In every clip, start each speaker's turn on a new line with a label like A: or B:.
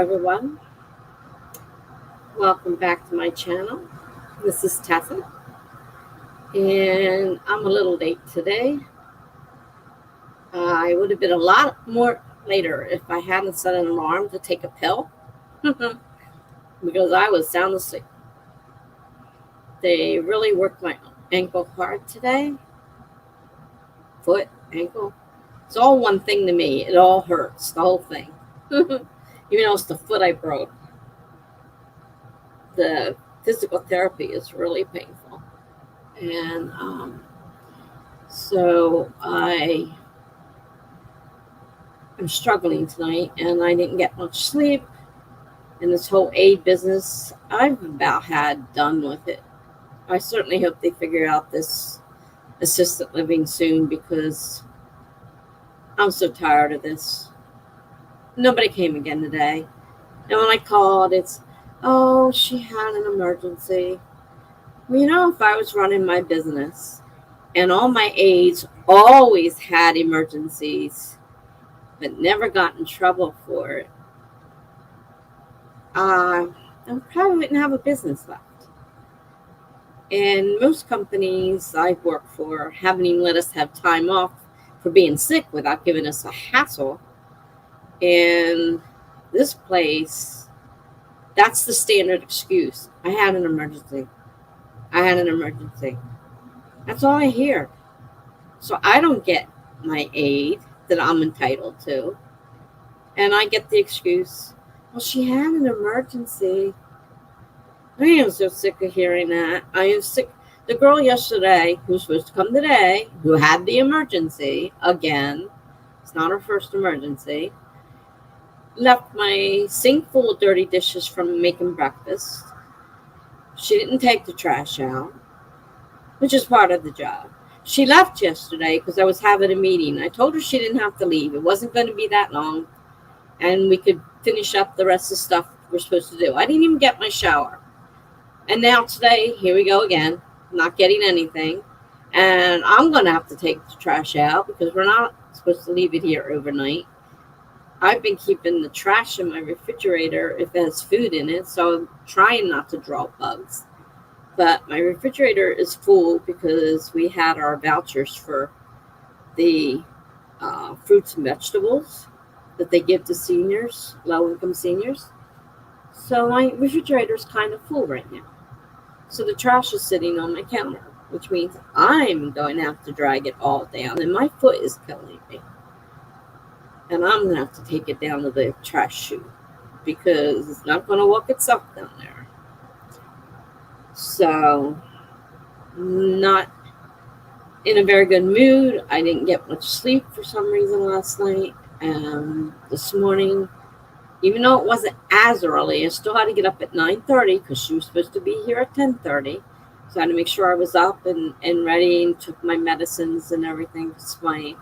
A: everyone. Welcome back to my channel. This is Tessa, and I'm a little late today. I would have been a lot more later if I hadn't set an alarm to take a pill because I was sound asleep. They really worked my ankle hard today. Foot, ankle. It's all one thing to me. It all hurts, the whole thing. Even though it's the foot I broke. The physical therapy is really painful. And so I am struggling tonight, and I didn't get much sleep. And this whole aid business, I've about had done with it. I certainly hope they figure out this assisted living soon because I'm so tired of this. Nobody came again today. And when I called, it's, oh, she had an emergency. Well, if I was running my business and all my aides always had emergencies but never got in trouble for it, I probably wouldn't have a business left. And most companies I've worked for haven't even let us have time off for being sick without giving us a hassle. And this place, that's the standard excuse. I had an emergency. That's all I hear. So I don't get my aid that I'm entitled to. And I get the excuse, well, she had an emergency. I am so sick of hearing that. I am sick. The girl yesterday, who was supposed to come today, who had the emergency, again, it's not her first emergency, left my sink full of dirty dishes from making breakfast. She didn't take the trash out, which is part of the job. She left yesterday because I was having a meeting. I told her she didn't have to leave. It wasn't going to be that long, and we could finish up the rest of the stuff we're supposed to do. I didn't even get my shower. And now today, here we go again, not getting anything. And I'm going to have to take the trash out because we're not supposed to leave it here overnight. I've been keeping the trash in my refrigerator if it has food in it, so I'm trying not to draw bugs. But my refrigerator is full because we had our vouchers for the fruits and vegetables that they give to seniors, low-income seniors. So my refrigerator is kind of full right now. So the trash is sitting on my counter, which means I'm going to have to drag it all down, and my foot is killing me. And I'm going to have to take it down to the trash chute because it's not going to walk itself down there. So, not in a very good mood. I didn't get much sleep for some reason last night. This morning, even though it wasn't as early, I still had to get up at 9:30 because she was supposed to be here at 10:30. So I had to make sure I was up and ready and took my medicines and everything. Because my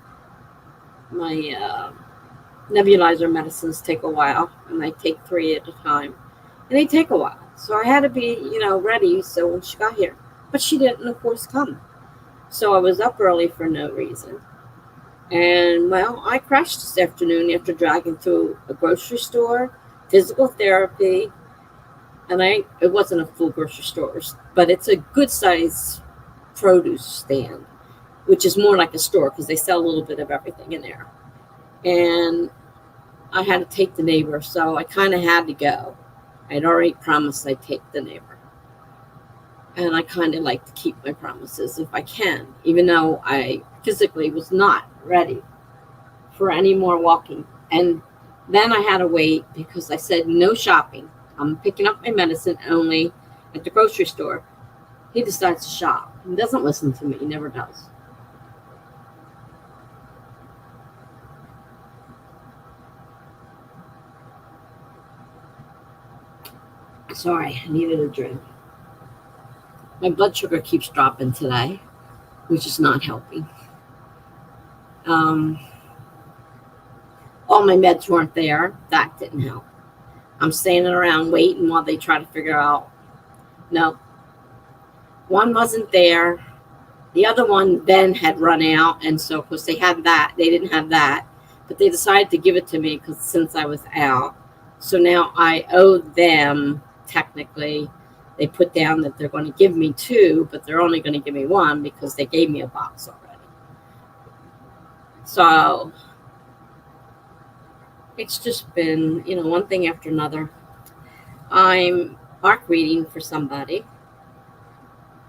A: nebulizer medicines take a while, and I take 3 at a time, and they take a while. So I had to be, ready. So when she got here, but she didn't, of course, come. So I was up early for no reason. And well, I crashed this afternoon after dragging through a grocery store, physical therapy, and it wasn't a full grocery store, but it's a good size produce stand, which is more like a store because they sell a little bit of everything in there. And I had to take the neighbor, so I kind of had to go. I'd already promised I'd take the neighbor. And I kind of like to keep my promises if I can, even though I physically was not ready for any more walking. And then I had to wait because I said no shopping. I'm picking up my medicine only at the grocery store. He decides to shop. He doesn't listen to me. He never does. Sorry, I needed a drink. My blood sugar keeps dropping today, which is not helping. All my meds weren't there. That didn't help. I'm standing around waiting while they try to figure out. No, one wasn't there. The other one then had run out, and so of course they didn't have that, but they decided to give it to me because since I was out. So now I owe them, technically. They put down that they're going to give me 2, but they're only going to give me 1 because they gave me a box already. So it's just been, one thing after another. I'm arc reading for somebody.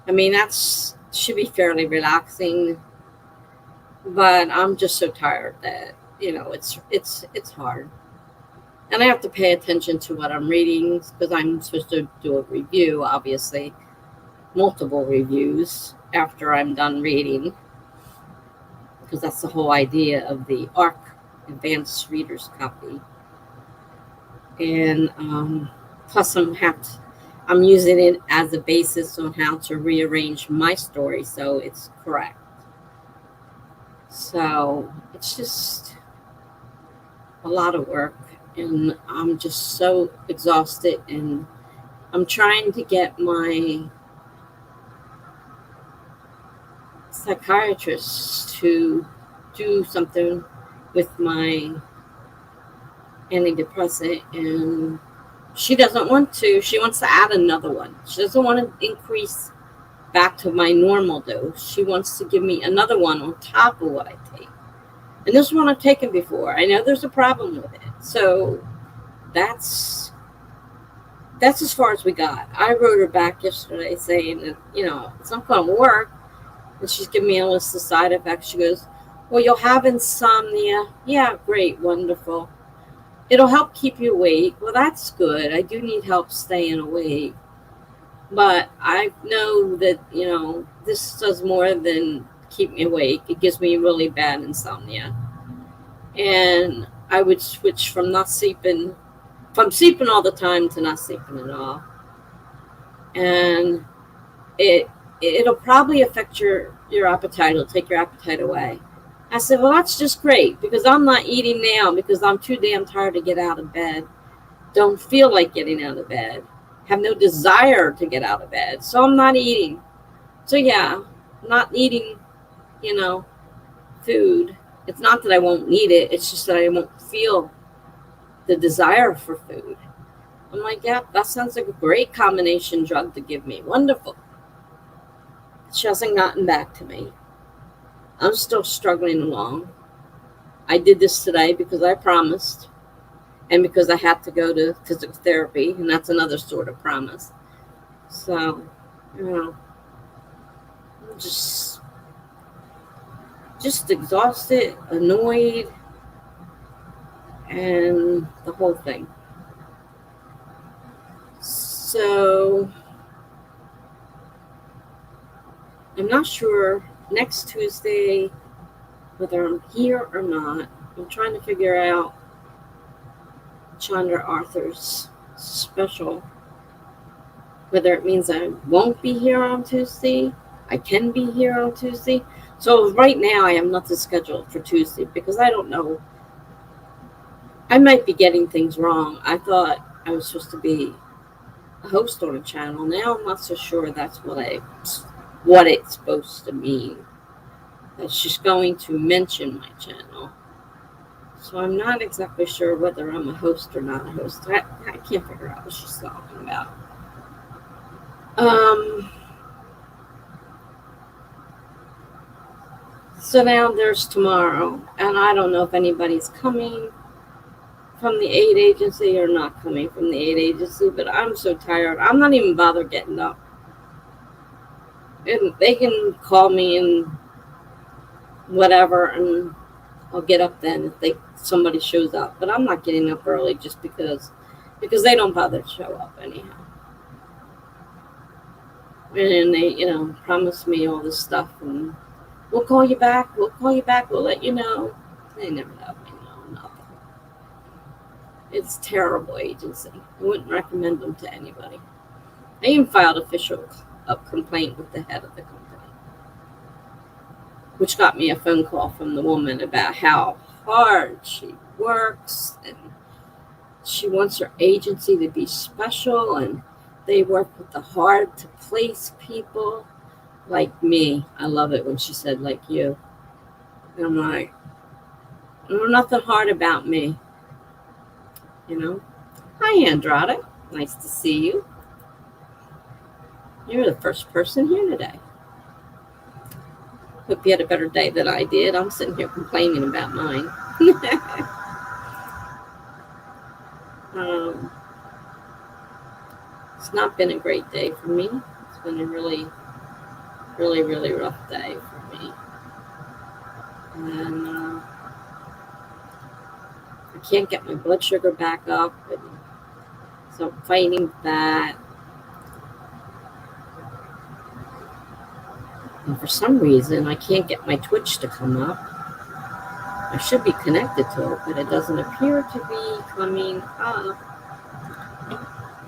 A: I mean, that's should be fairly relaxing, but I'm just so tired that it's hard, and I have to pay attention to what I'm reading because I'm supposed to do a review, obviously, multiple reviews after I'm done reading, because that's the whole idea of the ARC Advanced Reader's Copy. And plus I'm using it as a basis on how to rearrange my story so it's correct. So it's just a lot of work, and I'm just so exhausted, and I'm trying to get my psychiatrist to do something with my antidepressant, and she doesn't want to. She wants to add another one. She doesn't want to increase back to my normal dose. She wants to give me another one on top of what I take. And this one I've taken before. I know there's a problem with it. So that's as far as we got. I wrote her back yesterday saying that, it's not going to work. And she's giving me a list of side effects. She goes, well, you'll have insomnia. Yeah, great, wonderful. It'll help keep you awake. Well, that's good. I do need help staying awake. But I know that, this does more than keep me awake. It gives me really bad insomnia. And I would switch from sleeping all the time to not sleeping at all. And it'll probably affect your appetite. It'll take your appetite away. I said, well, that's just great, because I'm not eating now because I'm too damn tired to get out of bed. Don't feel like getting out of bed. Have no desire to get out of bed. So I'm not eating. So yeah, not eating, food. It's not that I won't need it. It's just that I won't feel the desire for food. I'm like, yeah, that sounds like a great combination drug to give me. Wonderful. She hasn't gotten back to me. I'm still struggling along. I did this today because I promised, and because I had to go to physical therapy, and that's another sort of promise. So, I'm just exhausted, annoyed, and the whole thing. So, I'm not sure next Tuesday whether I'm here or not. I'm trying to figure out Chandra Arthur's special, whether it means I won't be here on Tuesday, I can be here on Tuesday. So right now I have nothing scheduled for Tuesday because I don't know. I might be getting things wrong. I thought I was supposed to be a host on a channel. Now I'm not so sure that's what it's supposed to mean. That she's going to mention my channel. So I'm not exactly sure whether I'm a host or not a host. I can't figure out what she's talking about. So now there's tomorrow, and I don't know if anybody's coming from the aid agency or not coming from the aid agency, but I'm so tired. I'm not even bothered getting up. And they can call me and whatever, and I'll get up then if somebody shows up. But I'm not getting up early just because they don't bother to show up anyhow. And they, promise me all this stuff, and we'll call you back, we'll let you know. They never let me know nothing. It's a terrible agency. I wouldn't recommend them to anybody. I even filed official complaint with the head of the company, which got me a phone call from the woman about how hard she works, and she wants her agency to be special, and they work with the hard to place people like me. I love it when she said like you. And I'm like, there's nothing hard about me, Hi, Andrada. Nice to see you. You're the first person here today. Hope you had a better day than I did. I'm sitting here complaining about mine. It's not been a great day for me. It's been a really, really, really rough day for me. And I can't get my blood sugar back up. And so I'm fighting that. And for some reason, I can't get my Twitch to come up. I should be connected to it, but it doesn't appear to be coming up.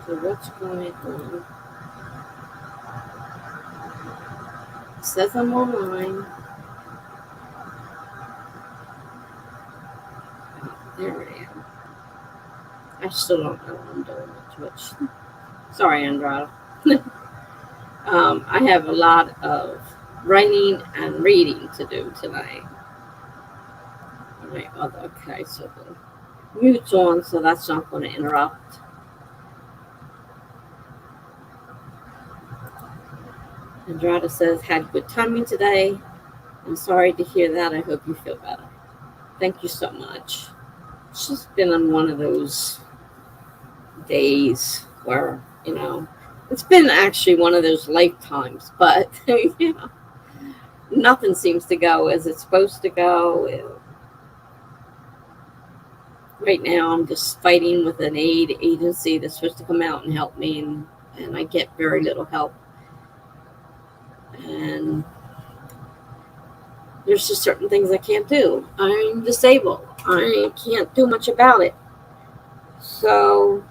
A: So what's going on? It says I'm online. There I am. I still don't know what I'm doing with Twitch. Sorry, Andrada. I have a lot of writing and reading to do tonight. Okay, so the mute's on, so that's not going to interrupt. Andrada says, had good timing today. I'm sorry to hear that. I hope you feel better. Thank you so much. It's just been on one of those days where, it's been actually one of those lifetimes, but, nothing seems to go as it's supposed to go. Right now, I'm just fighting with an aid agency that's supposed to come out and help me, and I get very little help. And there's just certain things I can't do. I'm disabled. I can't do much about it. So,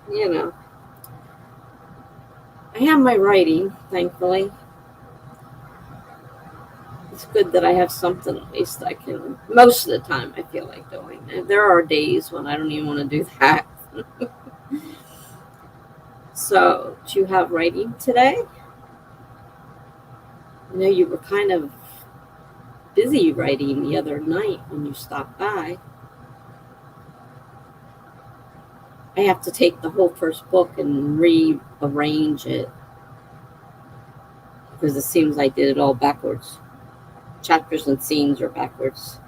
A: I have my writing, thankfully. It's good that I have something at least I can, most of the time I feel like doing. And there are days when I don't even want to do that. So, do you have writing today? I know you were kind of busy writing the other night when you stopped by. I have to take the whole first book and rearrange it because it seems I did it all backwards. Chapters and scenes are backwards.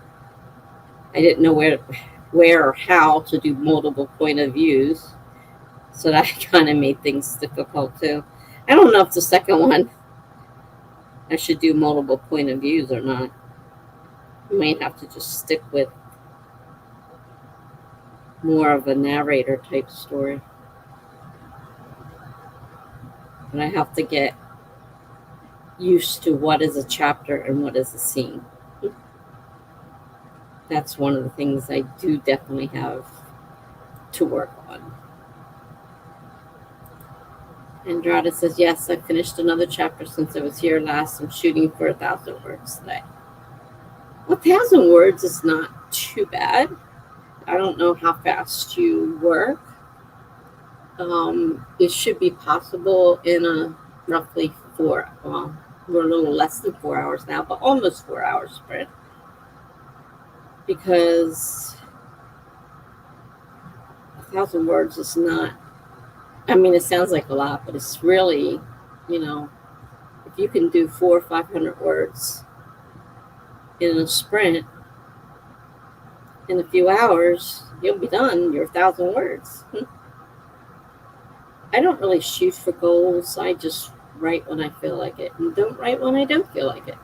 A: I didn't know where or how to do multiple point of views, so that kind of made things difficult too. I don't know if the second one I should do multiple point of views or not. You might have to just stick with more of a narrator type story. But I have to get used to what is a chapter and what is a scene. That's one of the things I do definitely have to work on. Andrada says, yes, I finished another chapter since I was here last. I'm shooting for 1,000 words today. 1,000 words is not too bad. I don't know how fast you work. It should be possible in a roughly we're a little less than 4 hours now, but almost 4 hours sprint. Because 1,000 words is not, it sounds like a lot, but it's really, if you can do 400 or 500 words in a sprint, in a few hours, you'll be done your 1,000 words. I don't really shoot for goals. I just write when I feel like it and don't write when I don't feel like it.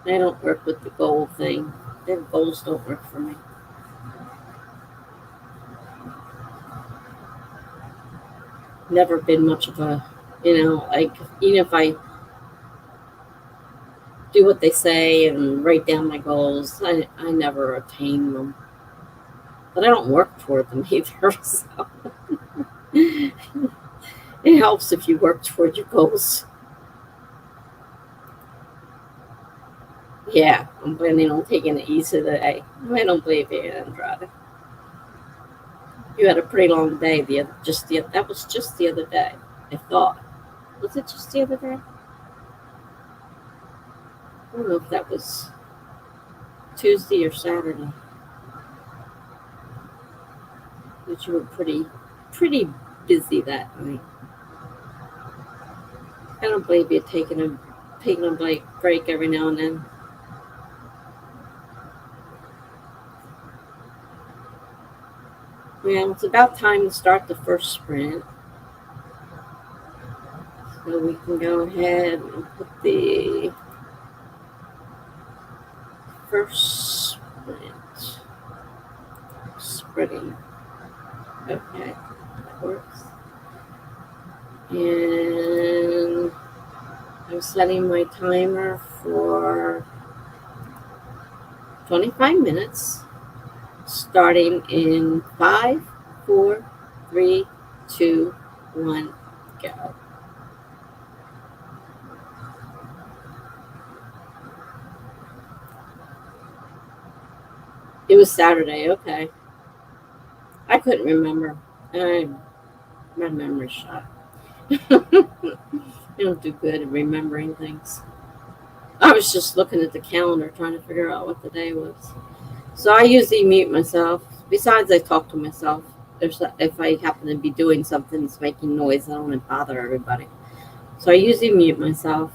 A: I don't work with the goal thing. The goals don't work for me. Never been much of a, even if I do what they say and write down my goals, I never attain them. But I don't work toward them either, so it helps if you work toward your goals. Yeah, I'm planning on taking it easy today. I don't believe you, Andrada. You had a pretty long day. That was just the other day. I thought. Was it just the other day? I don't know if that was Tuesday or Saturday. But you were pretty busy that night. I don't believe you taking a break every now and then. Well, it's about time to start the first sprint. So we can go ahead and put the first sprint. Spreading. Okay, that works. And I'm setting my timer for 25 minutes, starting in 5, 4, 3, 2, 1, go. It was Saturday, okay. I couldn't remember. My memory's shot. I don't do good at remembering things. I was just looking at the calendar trying to figure out what the day was. So I usually mute myself. Besides, I talk to myself. If I happen to be doing something that's making noise, I don't want to bother everybody. So I usually mute myself.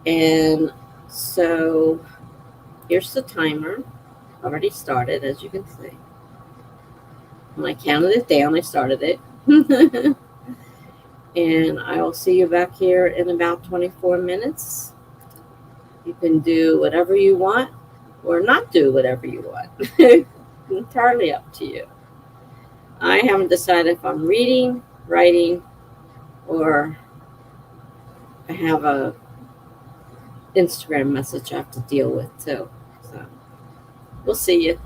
A: And so here's the timer. Already started, as you can see. When I counted it down, I started it. And I will see you back here in about 24 minutes. You can do whatever you want or not do whatever you want. Entirely up to you. I haven't decided if I'm reading, writing, or I have a Instagram message I have to deal with too. So we'll see you.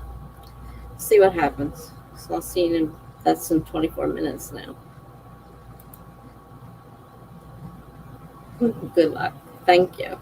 A: See what happens. So I'll see you in that's in 24 minutes now. Good luck. Thank you.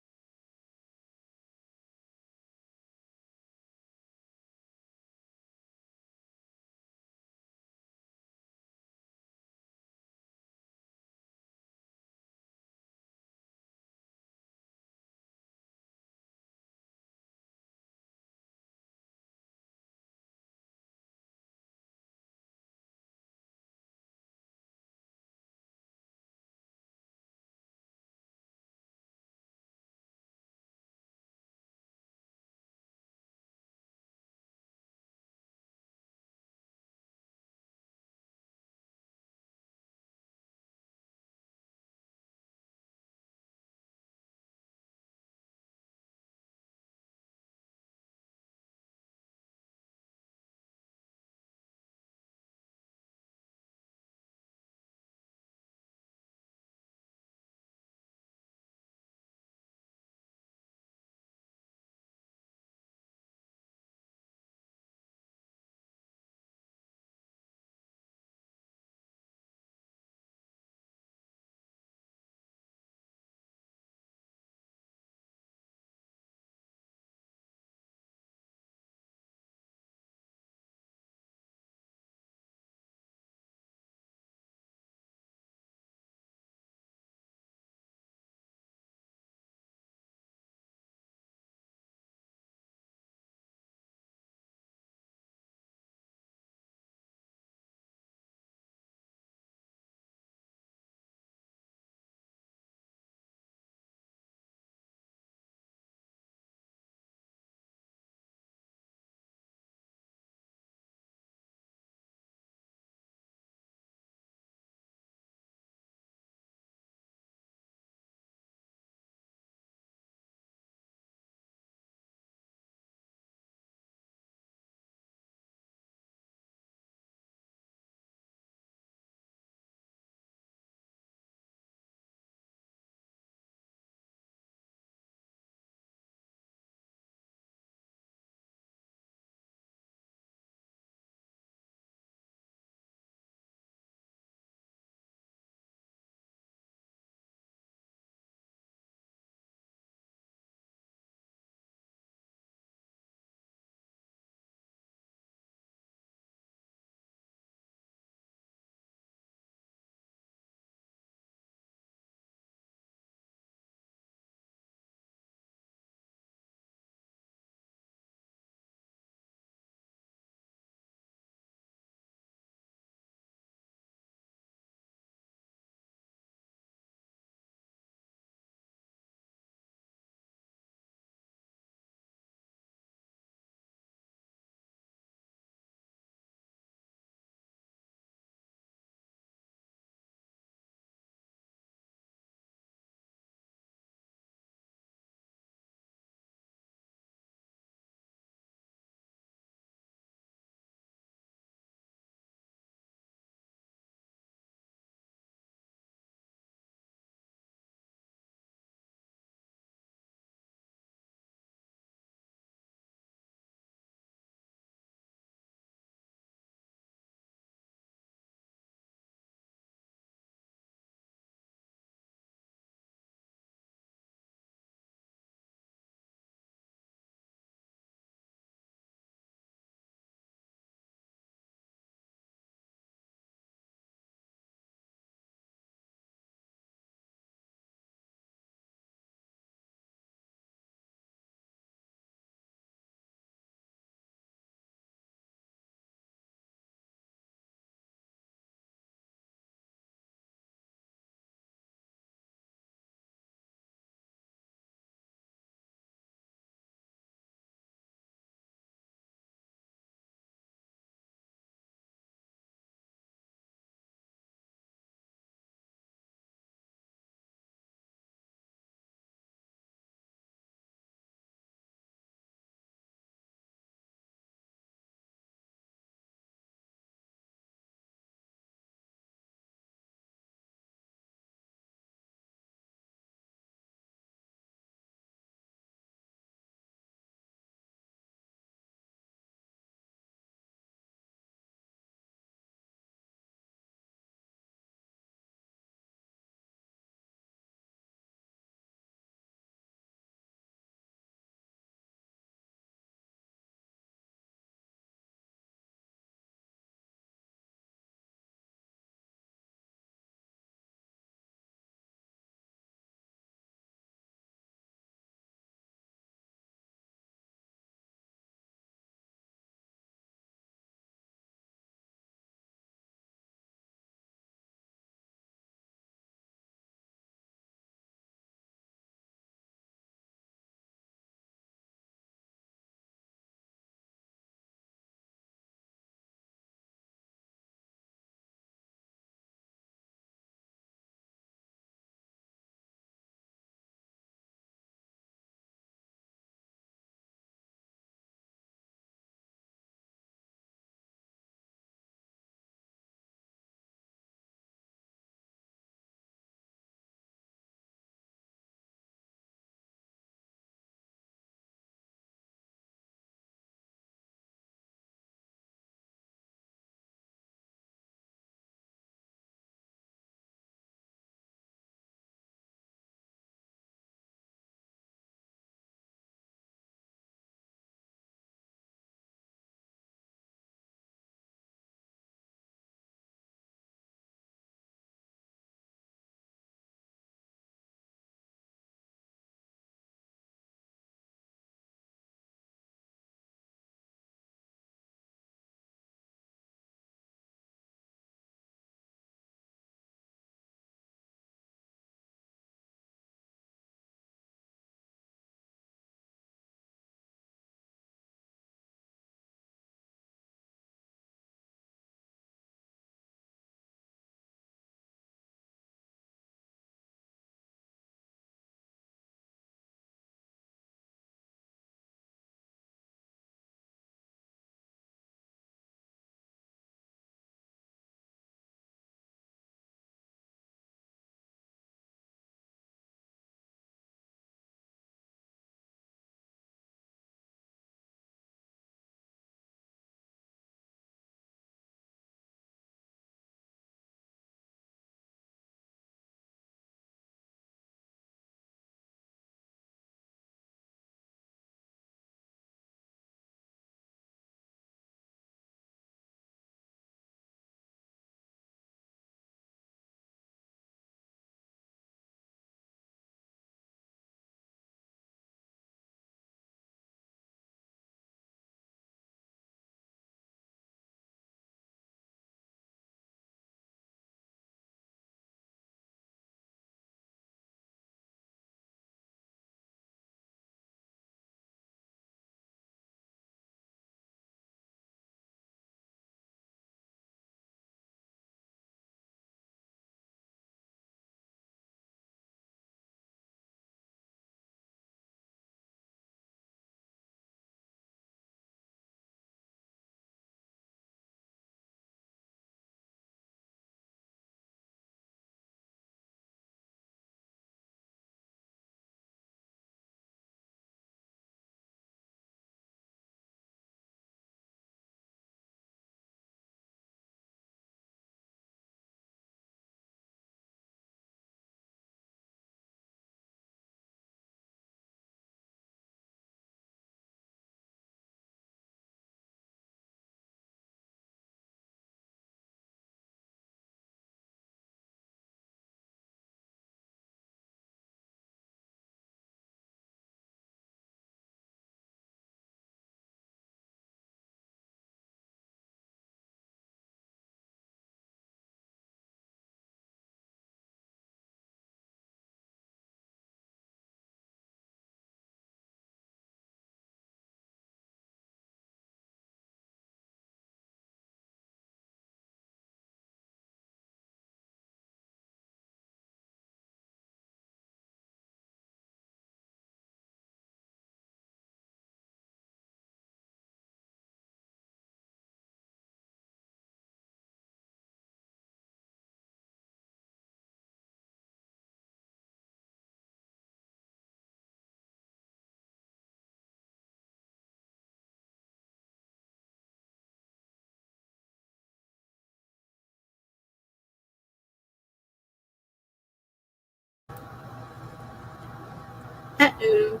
A: Uh-oh.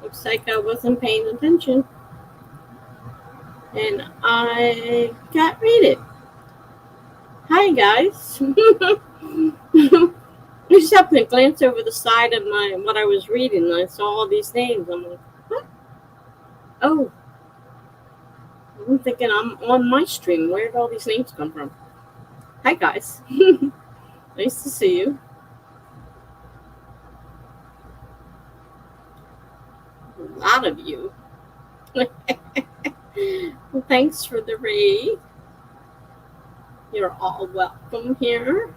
A: Looks like I wasn't paying attention. And I got rated. Hi, guys. I just happened to glance over the side of what I was reading, and I saw all these names. I'm like, what? Oh, I'm thinking I'm on my stream. Where did all these names come from? Hi, guys. Nice to see you. A lot of you. Well, thanks for the raid. You're all welcome here.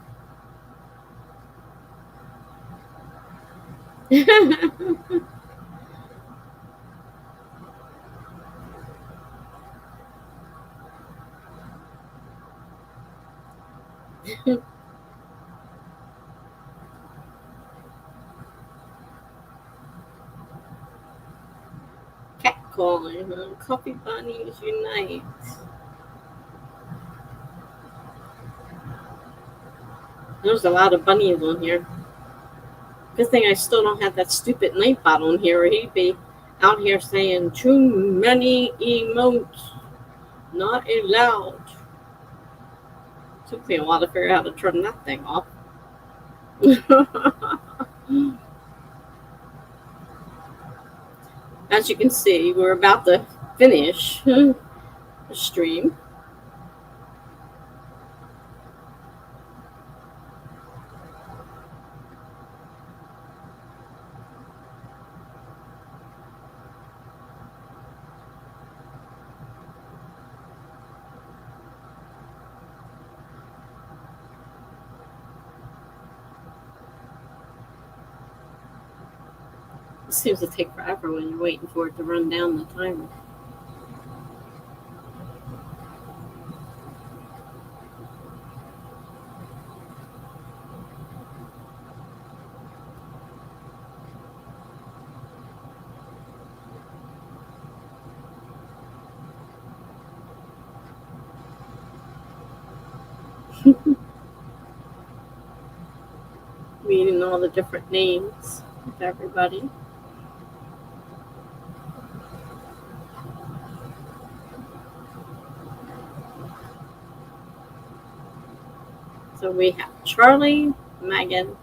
A: Catcalling, huh? Coffee bunnies unite. There's a lot of bunnies on here. Good thing I still don't have that stupid Nightbot on here, or he'd be out here saying too many emotes, not allowed. Took me a while to figure out how to turn that thing off. As you can see, we're about to finish the stream. It seems to take forever when you're waiting for it to run down the timer. Reading all the different names of everybody. So we have Charlie, Megan,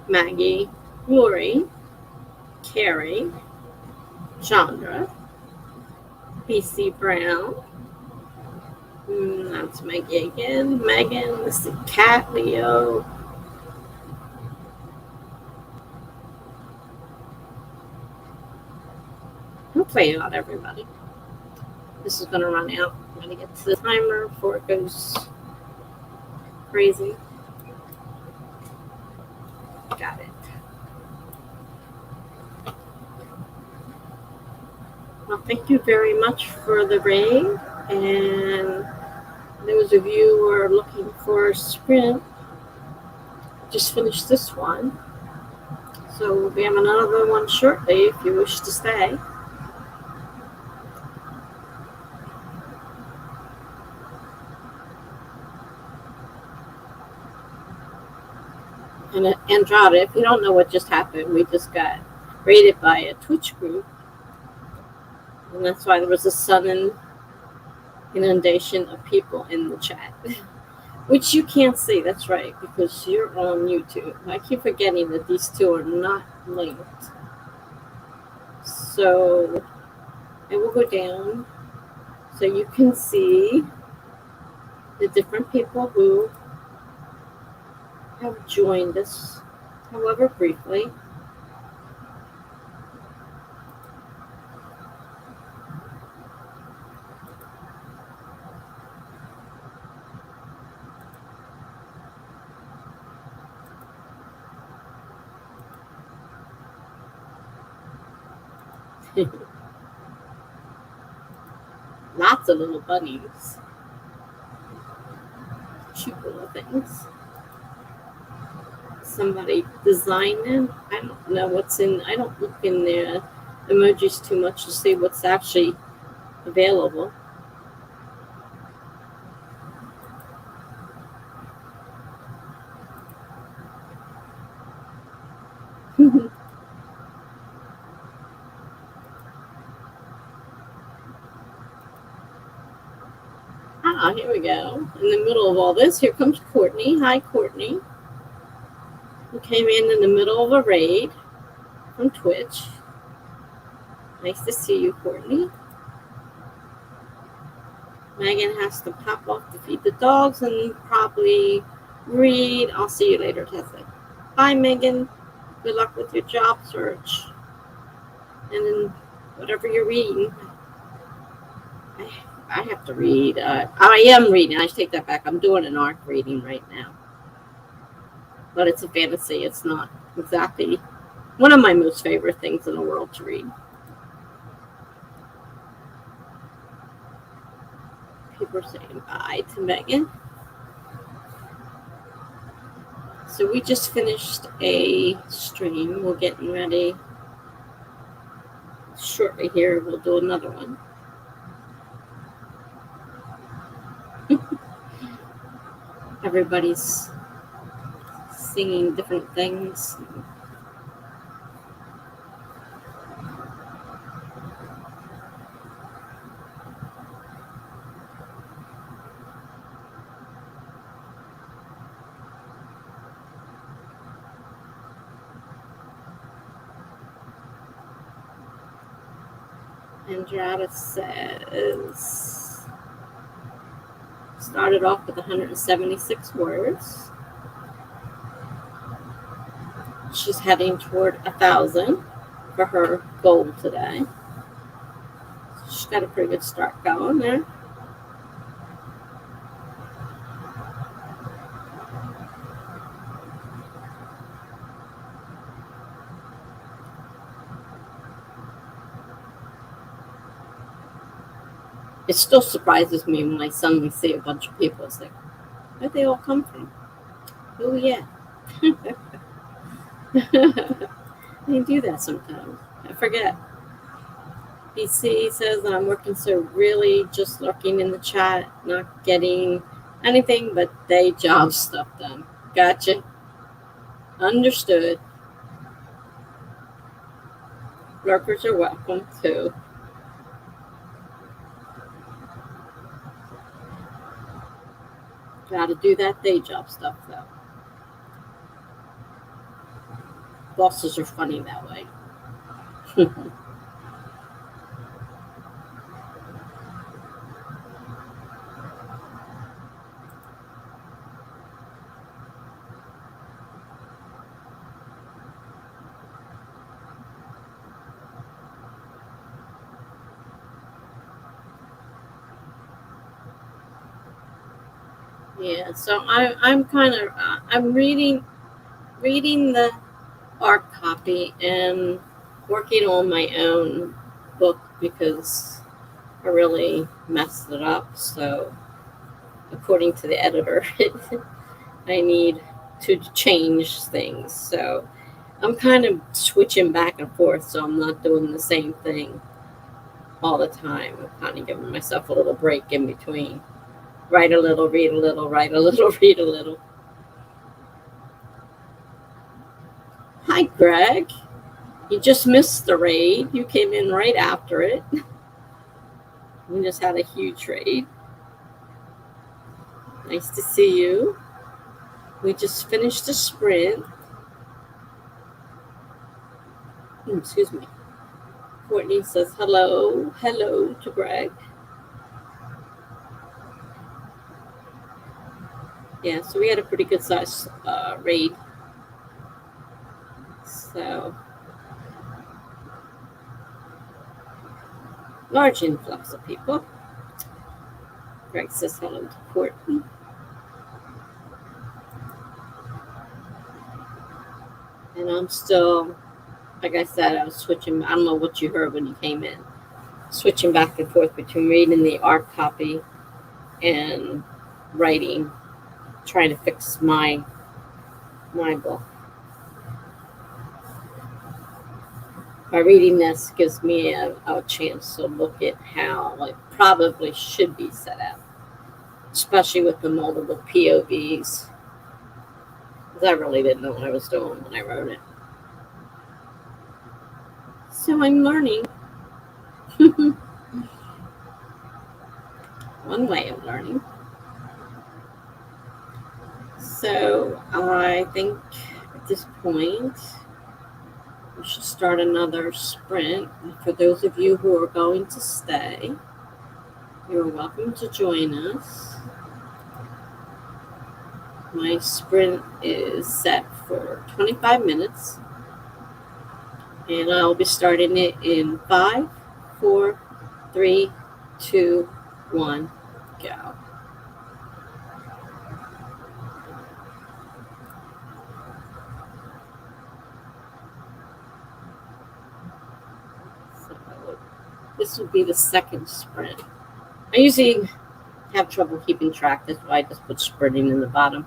A: Maggie, Lori, Carrie, Chandra, BC Brown. That's Maggie again. Megan, this is Cat, Leo. Hopefully not everybody. This is going to run out. I'm going to get to the timer before it goes crazy. Got it. Well, thank you very much for the raid. And those of you who are looking for a sprint, just finished this one. So we'll be having another one shortly if you wish to stay. And Andrade, if you don't know what just happened, we just got raided by a Twitch group. And that's why there was a sudden inundation of people in the chat. Which you can't see, that's right, because you're on YouTube. I keep forgetting that these two are not linked. So it will go down so you can see the different people who have joined us, however briefly. Lots of little bunnies. Cute little things. Somebody designed them. I don't know what's in. I don't look in the emojis too much to see what's actually available. here we go. In the middle of all this, here comes Courtney. Hi, Courtney. Who came in the middle of a raid from Twitch. Nice to see you, Courtney. Megan has to pop off to feed the dogs and probably read. I'll see you later, Tessa. Bye, Megan. Good luck with your job search. And then whatever you're reading. I have to read. I am reading. I take that back. I'm doing an ARC reading right now. But it's a fantasy. It's not exactly one of my most favorite things in the world to read. People are saying bye to Megan. So we just finished a stream. We're getting ready. Shortly here, we'll do another one. Everybody's singing different things. Andrada says, started off with 176 words. She's heading toward 1,000 for her goal today. She's got a pretty good start going there. It still surprises me when I suddenly see a bunch of people. It's like, where'd they all come from? Oh, yeah. I do that sometimes. I forget. BC says that I'm working so really just lurking in the chat, not getting anything but day job stuff done. Gotcha. Understood. Lurkers are welcome too. Gotta do that day job stuff though. Bosses are funny that way. Yeah, so I'm kind of I'm reading the ARC copy and working on my own book because I really messed it up. So according to the editor, I need to change things. So I'm kind of switching back and forth, so I'm not doing the same thing all the time. I'm kind of giving myself a little break in between. Write a little, read a little, write a little, read a little. Hi, Greg. You just missed the raid. You came in right after it. We just had a huge raid. Nice to see you. We just finished a sprint. Excuse me. Courtney says hello. Hello to Greg. Yeah, so we had a pretty good size raid. So, large influx of people. Greg says hello to Courtney. And I'm still, like I said, I was switching. I don't know what you heard when you came in. Switching back and forth between reading the ARC copy and writing, trying to fix my book. By reading this gives me a chance to look at how it probably should be set up, especially with the multiple POVs. Because I really didn't know what I was doing when I wrote it. So I'm learning. one way of learning. So I think at this point, we should start another sprint. For those of you who are going to stay, you're welcome to join us. My sprint is set for 25 minutes, and I'll be starting it in 5, 4, 3, 2, 1, go. So this will be the second sprint. I usually have trouble keeping track. That's why I just put sprinting in the bottom,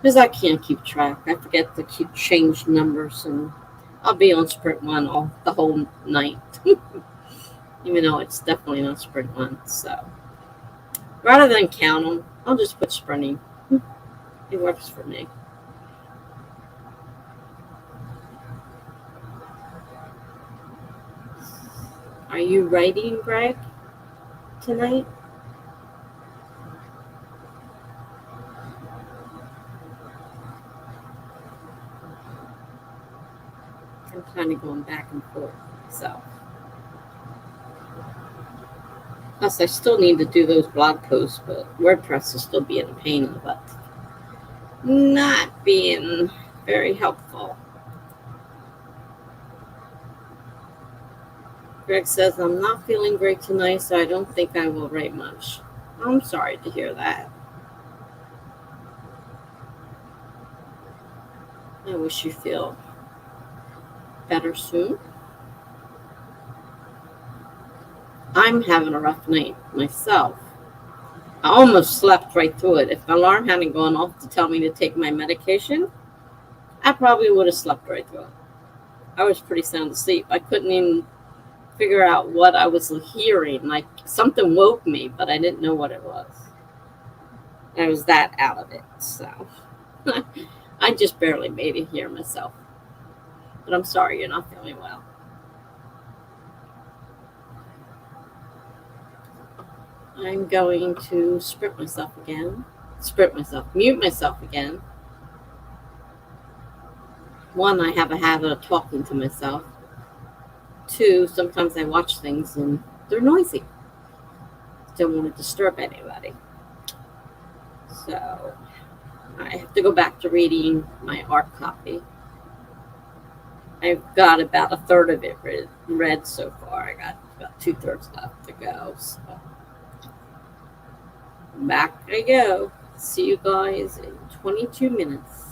A: because I can't keep track. I forget to change numbers, and I'll be on sprint 1 the whole night, even though it's definitely not sprint 1. So rather than count them, I'll just put sprinting. It works for me. Are you writing, Greg, tonight? I'm kind of going back and forth myself. Plus, I still need to do those blog posts, but WordPress is still being a pain in the butt. Not being very helpful. Greg says, I'm not feeling great tonight, so I don't think I will write much. I'm sorry to hear that. I wish you feel better soon. I'm having a rough night myself. I almost slept right through it. If the alarm hadn't gone off to tell me to take my medication, I probably would have slept right through it. I was pretty sound asleep. I couldn't even figure out what I was hearing. Like something woke me, but I didn't know what it was. I was that out of it. So I just barely made it hear myself. But I'm sorry you're not feeling well. I'm going to mute myself again. 1, I have a habit of talking to myself. 2, sometimes I watch things and they're noisy. Don't want to disturb anybody. So I have to go back to reading my art copy. I've got about 1/3 of it read so far. I got about 2/3 left to go. So back I go. See you guys in 22 minutes.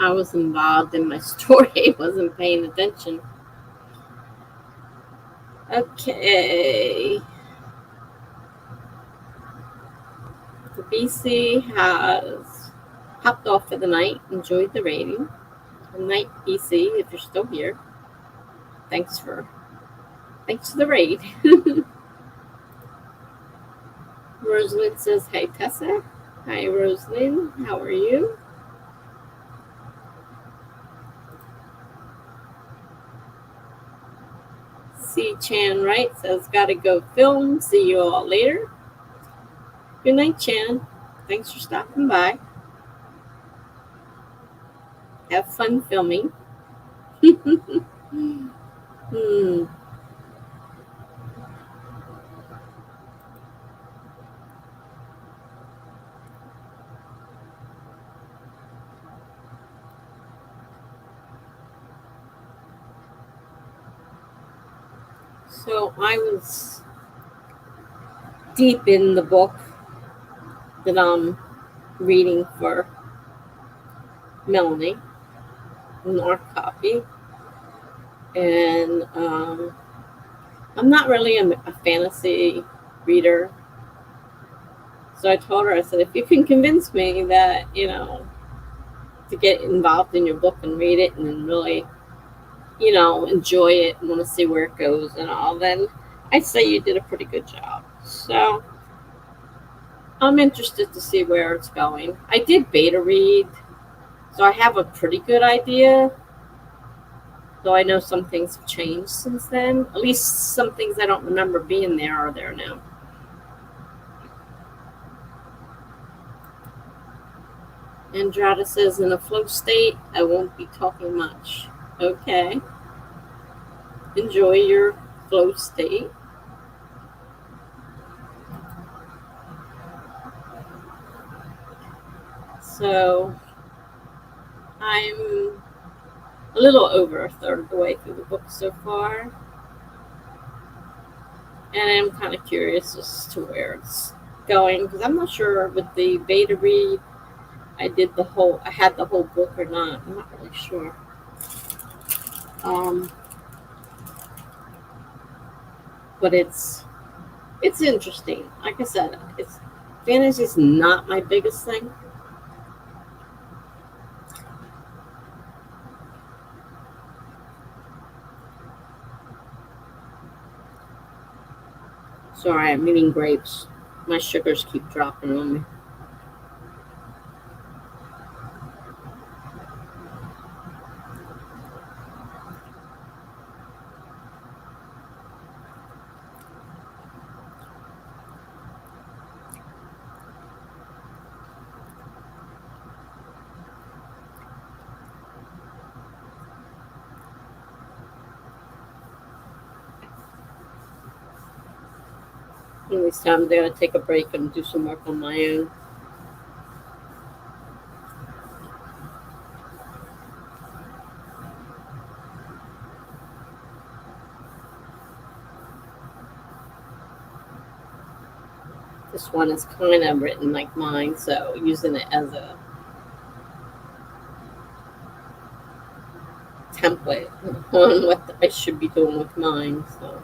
A: I was involved in my story, wasn't paying attention. Okay. The BC has hopped off for the night. Enjoyed the rating. Good night, BC, if you're still here. Thanks for the raid. Rosalind says, "Hey, Tessa." Hi, Rosalind. How are you? C. Chan Wright says, "Gotta go film. See you all later." Good night, Chan. Thanks for stopping by. Have fun filming. So I was deep in the book that I'm reading for Melanie, an art copy, and I'm not really a fantasy reader. So I told her, I said, if you can convince me that, to get involved in your book and read it and really, enjoy it and want to see where it goes and all, then I'd say you did a pretty good job. So I'm interested to see where it's going. I did beta read, so I have a pretty good idea, though I know some things have changed since then. At least some things I don't remember being there are there now. Andrada says, "In a flow state, I won't be talking much." Okay. Enjoy your flow state. So I'm a little over a third of the way through the book so far. And I'm kind of curious as to where it's going, because I'm not sure with the beta read I had the whole book or not. I'm not really sure. But it's interesting. Like I said, fantasy's not my biggest thing. Sorry, I'm eating grapes. My sugars keep dropping on me. One of these times I gotta take a break and do some work on my own. This one is kind of written like mine, so using it as a template on what I should be doing with mine. So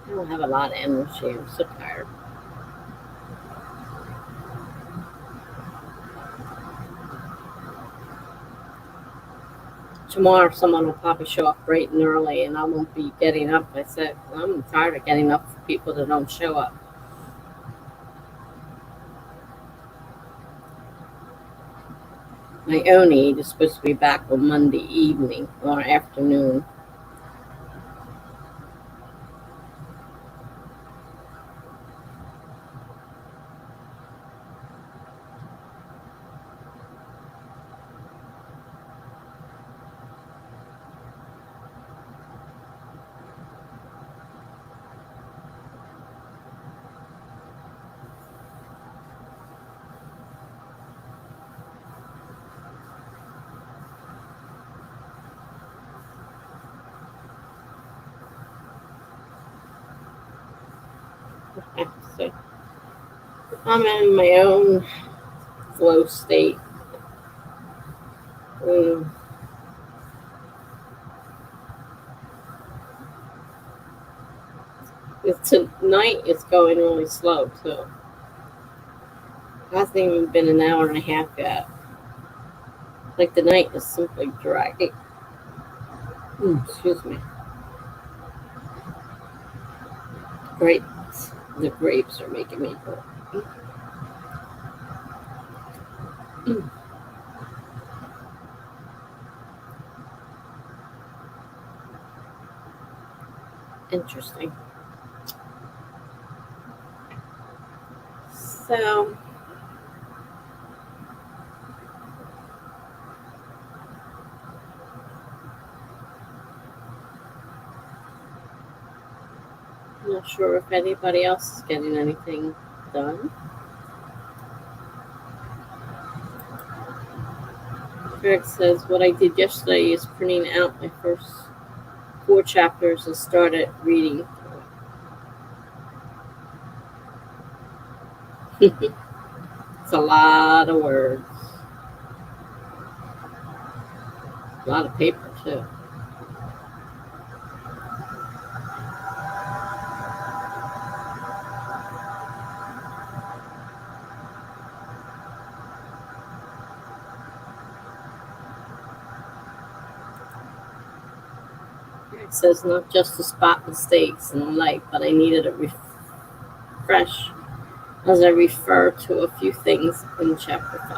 A: I don't have a lot of energy. I'm so tired. Tomorrow someone will probably show up bright and early and I won't be getting up. I said, I'm tired of getting up for people that don't show up. My own aide is supposed to be back on Monday evening or afternoon. So I'm in my own flow state. Mm. Tonight it's going really slow too. It hasn't even been an hour and a half yet. Like the night is simply dragging. Excuse me. Grapes. The grapes are making me hurt. Interesting. So I'm not sure if anybody else is getting anything done. Greg says, what I did yesterday is printing out my first 4 chapters and started reading. It's a lot of words. A lot of paper, too. It says not just to spot mistakes in life, but I needed a refresh as I refer to a few things in chapter 5.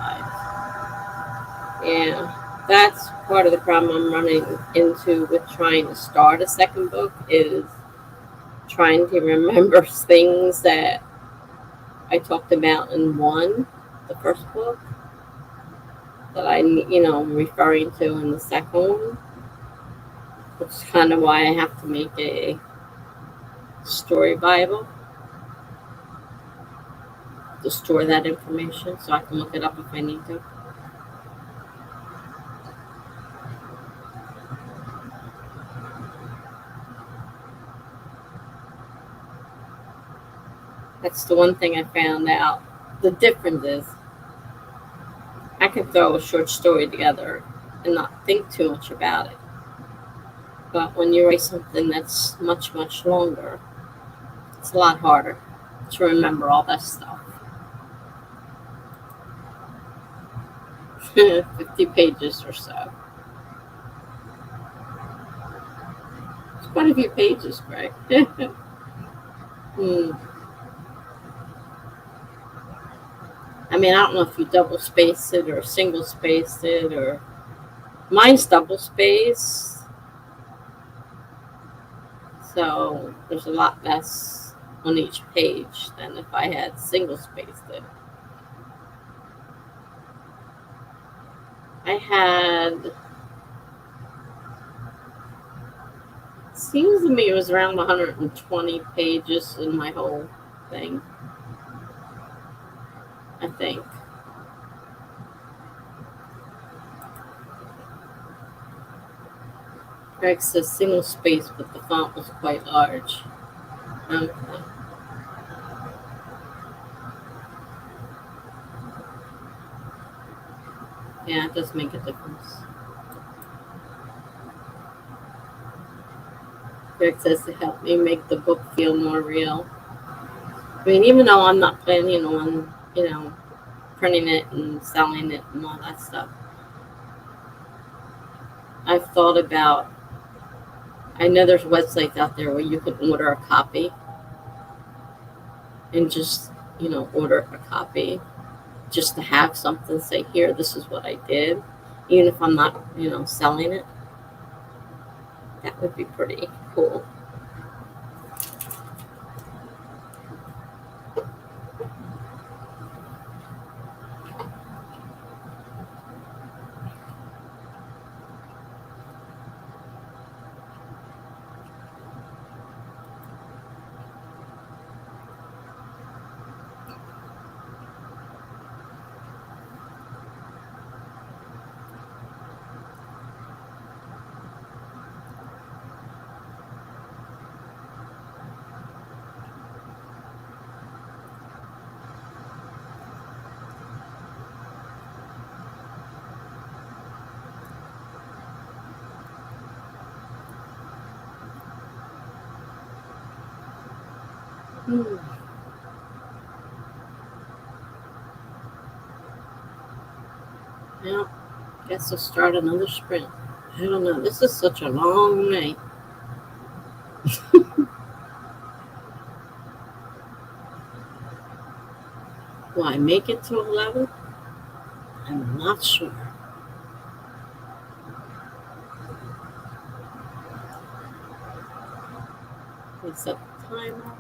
A: Yeah, that's part of the problem I'm running into with trying to start a second book is trying to remember things that I talked about in the first book, that I'm referring to in the second one, which is kind of why I have to make a story Bible to store that information so I can look it up if I need to. That's the one thing I found out. The difference is I can throw a short story together and not think too much about it. But when you write something that's much, much longer, it's a lot harder to remember all that stuff. 50 pages or so. It's quite a few pages, Greg. I mean, I don't know if you double space it or single space it, or mine's double space, so there's a lot less on each page than if I had single spaced it. I had, seems to me it was around 120 pages in my whole thing, I think. Greg says single space, but the font was quite large. Okay. Yeah, it does make a difference. Greg says to help me make the book feel more real. I mean, even though I'm not planning on, printing it and selling it and all that stuff, I've thought about, I know there's websites out there where you can order a copy and just, order a copy just to have something, say, here, this is what I did, even if I'm not, selling it. That would be pretty cool. Hmm. Well, guess I'll start another sprint. I don't know. This is such a long night. Will I make it to 11? I'm not sure. We set the timer.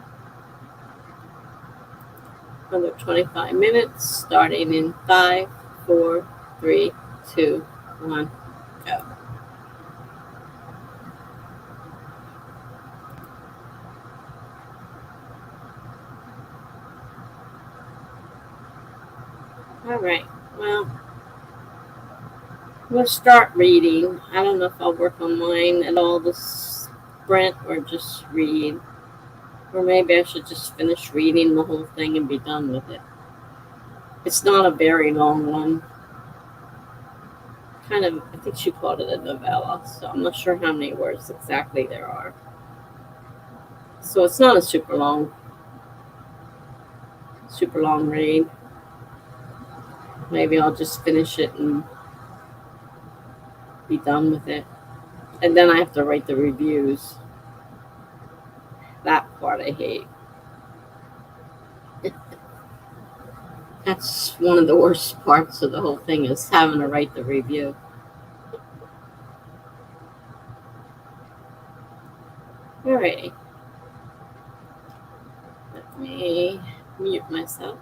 A: Another 25 minutes, starting in 5, 4, 3, 2, 1, go. All right. Well, we'll start reading. I don't know if I'll work on mine at all this sprint or just read. Or maybe I should just finish reading the whole thing and be done with it. It's not a very long one. Kind of, I think she called it a novella, so I'm not sure how many words exactly there are. So it's not a super long read. Maybe I'll just finish it and be done with it. And then I have to write the reviews. That part I hate. That's one of the worst parts of the whole thing is having to write the review. Alrighty. Let me mute myself.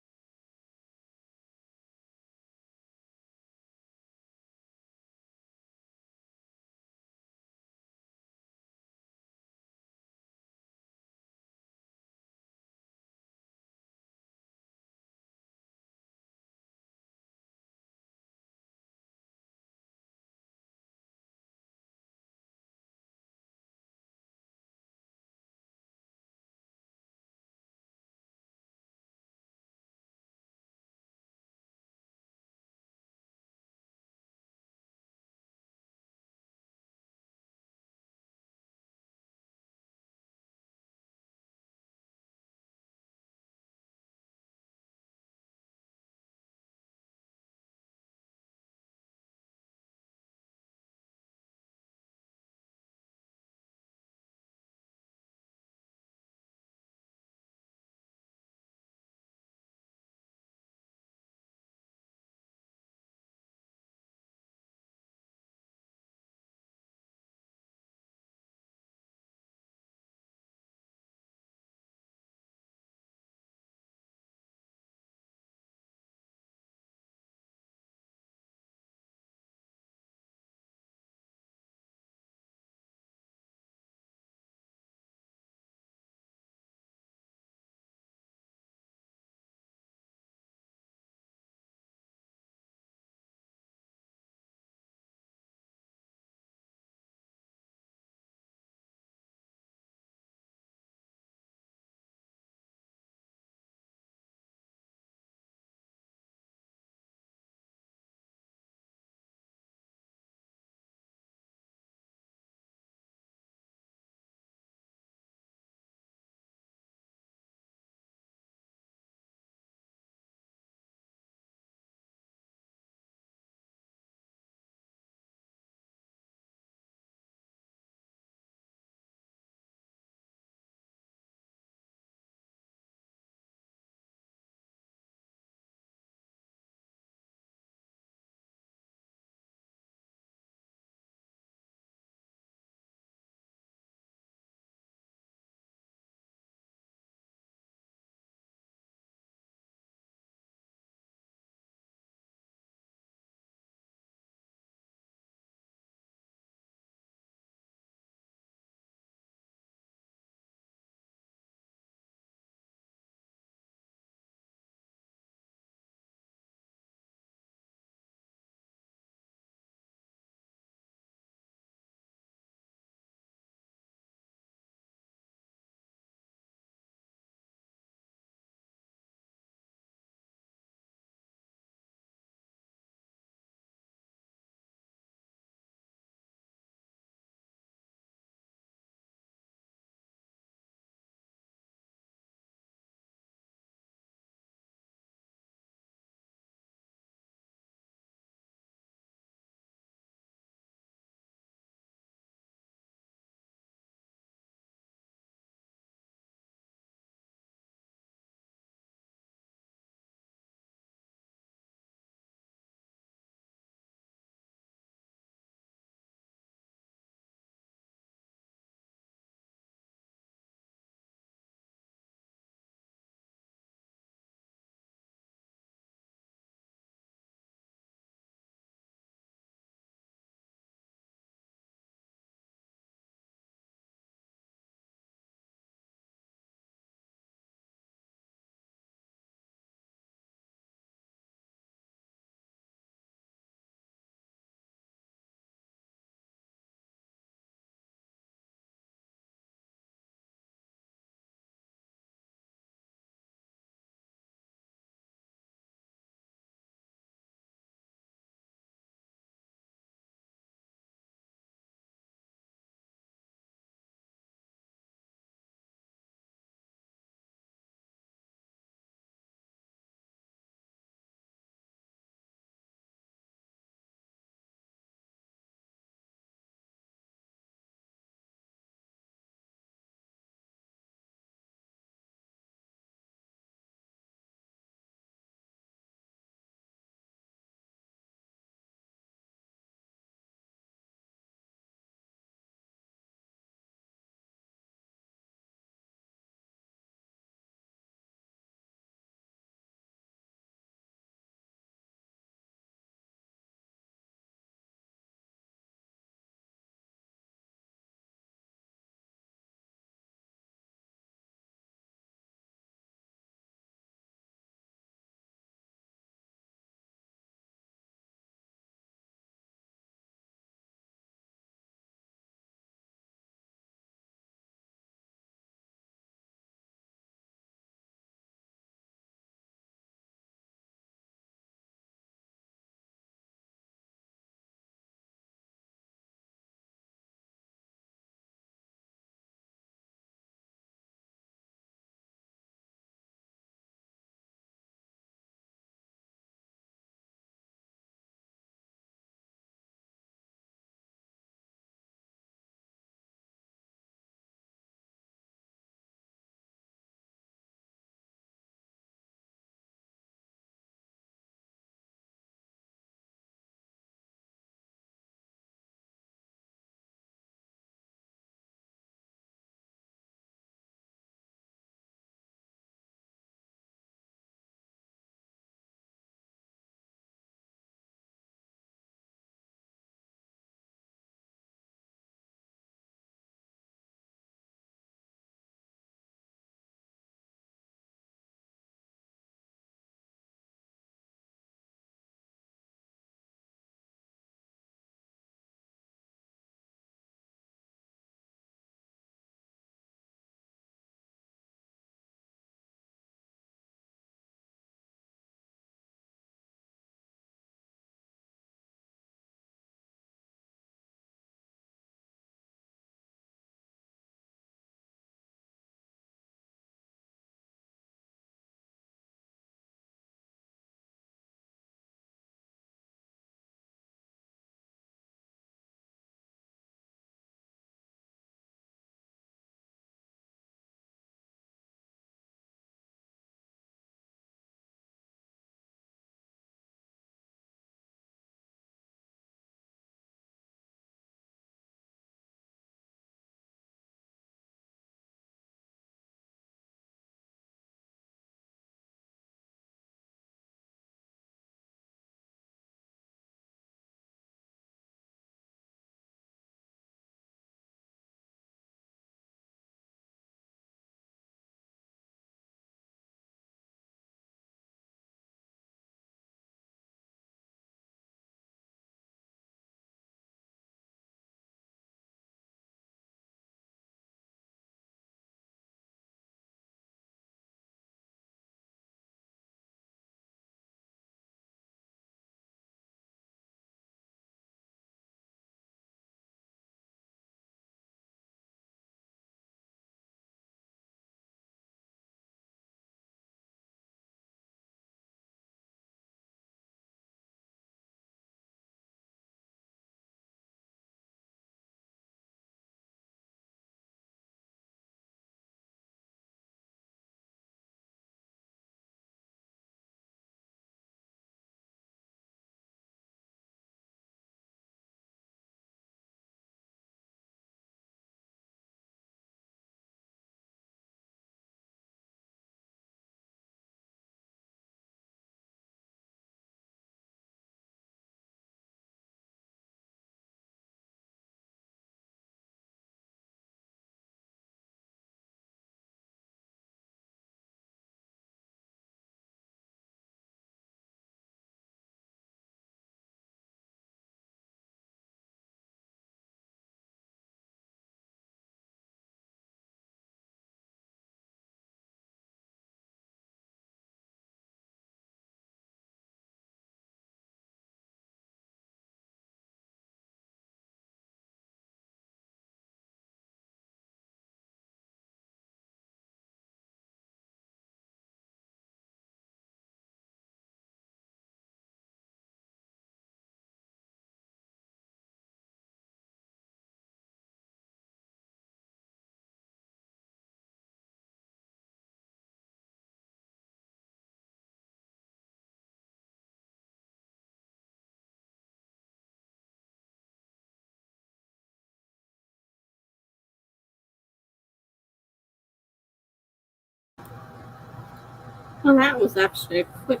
A: Well, that was actually a quick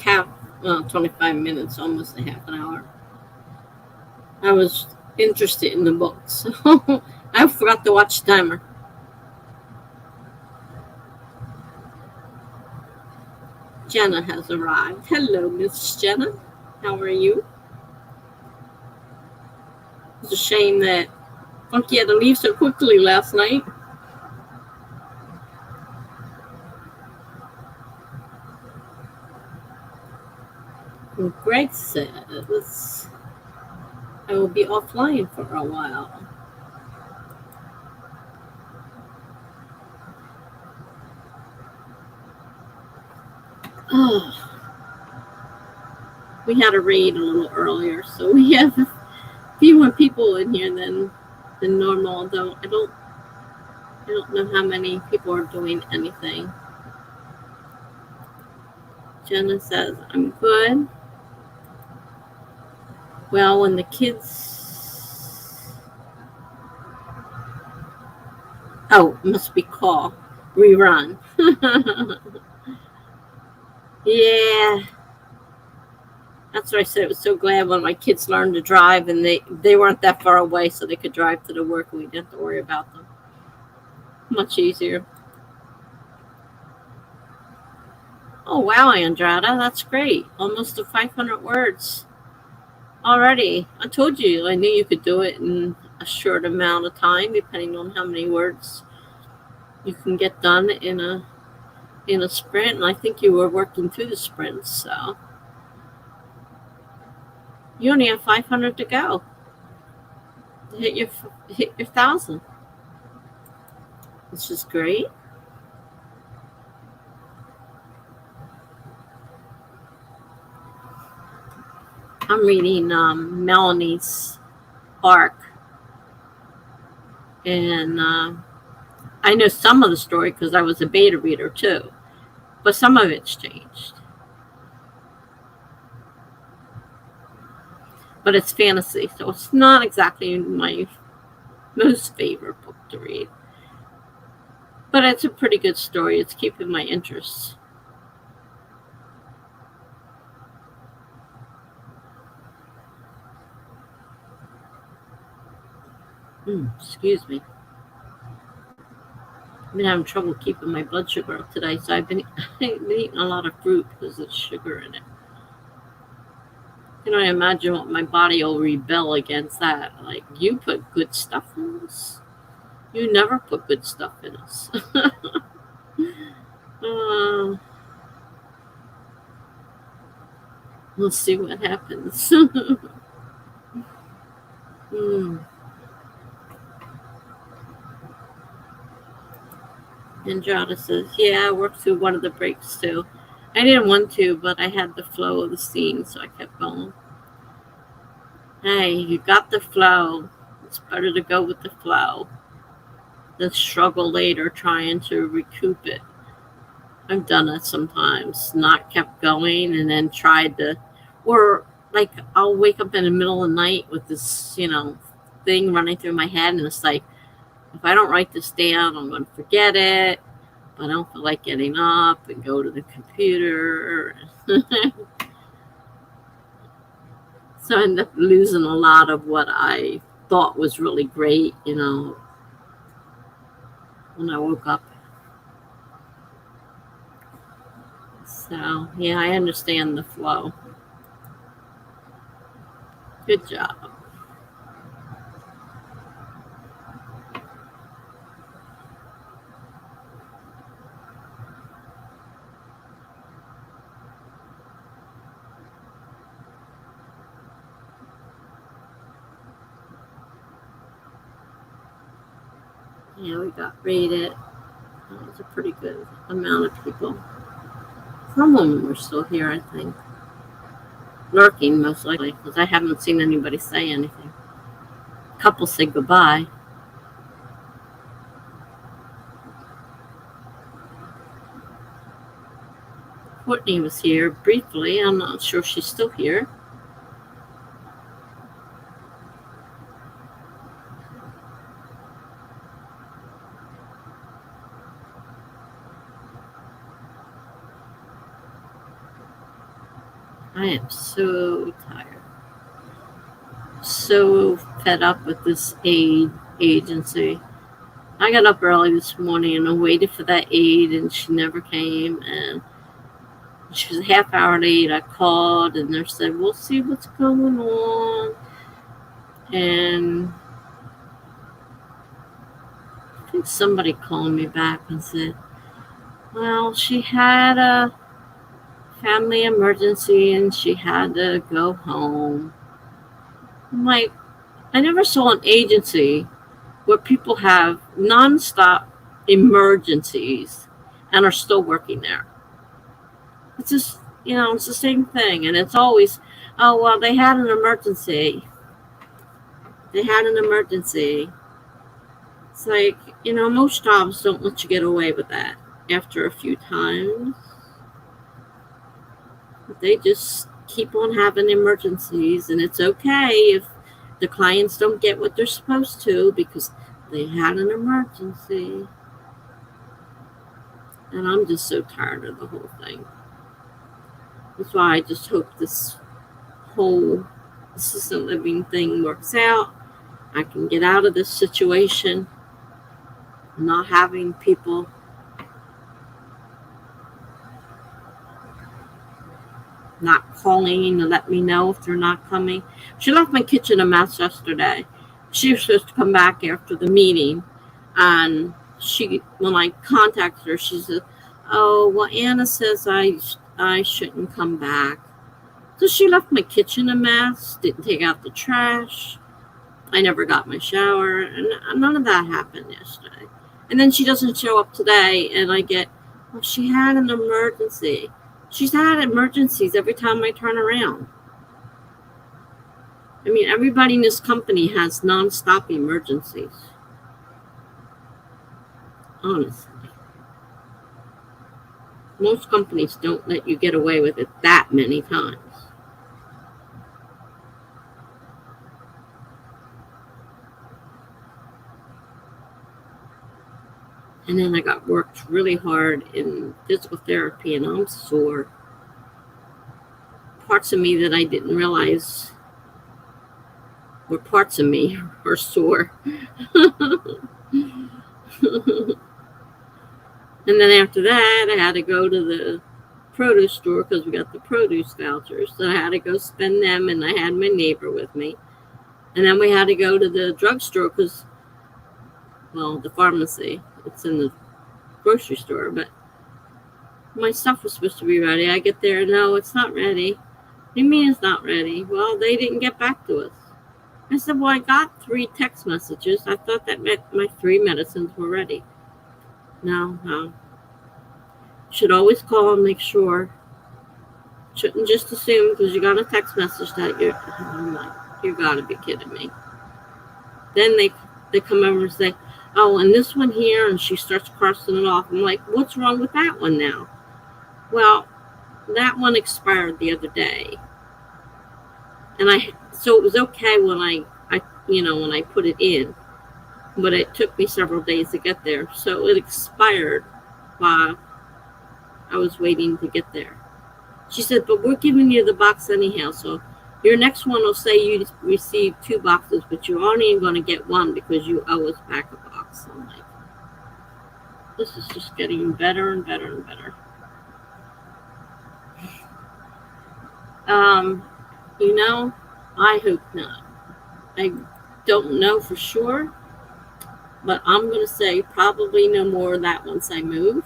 A: half, 25 minutes, almost a half an hour. I was interested in the book, so I forgot to watch the timer. Jenna has arrived. Hello, Miss Jenna. How are you? It's a shame that Funky had to leave so quickly last night. And Greg says I will be offline for a while. Oh, we had a raid a little earlier, so we have a few more people in here than normal. Although I don't know how many people are doing anything. Jenna says I'm good. Well, when the kids, must be call rerun. Yeah, that's what I said. I was so glad when my kids learned to drive, and they weren't that far away, so they could drive to the work, and we didn't have to worry about them. Much easier. Oh wow, Andrada, that's great. Almost to 500 words already. I told you I knew you could do it in a short amount of time, depending on how many words you can get done in a sprint. And I think you were working through the sprints, so you only have 500 to go. Hit your 1,000, which is great. I'm reading Melanie's arc, and I know some of the story because I was a beta reader too, but some of it's changed. But it's fantasy, so it's not exactly my most favorite book to read. But it's a pretty good story. It's keeping my interest. Excuse me. I've been having trouble keeping my blood sugar up today, so I've been eating a lot of fruit because there's sugar in it. Can I imagine what my body will rebel against that? Like, you put good stuff in us? You never put good stuff in us. We'll see what happens. Andrada says, yeah, I worked through one of the breaks too. I didn't want to, but I had the flow of the scene, so I kept going. Hey, you got the flow. It's better to go with the flow than struggle later trying to recoup it. I've done it sometimes, not kept going and then tried to, or like I'll wake up in the middle of the night with this, thing running through my head, and it's like, if I don't write this down, I'm going to forget it. But I don't feel like getting up and go to the computer. So I end up losing a lot of what I thought was really great, when I woke up. So, yeah, I understand the flow. Good job. Yeah, we got rated. That was a pretty good amount of people. Some of them are still here, I think. Lurking, most likely, because I haven't seen anybody say anything. A couple said goodbye. Courtney was here briefly. I'm not sure if she's still here. I am so tired. So fed up with this aid agency. I got up early this morning and I waited for that aide and she never came, and she was a half hour late. I called and they said, we'll see what's going on. And I think somebody called me back and said, well, she had a family emergency and she had to go home. I'm like, I never saw an agency where people have nonstop emergencies and are still working there. It's just, it's the same thing. And it's always, oh, well, they had an emergency. They had an emergency. It's like, most jobs don't let you get away with that after a few times. They just keep on having emergencies, and it's okay if the clients don't get what they're supposed to because they had an emergency. And I'm just so tired of the whole thing. That's why I just hope this whole assisted living thing works out. I can get out of this situation, not having people not calling to let me know if they're not coming. She left my kitchen a mess yesterday. She was supposed to come back after the meeting, and when I contacted her, she said, oh, well, Anna says I shouldn't come back. So she left my kitchen a mess, didn't take out the trash. I never got my shower, and none of that happened yesterday. And then she doesn't show up today, and I get, well, she had an emergency. She's had emergencies every time I turn around. I mean, everybody in this company has nonstop emergencies. Honestly. Most companies don't let you get away with it that many times. And then I got worked really hard in physical therapy, and I'm sore. Parts of me that I didn't realize were parts of me are sore. And then after that, I had to go to the produce store because we got the produce vouchers. So I had to go spend them, and I had my neighbor with me. And then we had to go to the drugstore because, well, the pharmacy. It's in the grocery store, but my stuff was supposed to be ready. I get there, no, it's not ready. What do you mean it's not ready? Well, they didn't get back to us. I said, well, I got 3 text messages. I thought that meant my 3 medicines were ready. No. Should always call and make sure. Shouldn't just assume because you got a text message that I'm like, you gotta be kidding me. Then they come over and say, oh, and this one here, and she starts crossing it off. I'm like, what's wrong with that one now? Well, that one expired the other day. And so it was okay when I when I put it in, but it took me several days to get there. So it expired while I was waiting to get there. She said, but we're giving you the box anyhow, so your next one will say you received 2 boxes, but you're only going to get 1 because you owe us back a box. I'm like, this is just getting better and better and better. I hope not. I don't know for sure, but I'm going to say probably no more of that once I move,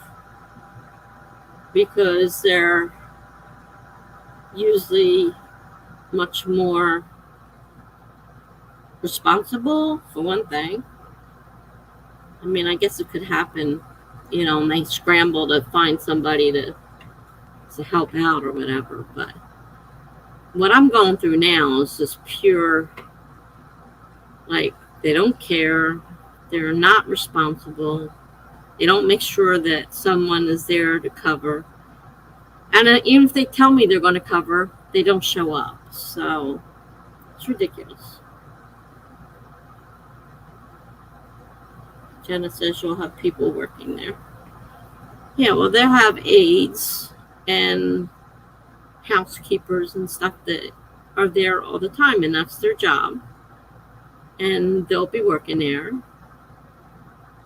A: because they're usually much more responsible, for one thing. I mean, I guess it could happen, and they scramble to find somebody to help out or whatever, but what I'm going through now is just pure, like, they don't care, they're not responsible, they don't make sure that someone is there to cover, and even if they tell me they're going to cover, they don't show up, so it's ridiculous. Jenna says you'll have people working there. Yeah, well, they'll have aides, and housekeepers and stuff that are there all the time, and that's their job. And they'll be working there.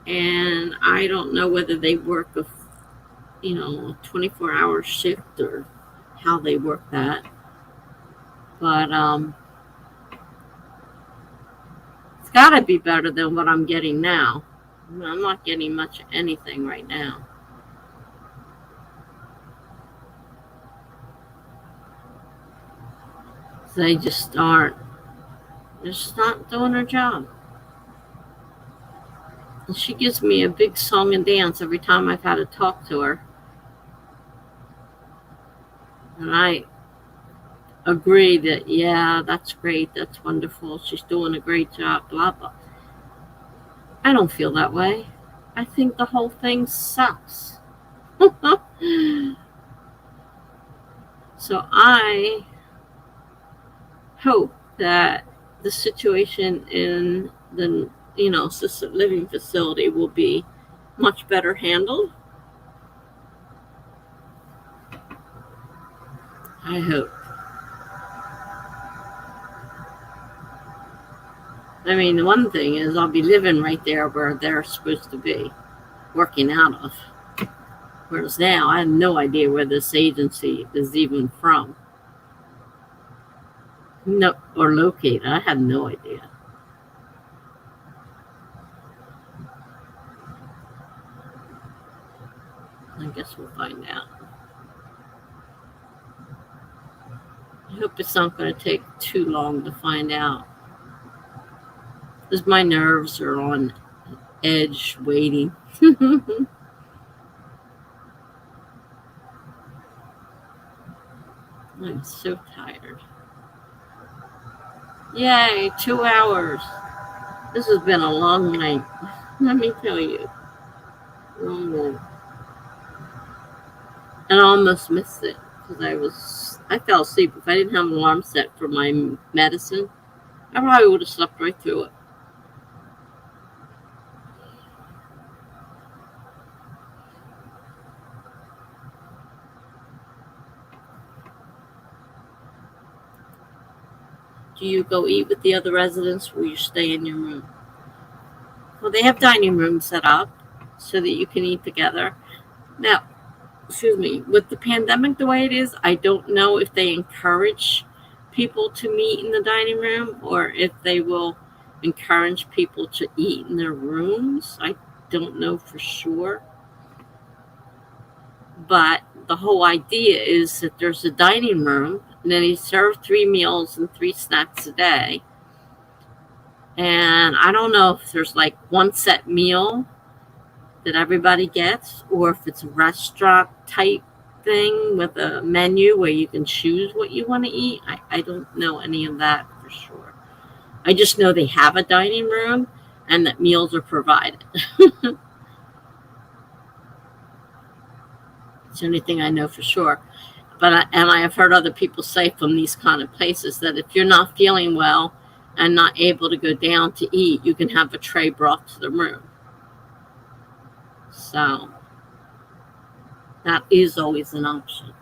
A: And I don't know whether they work a 24-hour shift or how they work that. But it's got to be better than what I'm getting now. I'm not getting much of anything right now. They just aren't. They're just not doing their job. And she gives me a big song and dance every time I've had to talk to her. And I agree that, yeah, that's great, that's wonderful, she's doing a great job, blah, blah. I don't feel that way. I think the whole thing sucks. So I hope that the situation in the assisted living facility will be much better handled. I hope. I mean, the one thing is I'll be living right there where they're supposed to be working out of. Whereas now I have no idea where this agency is even from. No, or located. I have no idea. I guess we'll find out. I hope it's not going to take too long to find out. Because my nerves are on edge waiting. I'm so tired. Yay, 2 hours. This has been a long night. Let me tell you. Long night. And I almost missed it because I fell asleep. If I didn't have an alarm set for my medicine, I probably would have slept right through it. Do you go eat with the other residents or you stay in your room? Well, they have dining rooms set up so that you can eat together. Now, excuse me, with the pandemic the way it is, I don't know if they encourage people to meet in the dining room or if they will encourage people to eat in their rooms. I don't know for sure. But the whole idea is that there's a dining room and then they serve 3 meals and 3 snacks a day. And I don't know if there's like one set meal that everybody gets or if it's a restaurant type thing with a menu where you can choose what you want to eat. I don't know any of that for sure. I just know they have a dining room and that meals are provided. It's the only thing I know for sure. But I have heard other people say from these kind of places that if you're not feeling well and not able to go down to eat, you can have a tray brought to the room. So that is always an option.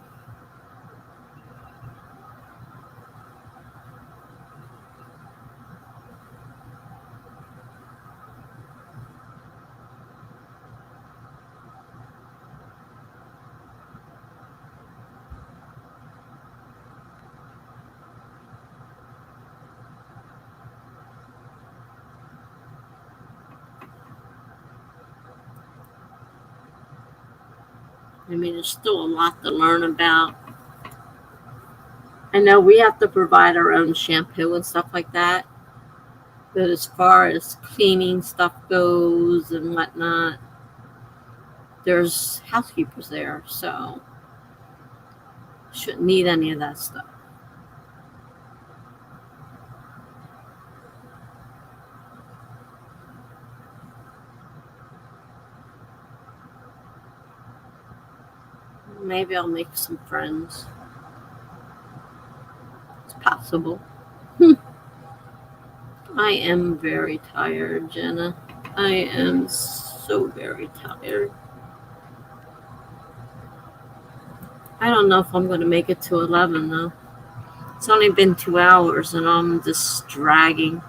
A: I mean, there's still a lot to learn about. I know we have to provide our own shampoo and stuff like that. But as far as cleaning stuff goes and whatnot, there's housekeepers there, so shouldn't need any of that stuff. Maybe I'll make some friends. It's possible. I am very tired, Jenna. I am so very tired. I don't know if I'm going to make it to 11, though. It's only been 2 hours, and I'm just dragging.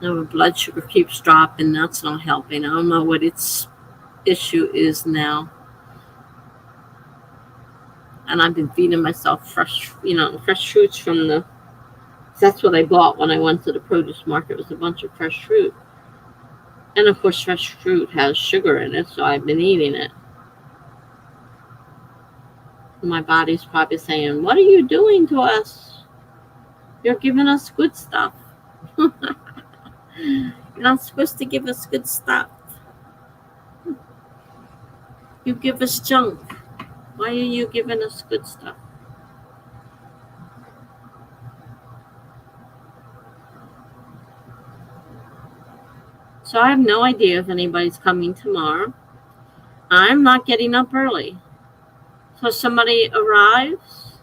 A: My blood sugar keeps dropping. That's not helping. I don't know what its issue is now. And I've been feeding myself fresh fruits from the... That's what I bought when I went to the produce market. It was a bunch of fresh fruit. And, of course, fresh fruit has sugar in it, so I've been eating it. My body's probably saying, what are you doing to us? You're giving us good stuff. You're not supposed to give us good stuff. You give us junk. Why are you giving us good stuff? So I have no idea if anybody's coming tomorrow. I'm not getting up early. So if somebody arrives,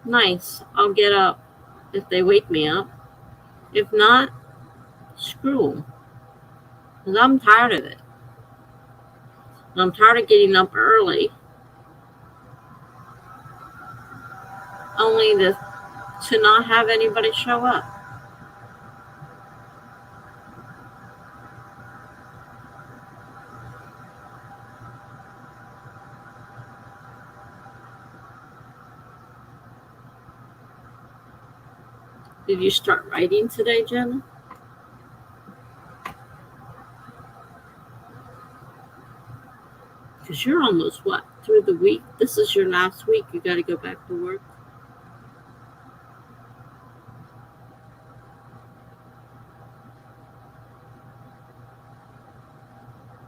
A: nice, I'll get up if they wake me up. If not, screw them. Because I'm tired of it. And I'm tired of getting up early only to not have anybody show up. Did you start writing today, Jenna? Because you're almost, through the week? This is your last week. You got to go back to work.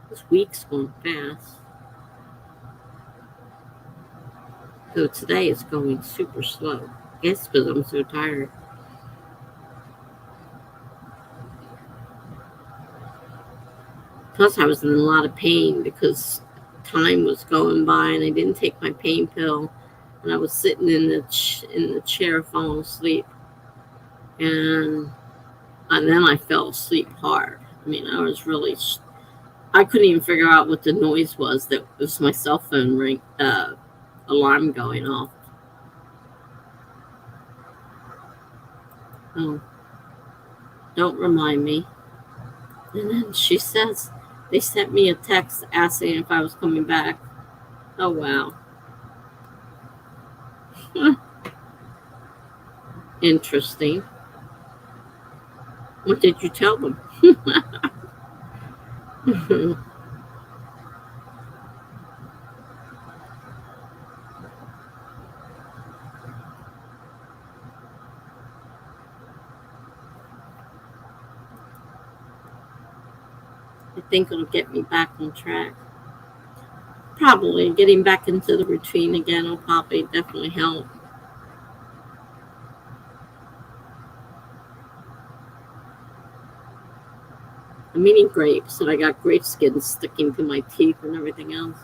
A: This week's going fast. So today it's going super slow. I guess because I'm so tired. Plus, I was in a lot of pain because time was going by and I didn't take my pain pill, and I was sitting in the chair falling asleep, and then I fell asleep hard. I mean, I couldn't even figure out what the noise was. That was my cell phone alarm going off. Oh, don't remind me. And then she says, they sent me a text asking if I was coming back. Oh, wow. Interesting. What did you tell them? I think it'll get me back on track. Probably getting back into the routine again will probably definitely help. I'm eating grapes, and I got grape skin sticking to my teeth and everything else.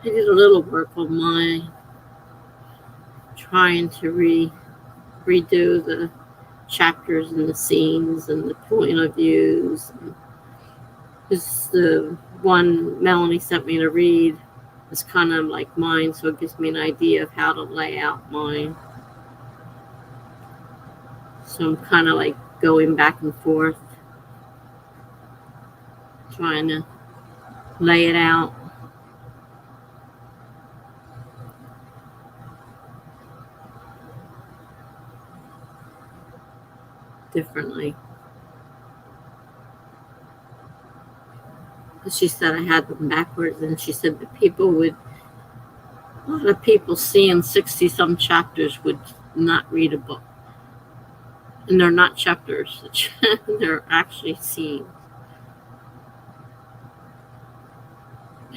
A: I did a little work on mine, trying to redo the chapters and the scenes and the point of views. Because the one Melanie sent me to read is kind of like mine, so it gives me an idea of how to lay out mine. So I'm kind of like going back and forth, trying to lay it out. Differently. She said I had them backwards, and she said that people would A lot of people seeing 60 some chapters would not read a book. And they're not chapters, they're actually scenes.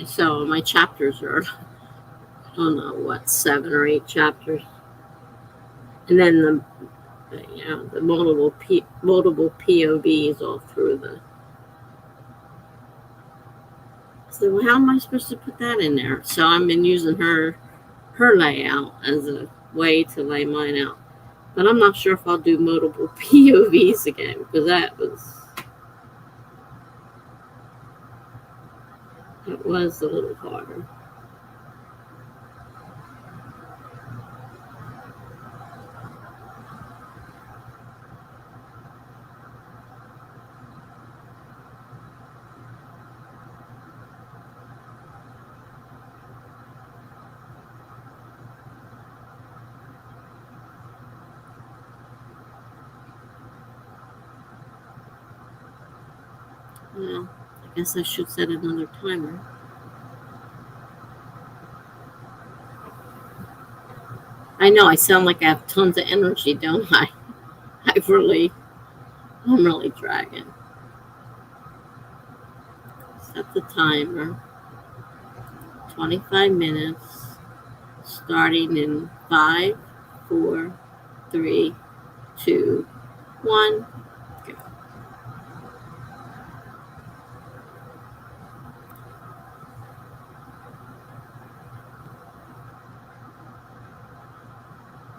A: So my chapters are, I don't know what, 7 or 8 chapters. And then the multiple POVs all through the. So how am I supposed to put that in there? So I've been using her layout as a way to lay mine out. But I'm not sure if I'll do multiple POVs again, because it was a little harder. Well, I guess I should set another timer. I know I sound like I have tons of energy, don't I? I'm really dragging. Set the timer. 25 minutes. Starting in 5, 4, 3, 2, 1. Go.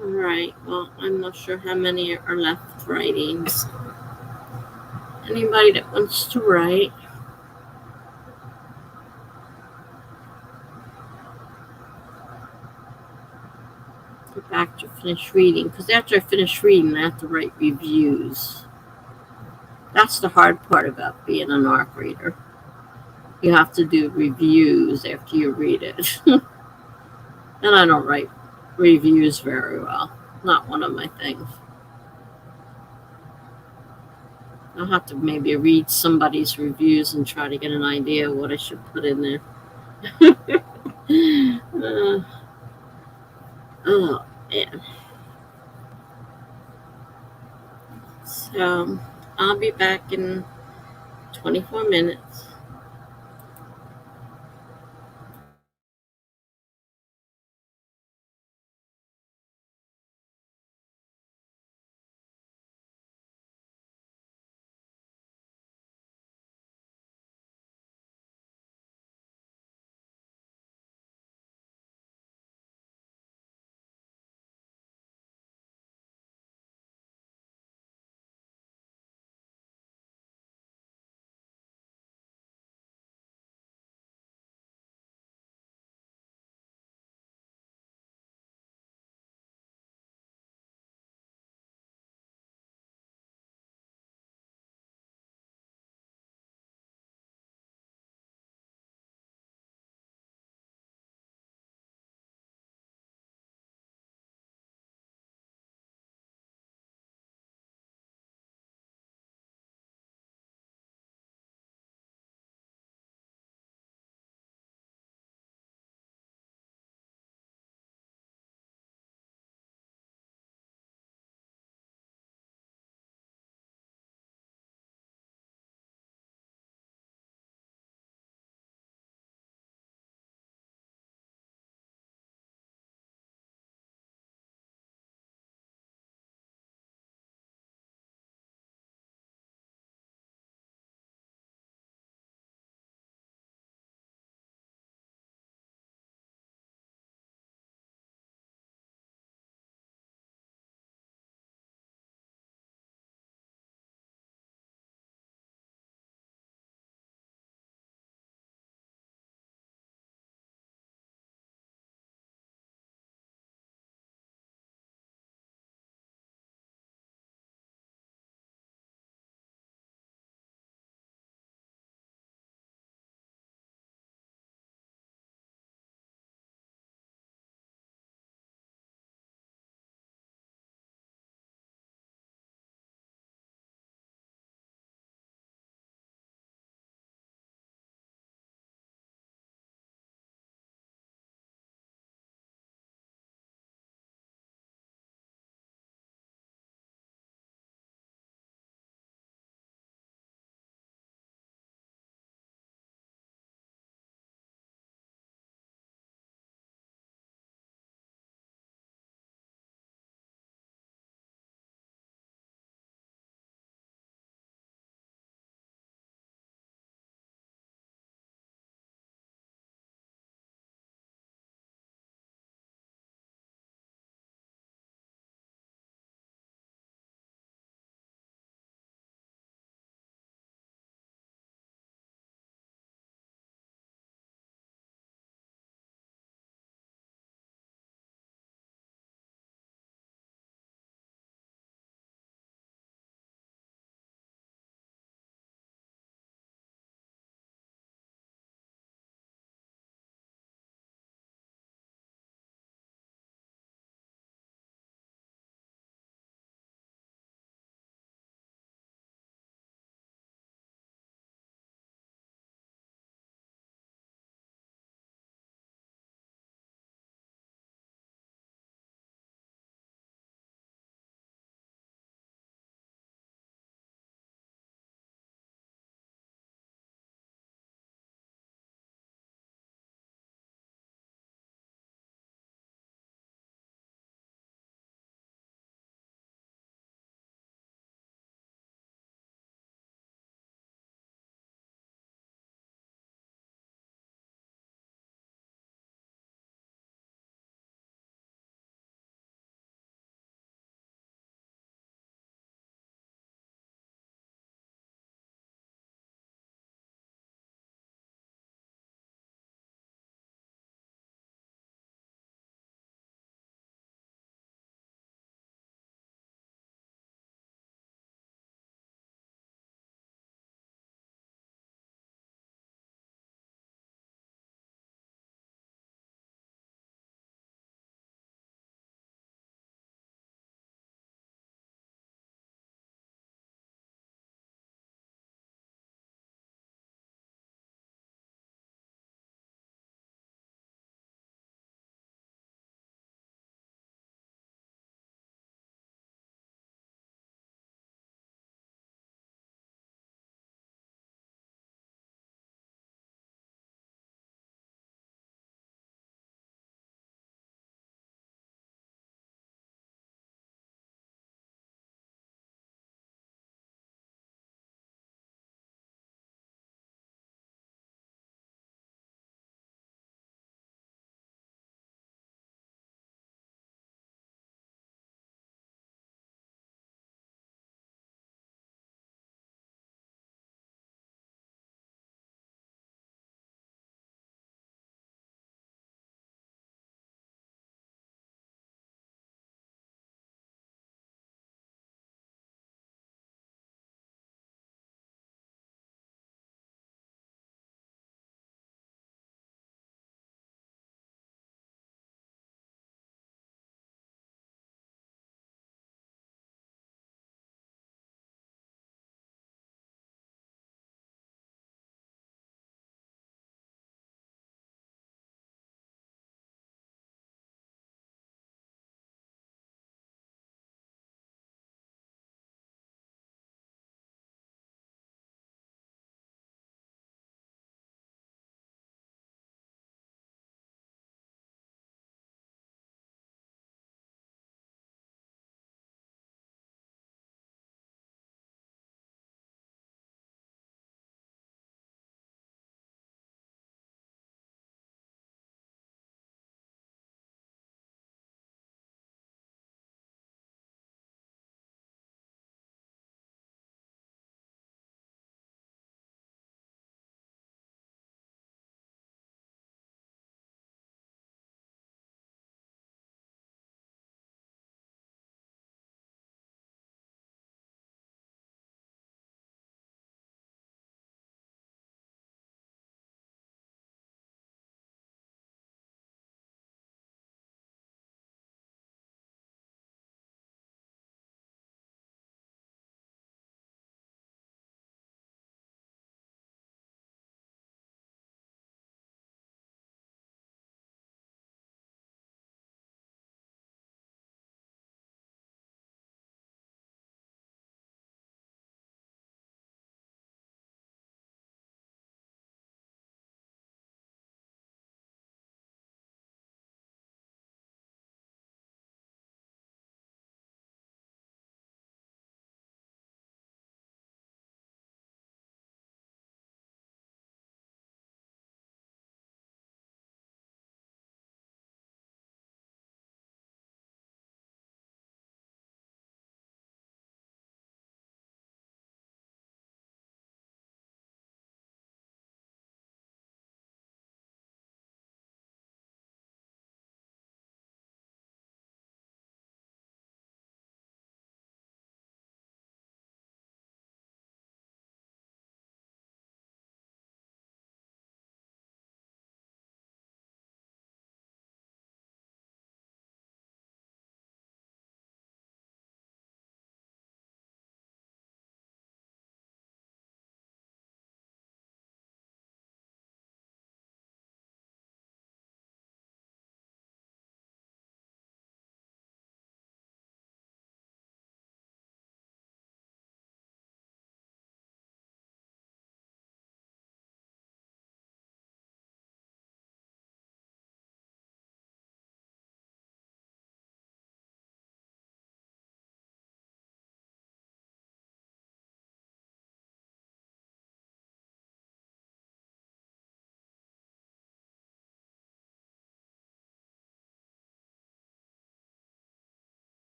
A: All right. Well, I'm not sure how many are left writing. Anybody that wants to write. Go back to finish reading, because after I finish reading, I have to write reviews. That's the hard part about being an ARC reader. You have to do reviews after you read it. And I don't write reviews very well. Not one of my things. I'll have to maybe read somebody's reviews and try to get an idea of what I should put in there. Oh, yeah. So I'll be back in 24 minutes.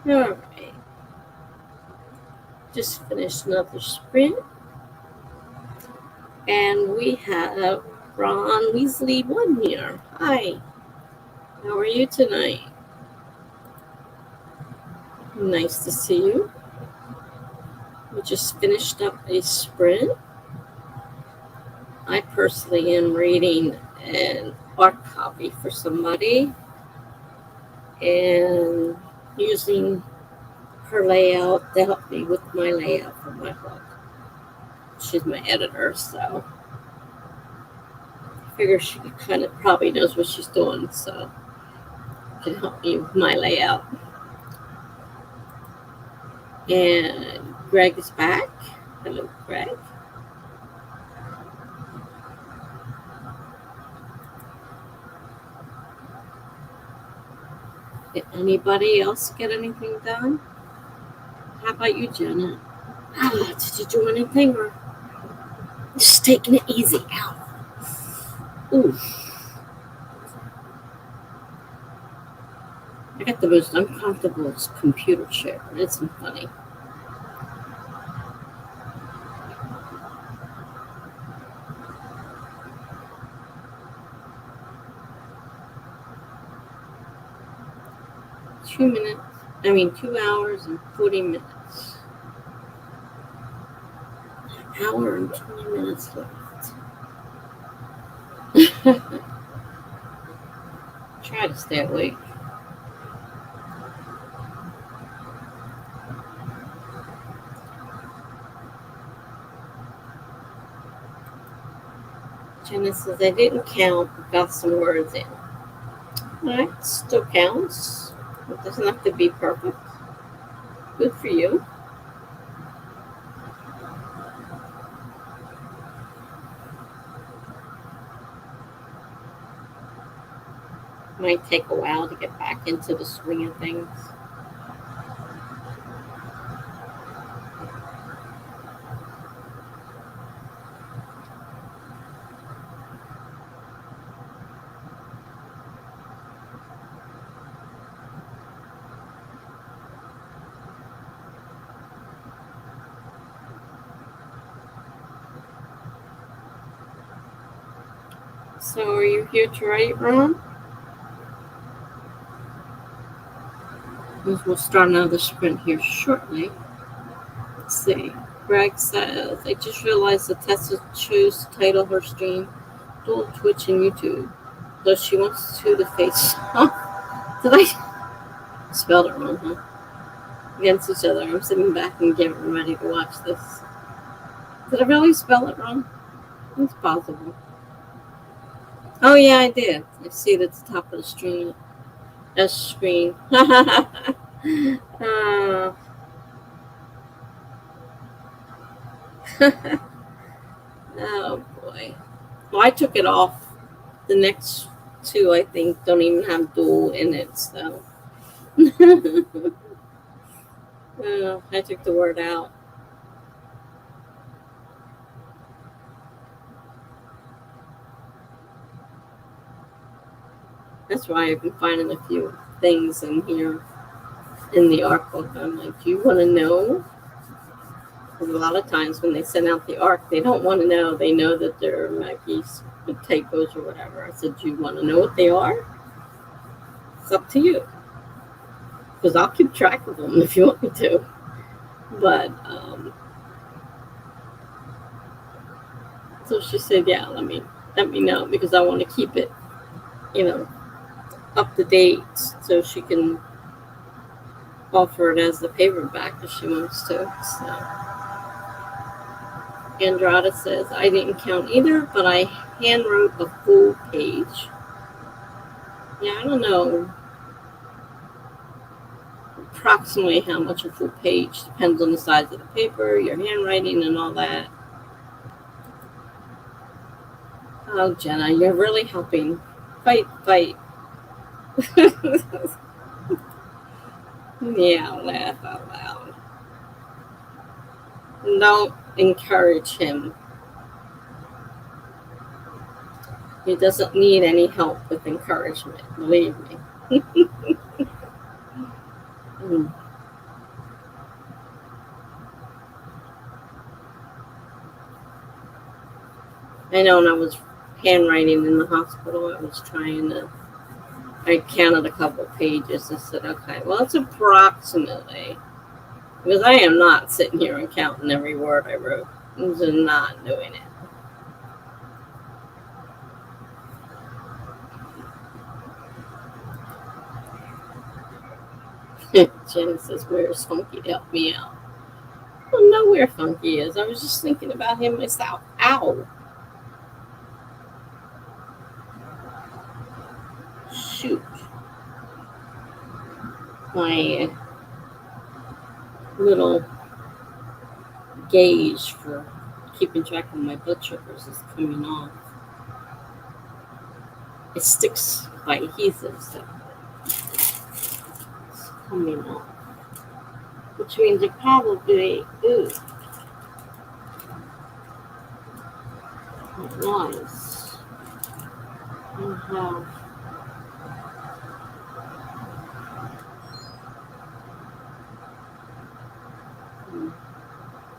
A: All right. Just finished another sprint. And we have Ron Weasley 1 here. Hi. How are you tonight? Nice to see you. We just finished up a sprint. I personally am reading an art copy for somebody and using her layout to help me with my layout for my book. She's my editor, so I figure she kind of probably knows what she's doing, so can help me with my layout. And Greg is back. Hello, Greg. Did anybody else get anything done? How about you, Jenna? Did you do anything or just taking it easy? Ow. Ooh. I got the most uncomfortable computer chair. It's funny. $2 hours and 40 minutes. An hour and 20 minutes left. Try to stay awake. Jenna says, I didn't count, but got some words in. Alright, still counts. It doesn't have to be perfect. Good for you. Might take a while to get back into the swing of things. So are you here to write, Ron? We'll start another sprint here shortly. Let's see. Greg says, I just realized that Tessa chose to title her stream Duel, Twitch, and YouTube. Though she wants to the face. Did I spelled it wrong, huh? Against each other. I'm sitting back and getting ready to watch this. Did I really spell it wrong? It's possible. Oh yeah, I did. I see it at the top of the screen. Screen. Oh boy. Well, I took it off. The next two, I think, don't even have Duel in it, so. I took the word out. That's why I've been finding a few things in here in the art book. I'm like, do you want to know? Because a lot of times when they send out the ARC, they don't want to know. They know that there might be typos or whatever. I said, do you want to know what they are? It's up to you. Because I'll keep track of them if you want me to. But, so she said, yeah, let me know, because I want to keep it, up to date so she can offer it as the paperback if she wants to. So. Andrada says, I didn't count either, but I hand wrote a full page. Yeah, I don't know approximately how much a full page. Depends on the size of the paper, your handwriting, and all that. Oh, Jenna, you're really helping. Fight. Yeah, laugh out loud. Don't encourage him. He doesn't need any help with encouragement, believe me. I know when I was handwriting in the hospital, I counted a couple pages and said, okay, well, it's approximately, because I am not sitting here and counting every word I wrote. I'm just not doing it. Jen says, where's Funky to help me out? I don't know where Funky is. I was just thinking about him myself. Ow. Shoot. My little gauge for keeping track of my blood sugars is coming off. It sticks by adhesive, so it's coming off. Which means it probably is. It was. I have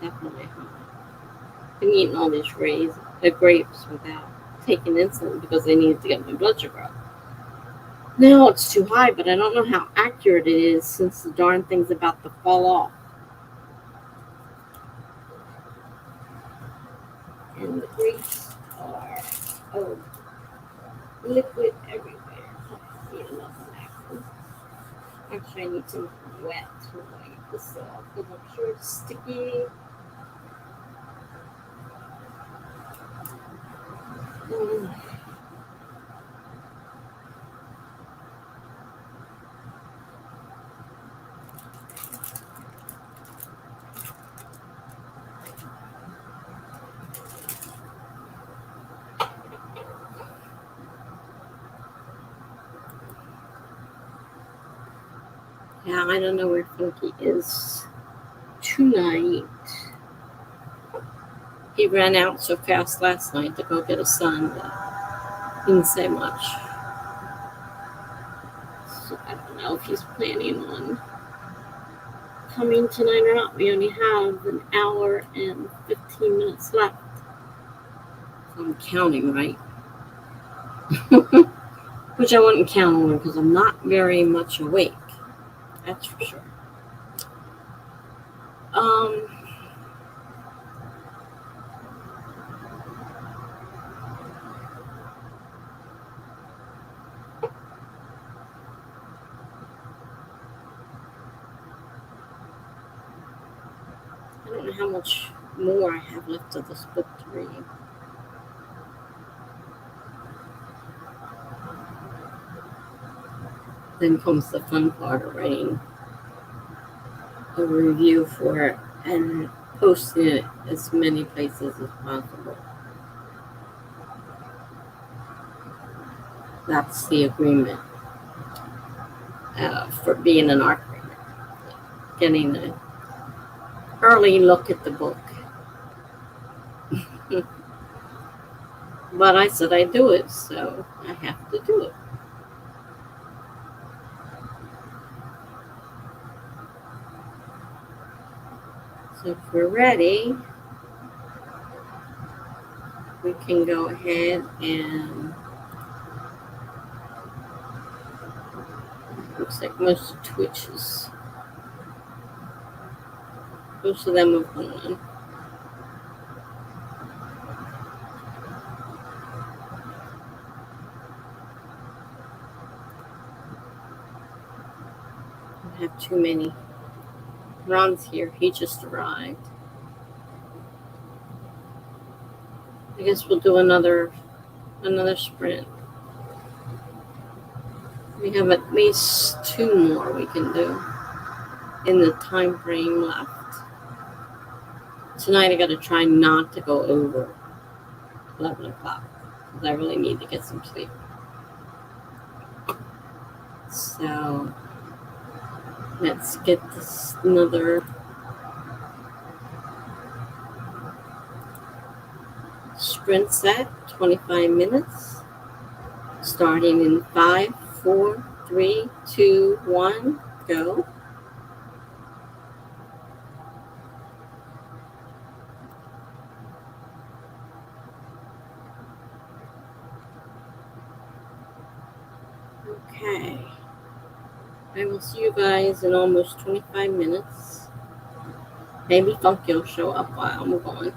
A: definitely have. I'm eating all these grapes without taking insulin because they needed to get my blood sugar up. Now it's too high, but I don't know how accurate it is since the darn thing's about to fall off. And the grapes are liquid everywhere. Actually, I need some wet to wipe this off because I'm sure it's sticky. Yeah, I don't know where Funky is tonight. He ran out so fast last night to go get a sun, but he didn't say much. So I don't know if he's planning on coming tonight or not. We only have an hour and 15 minutes left. So I'm counting, right? Which I wouldn't count on because I'm not very much awake. That's for sure. I don't know how much more I have left of this book to read. Then comes the fun part of writing a review for it and posting it as many places as possible. That's the agreement for being an art reader. Getting an early look at the book. But I said I'd do it, so I have to do it. So if we're ready, we can go ahead and looks like most of Twitches. Most of them have gone. I have too many. Ron's here. He just arrived. I guess we'll do another sprint. We have at least 2 more we can do in the time frame left. Tonight I got to try not to go over 11 o'clock because I really need to get some sleep. So let's get this another sprint set, 25 minutes, starting in 5, 4, 3, 2, 1, go. Okay. I will see you guys in almost 25 minutes. Maybe Funky will show up while I'm gone.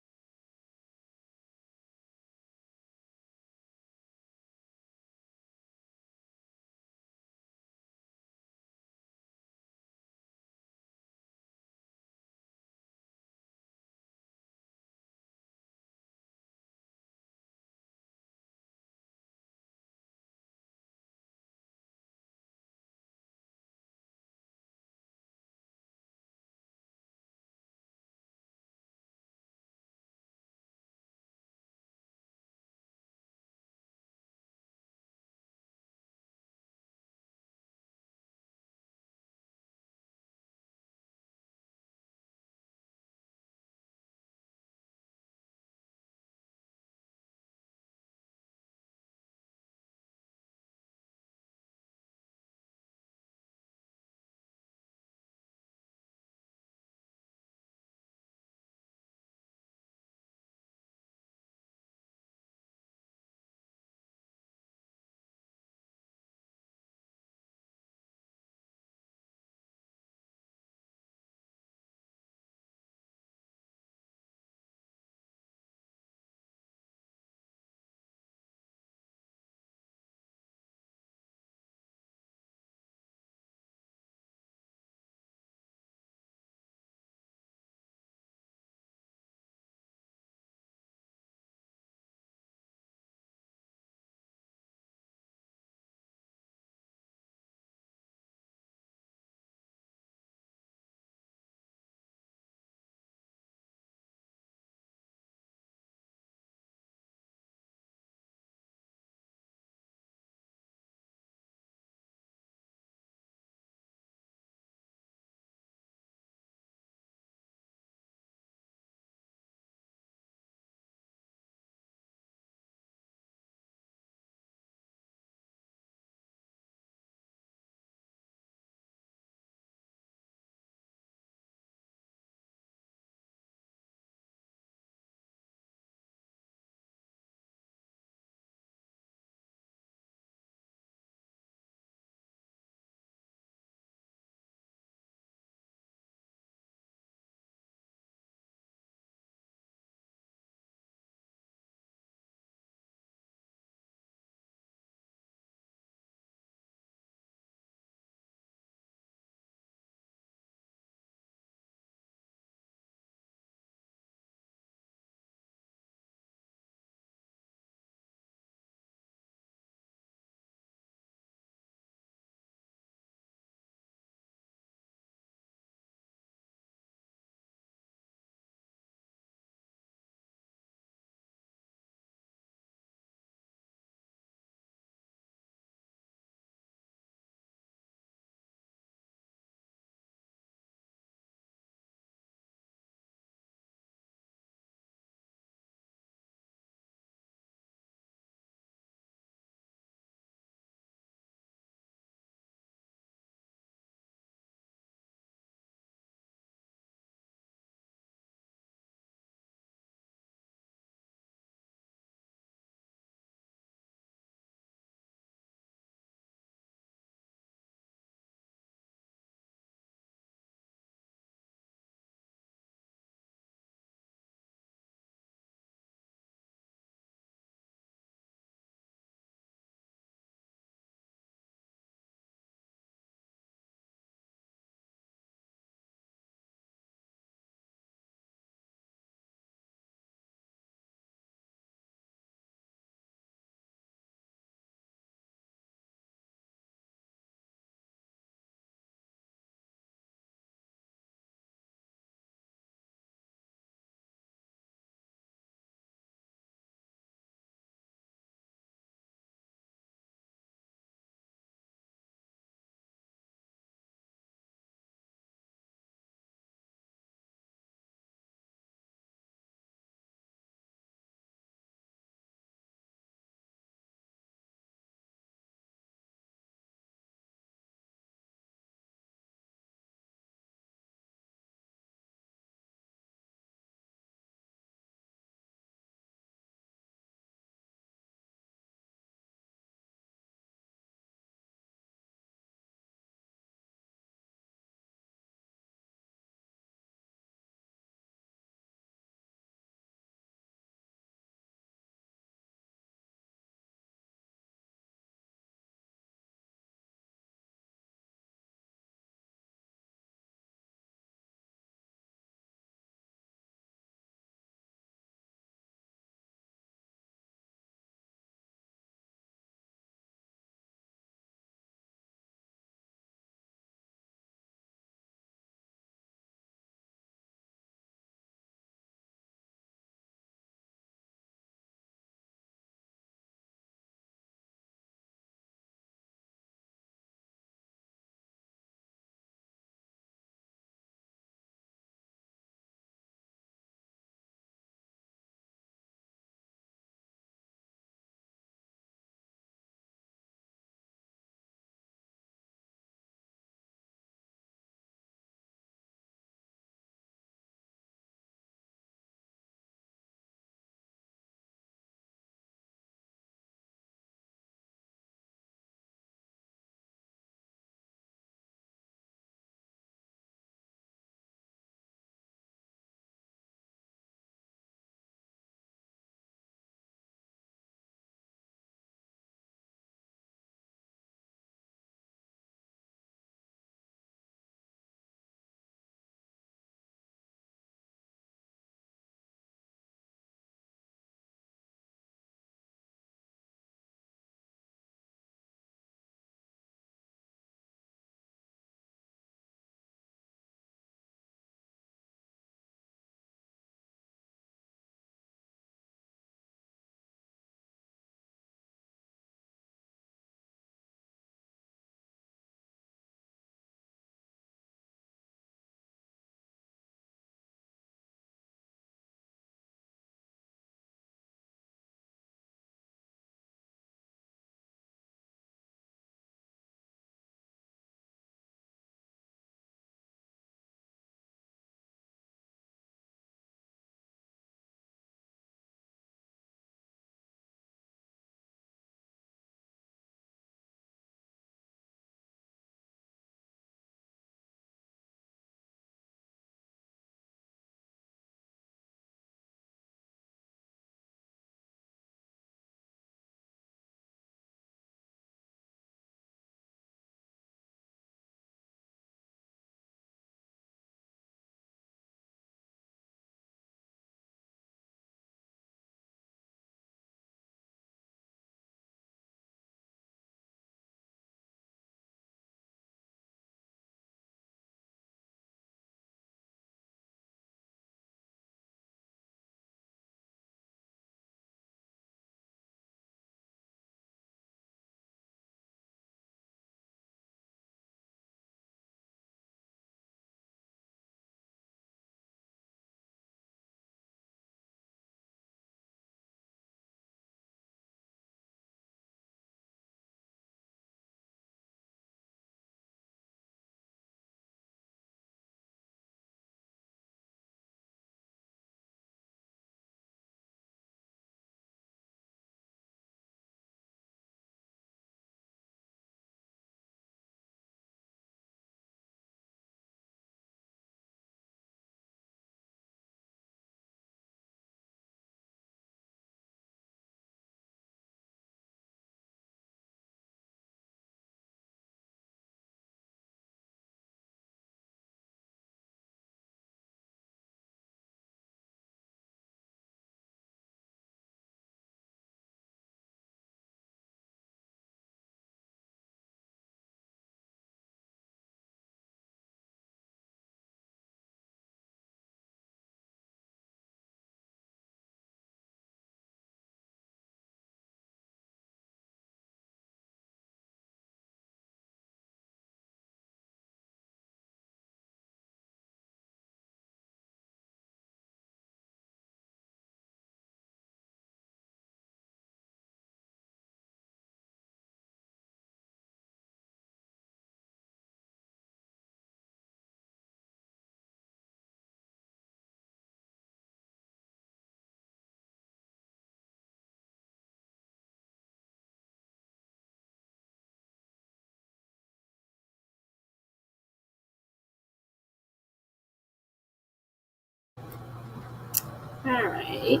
A: All right.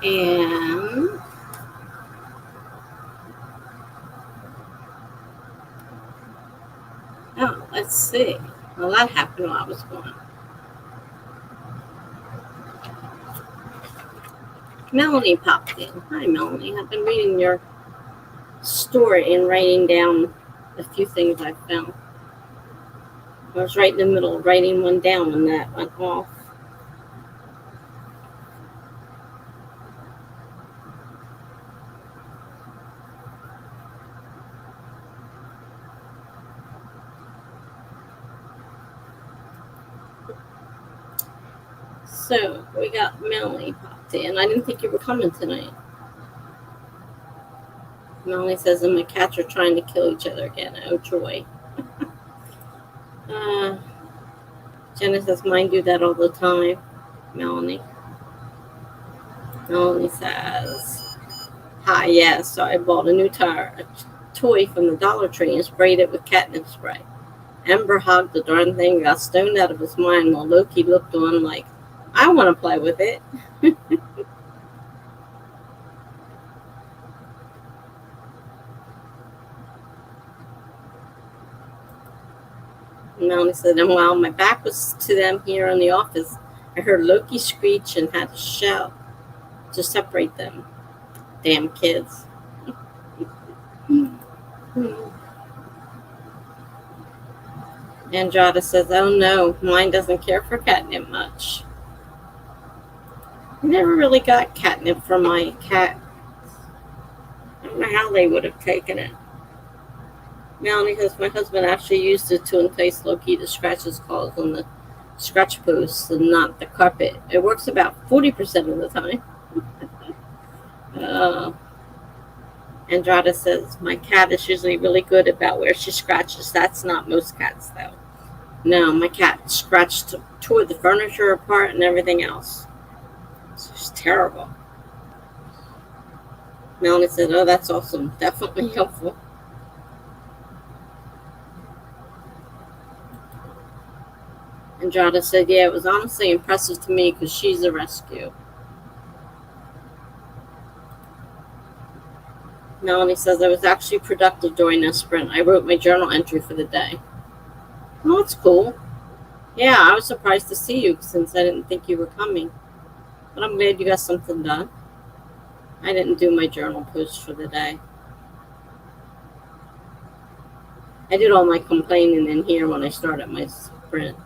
A: And oh, let's see. Well, that happened while I was gone. Melanie popped in. Hi, Melanie. I've been reading your story and writing down a few things I found. I was right in the middle of writing one down when that went off. So we got Melanie popped in. I didn't think you were coming tonight. Melanie says, and my cats are trying to kill each other again. Oh, joy. Jenna says, mine do that all the time. Melanie says, hi, yes, so I bought a new toy from the Dollar Tree and sprayed it with catnip spray. Ember hugged the darn thing, got stoned out of his mind while Loki looked on like, I want to play with it. Melanie said, and while my back was to them here in the office, I heard Loki screech and had to shout to separate them. Damn kids. Andrada says, oh no, mine doesn't care for catnip much. I never really got catnip from my cat. I don't know how they would have taken it. Melanie says, my husband actually used it to entice Loki to scratch his claws on the scratch posts and not the carpet. It works about 40% of the time. Andrada says, my cat is usually really good about where she scratches. That's not most cats, though. No, my cat scratched, tore the furniture apart and everything else. It's just terrible. Melanie said, oh, that's awesome. Definitely helpful. Andrada said, yeah, it was honestly impressive to me because she's a rescue. Melanie says, I was actually productive during this sprint. I wrote my journal entry for the day. Well, that's cool. Yeah, I was surprised to see you since I didn't think you were coming. But I'm glad you got something done. I didn't do my journal post for the day. I did all my complaining in here when I started my sprint.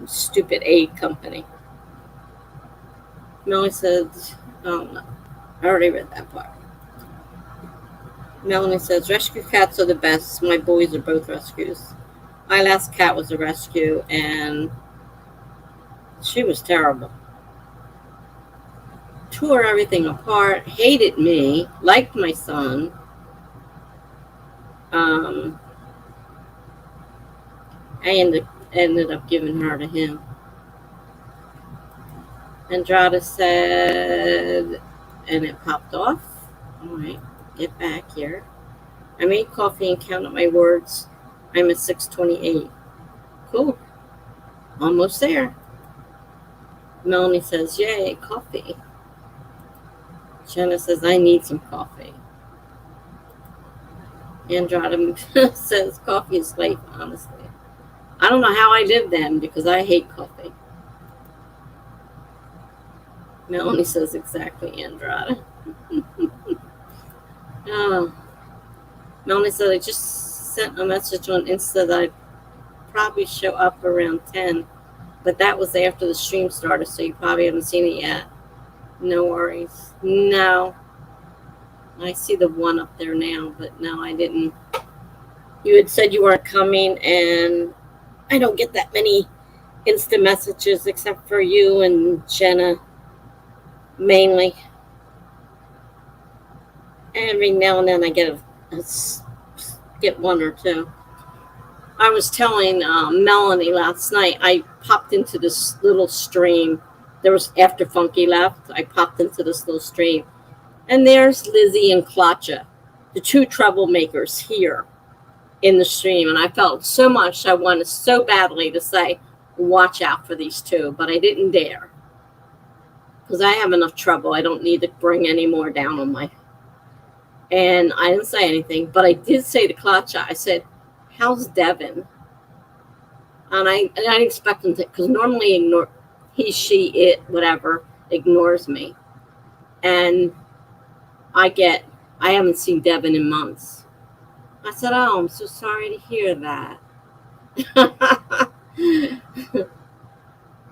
A: Stupid aid company. Melanie said, oh no, I already read that part. Melanie says, rescue cats are the best. My boys are both rescues. My last cat was a rescue, and she was terrible. Tore everything apart, hated me, liked my son. I ended up giving her to him. Andrada said, and it popped off. All right, get back here. I made coffee and counted my words. I'm at 6:28. Cool. Almost there. Melanie says, yay, coffee. Jenna says, I need some coffee. Andrada says, coffee is life, honestly. I don't know how I did then because I hate coffee. Melanie says, exactly, Andrada. Melanie said, I just sent a message on Insta that I'd probably show up around 10, but that was after the stream started, so you probably haven't seen it yet. No worries. No. I see the one up there now, but no, I didn't. You had said you weren't coming, and I don't get that many Insta messages except for you and Jenna, mainly. Every now and then I get one or two. I was telling Melanie last night, I popped into this little stream. There was, after Funky left, I popped into this little stream. And there's Lizzie and Klacha, the two troublemakers here in the stream. And I felt so much, I wanted so badly to say, watch out for these two, but I didn't dare. because I have enough trouble. I don't need to bring any more down on my. And I didn't say anything, but I did say to Klacha, I said, "How's Devin?" And I didn't expect him to, because normally he, she, it, whatever, ignores me. And I haven't seen Devin in months. I said, "Oh, I'm so sorry to hear that."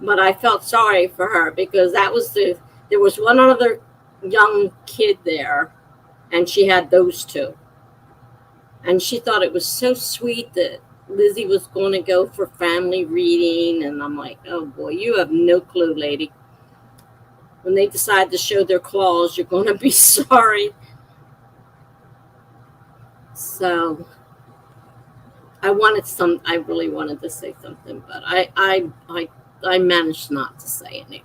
A: But I felt sorry for her because there was one other young kid there, and she had those two. And she thought it was so sweet that Lizzie was going to go for family reading. And I'm like, oh boy, you have no clue, lady. When they decide to show their claws, you're going to be sorry. So I really wanted to say something, but I managed not to say anything.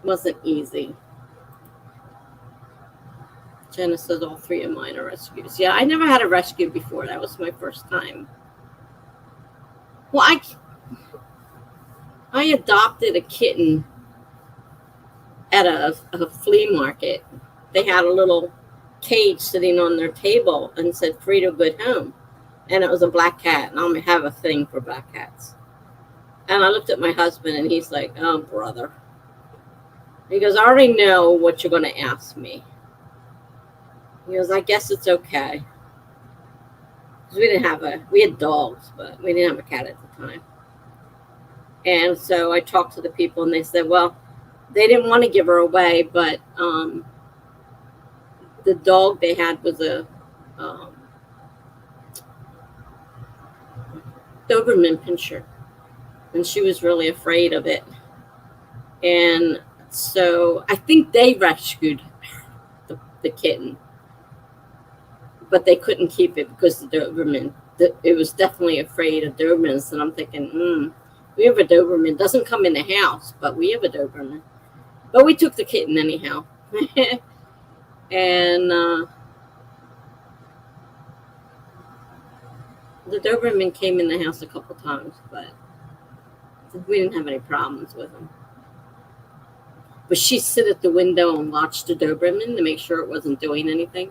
A: It wasn't easy. Jenna says all three of mine are rescues. Yeah, I never had a rescue before. That was my first time. Well, I adopted a kitten at a flea market. They had a little cage sitting on their table and said Frito Good Home. And it was a black cat. And I have a thing for black cats. And I looked at my husband and he's like, oh, brother. He goes, I already know what you're going to ask me. He goes, I guess it's okay. Because we had dogs, but we didn't have a cat at the time. And so I talked to the people and they said, well, they didn't want to give her away, but the dog they had was a Doberman pinscher. And she was really afraid of it. And so I think they rescued the kitten. But they couldn't keep it because the Doberman, it was definitely afraid of Dobermans. And I'm thinking, we have a Doberman. Doesn't come in the house, but we have a Doberman. But we took the kitten anyhow. And the Doberman came in the house a couple times, but we didn't have any problems with him. But she'd sit at the window and watch the Doberman to make sure it wasn't doing anything.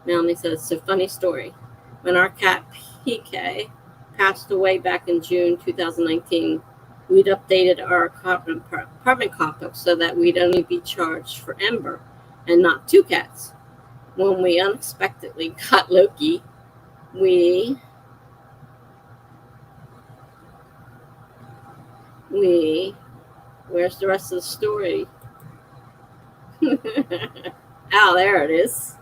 A: Melanie says, it's a funny story. When our cat PK passed away back in June 2019, we'd updated our apartment complex so that we'd only be charged for Ember and not two cats. When we unexpectedly got Loki, where's the rest of the story? Oh, there it is.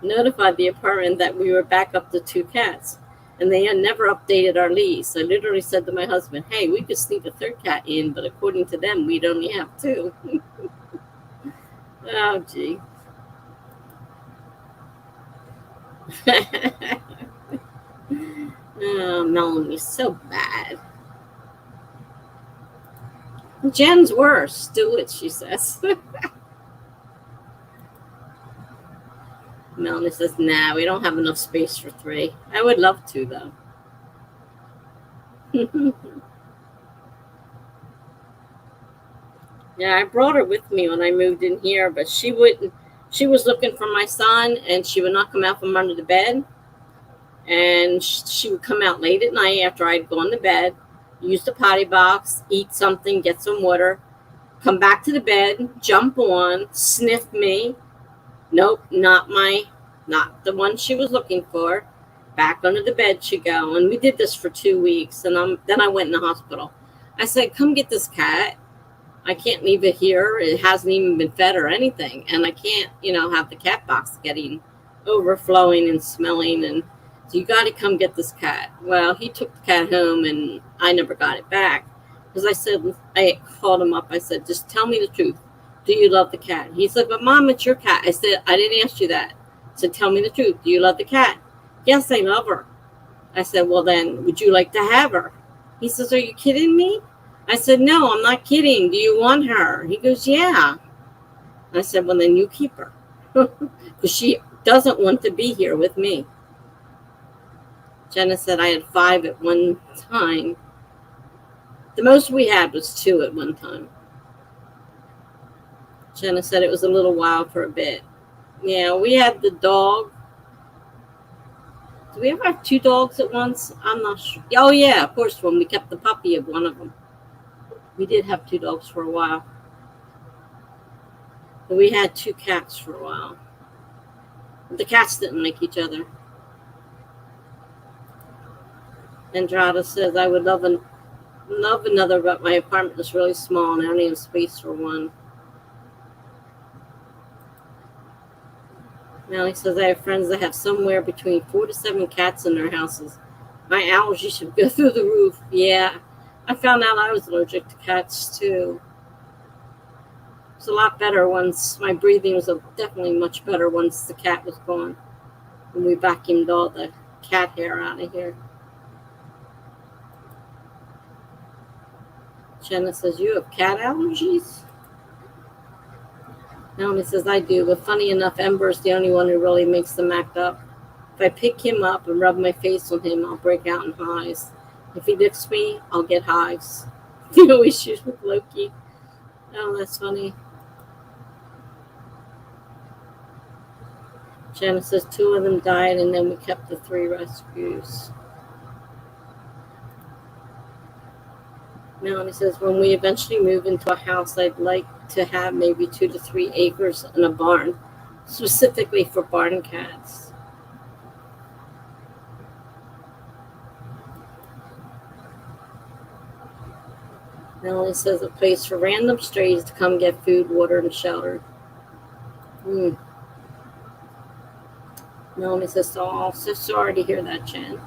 A: Notified the apartment that we were back up to two cats, and they had never updated our lease. I literally said to my husband, hey, we could sneak a third cat in, but according to them, we'd only have two. Oh, gee. Oh, Melanie's so bad. Jen's worse. Do it, she says. Melanie says, nah, we don't have enough space for three. I would love to, though. Yeah, I brought her with me when I moved in here, but she wouldn't. She was looking for my son, and she would not come out from under the bed. And she would come out late at night after I'd gone to bed, use the potty box, eat something, get some water, come back to the bed, jump on, sniff me. Nope, not the one she was looking for. Back under the bed she'd go. And we did this for 2 weeks. And then I went in the hospital. I said, come get this cat. I can't leave it here. It hasn't even been fed or anything. And I can't, have the cat box getting overflowing and smelling. And so you got to come get this cat. Well, he took the cat home and I never got it back. Because I called him up. I said, just tell me the truth. Do you love the cat? He said, but Mom, it's your cat. I said, I didn't ask you that. I said, tell me the truth. Do you love the cat? Yes, I love her. I said, well, then, would you like to have her? He says, are you kidding me? I said, no, I'm not kidding. Do you want her? He goes, yeah. I said, well, then you keep her. Because she doesn't want to be here with me. Jenna said I had 5 at one time. The most we had was 2 at one time. Jenna said it was a little wild for a bit. Yeah, we had the dog. Did we ever have 2 dogs at once? I'm not sure. Oh, yeah, of course, when we kept the puppy of one of them. We did have 2 dogs for a while. But we had 2 cats for a while. But the cats didn't like each other. Andrada says, I would love another, but my apartment is really small and I only have space for one. Melanie says, I have friends that have somewhere between 4 to 7 cats in their houses. My allergies should go through the roof. Yeah, I found out I was allergic to cats too. It's a lot better once my breathing was definitely much better once the cat was gone. When we vacuumed all the cat hair out of here. Jenna says, you have cat allergies? Melanie says, I do, but funny enough, Ember's the only one who really makes them act up. If I pick him up and rub my face on him, I'll break out in hives. If he licks me, I'll get hives. No issues with Loki. Oh, that's funny. Jenna says 2 of them died, and then we kept the 3 rescues. Melanie says, when we eventually move into a house, I'd like to have maybe 2 to 3 acres and a barn, specifically for barn cats. Melanie says, a place for random strays to come get food, water, and shelter. Melanie says, oh, so sorry to hear that, Jen.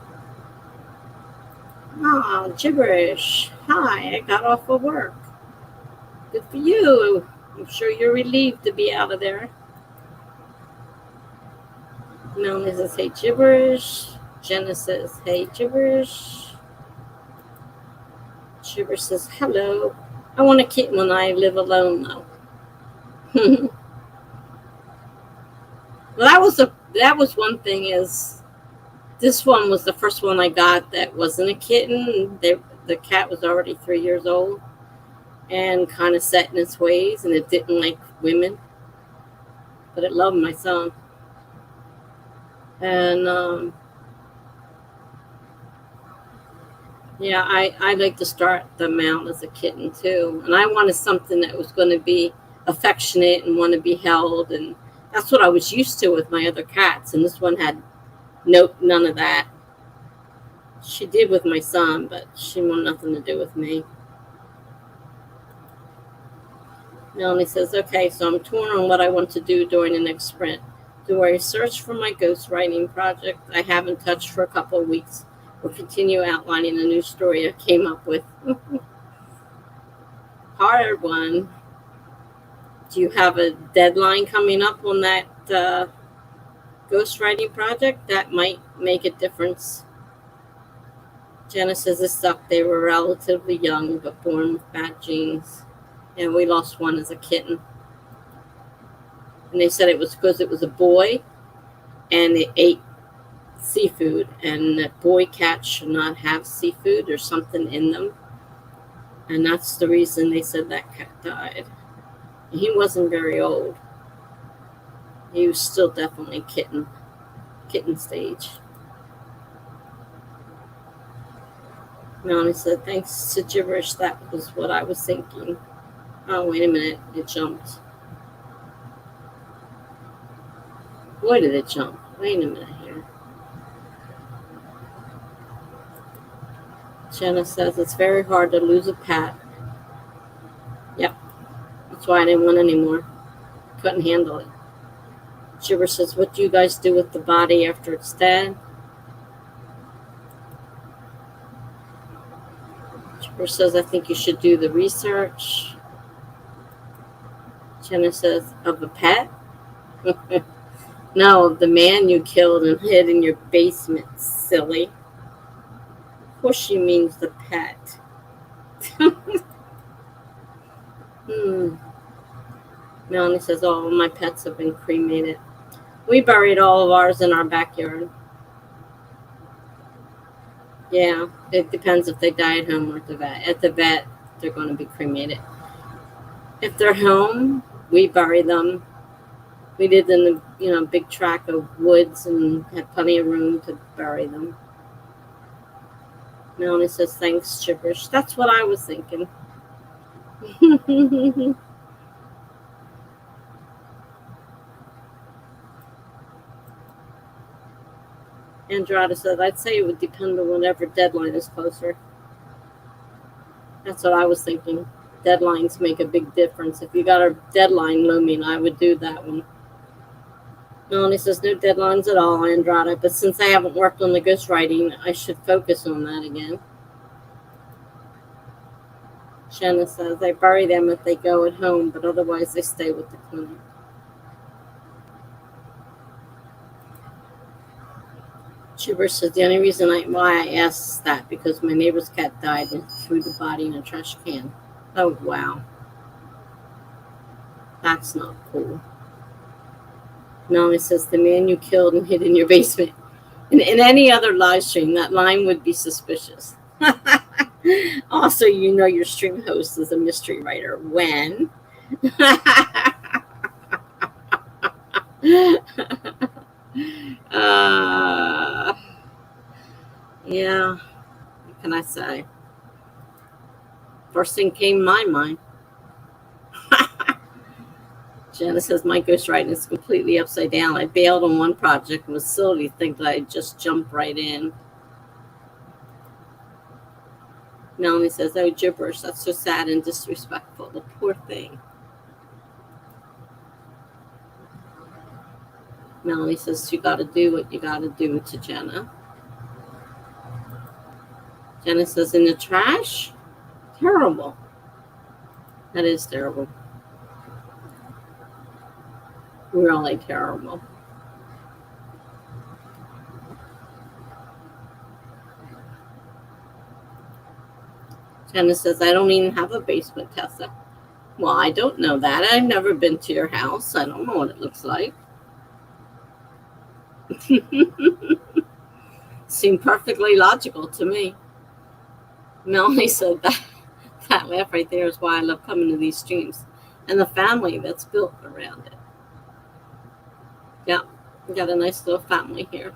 A: Oh, gibberish. Hi, I got off of work. Good for you. I'm sure you're relieved to be out of there. Melanie says, hey, gibberish. Jenna says, hey, gibberish. Gibberish says, hello. I want a kitten when I live alone, though. Well, that was one thing is this one was the first one I got that wasn't a kitten. The cat was already 3 years old and kind of set in its ways, and it didn't like women, but it loved my son. And yeah, I like to start them out as a kitten too, and I wanted something that was going to be affectionate and want to be held, and that's what I was used to with my other cats, and this one had none of that. She did with my son, but she wanted nothing to do with me. Melanie says, okay, so I'm torn on what I want to do during the next sprint. Do I search for my ghostwriting project I haven't touched for a couple of weeks, or continue outlining a new story I came up with? Hard one. Do you have a deadline coming up on that ghostwriting project? That might make a difference. Jenna says it sucked. They were relatively young, but born with bad genes. And we lost one as a kitten. And they said it was because it was a boy and it ate seafood. And that boy cats should not have seafood or something in them. And that's the reason they said that cat died. And he wasn't very old. He was still definitely kitten stage. Melanie said, thanks to gibberish, that was what I was thinking. Oh, wait a minute. It jumped. Boy, did it jump. Wait a minute here. Jenna says, it's very hard to lose a pet. Yep. That's why I didn't want any more. Couldn't handle it. Gibber says, what do you guys do with the body after it's dead? Gibber says, I think you should do the research. Jenna says, of a pet? No, of the man you killed and hid in your basement, silly. Of course she means the pet. Melanie says, all my pets have been cremated. We buried all of ours in our backyard. Yeah, it depends if they die at home or at the vet. At the vet, they're going to be cremated. If they're home, we bury them. We lived in a big tract of woods and had plenty of room to bury them. Melanie says, thanks, gibberish. That's what I was thinking. Andrada said, I'd say it would depend on whatever deadline is closer. That's what I was thinking. Deadlines make a big difference. If you got a deadline looming, I would do that one. Melanie says, no deadlines at all, Andrada, but since I haven't worked on the ghostwriting, I should focus on that again. Shanna says, I bury them if they go at home, but otherwise they stay with the clinic. Chibber says, the only reason why I asked that because my neighbor's cat died and threw the body in a trash can. Oh, wow. That's not cool. Melanie says, the man you killed and hid in your basement. In any other live stream, that line would be suspicious. Also, your stream host is a mystery writer. When? Yeah, what can I say? First thing came to my mind. Jenna says, my ghostwriting is completely upside down. I bailed on one project and was silly to think that I'd just jump right in. Melanie says, oh, gibberish. That's so sad and disrespectful. The poor thing. Melanie says, you got to do what you got to do to Jenna. Jenna says, in the trash? Terrible. That is terrible. Really terrible. Jenna says, I don't even have a basement, Tessa. Well, I don't know that. I've never been to your house. I don't know what it looks like. Seemed perfectly logical to me. Melanie said that laugh right there is why I love coming to these streams and the family that's built around it. Yeah, we got a nice little family here.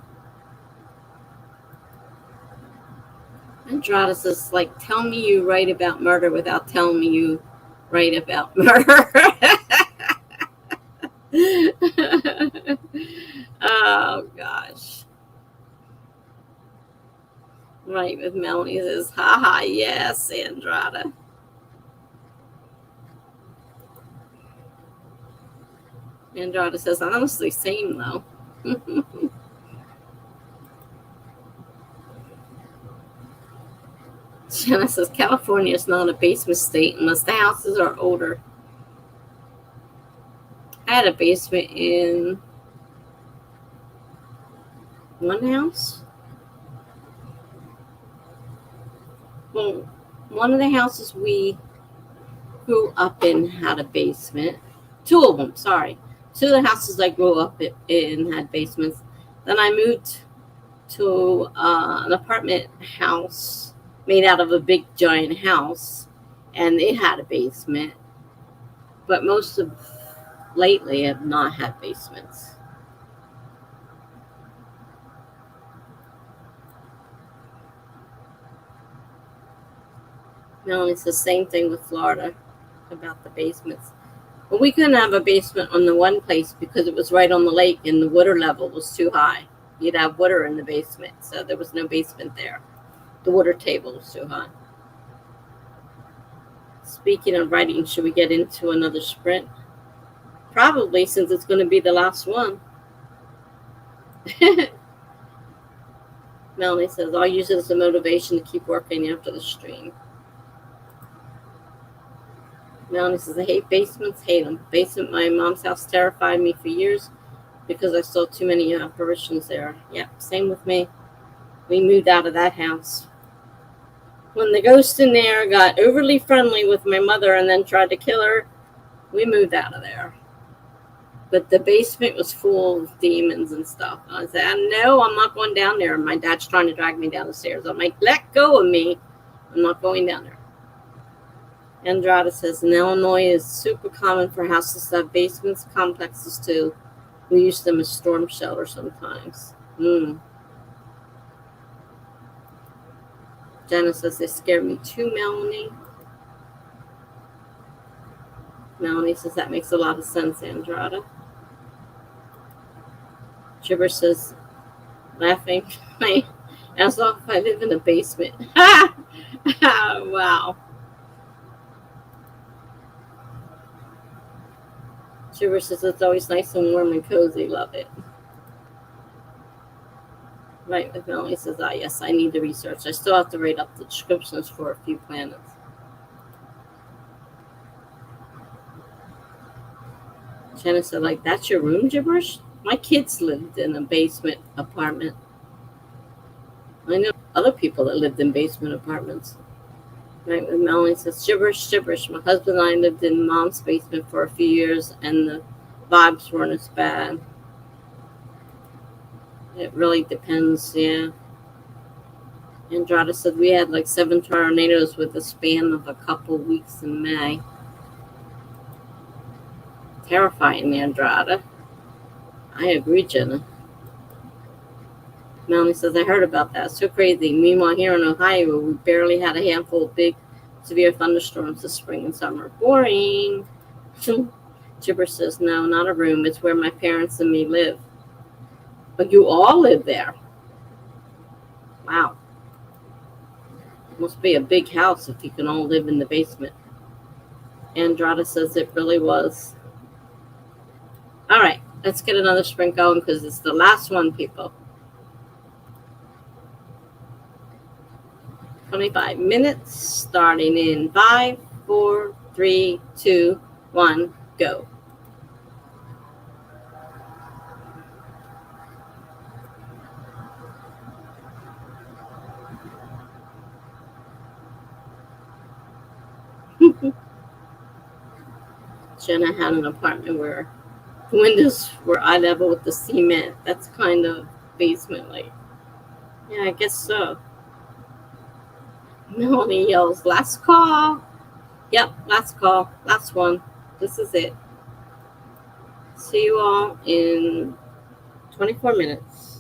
A: Andrada says, like, tell me you write about murder without telling me you write about murder. Oh, gosh. Right, with Melanie says, haha, yes, Andrada. Andrada says, honestly, same, though. Jenna says, California is not a basement state unless the houses are older. I had a basement in one house. Well, one of the houses we grew up in had a basement. Two of them, sorry. Two of the houses I grew up in had basements. Then I moved to an apartment house made out of a big giant house, and it had a basement. But most of lately have not had basements. No, it's the same thing with Florida about the basements. Well, we couldn't have a basement on the one place because it was right on the lake and the water level was too high. You'd have water in the basement, so there was no basement there. The water table was too high. Speaking of writing, should we get into another sprint? Probably, since it's going to be the last one. Melanie says, I'll use it as a motivation to keep working after the stream. Melanie says, I hate basements, hate them. Basement, my mom's house terrified me for years because I saw too many apparitions there. Yep, same with me. We moved out of that house. When the ghost in there got overly friendly with my mother and then tried to kill her, we moved out of there. But the basement was full of demons and stuff. I said, no, I'm not going down there. And my dad's trying to drag me down the stairs. I'm like, let go of me. I'm not going down there. Andrada says, in Illinois, it's super common for houses to have basements, complexes too. We use them as storm shelter sometimes. Jenna says, they scare me too, Melanie. Melanie says, that makes a lot of sense, Andrada. Gibber says, laughing, my ass off, I live in a basement. Wow. Gibber says, it's always nice and warm and cozy. Love it. Right, with Melanie says, yes, I need to research. I still have to write up the descriptions for a few planets. Jenna said, like, that's your room, Gibberish? My kids lived in a basement apartment. I know other people that lived in basement apartments. Right, when Melanie says, gibberish, gibberish. My husband and I lived in mom's basement for a few years, and the vibes weren't as bad. It really depends, yeah. Andrada said, we had like 7 tornadoes with a span of a couple weeks in May. Terrifying, Andrada. I agree, Jenna. Melanie says, I heard about that. So crazy. Meanwhile, here in Ohio, we barely had a handful of big, severe thunderstorms this spring and summer. Boring. Gibber says, no, not a room. It's where my parents and me live. But you all live there. Wow. Must be a big house if you can all live in the basement. Andrada says it really was. All right, let's get another sprint going because it's the last one, people. 25 minutes, starting in 5, 4, 3, 2, 1, go. Jenna had an apartment where the windows were eye level with the cement. That's kind of basement-like. Yeah, I guess so. Melanie yells, last call. Yep, last call. Last one. This is it. See you all in 24 minutes.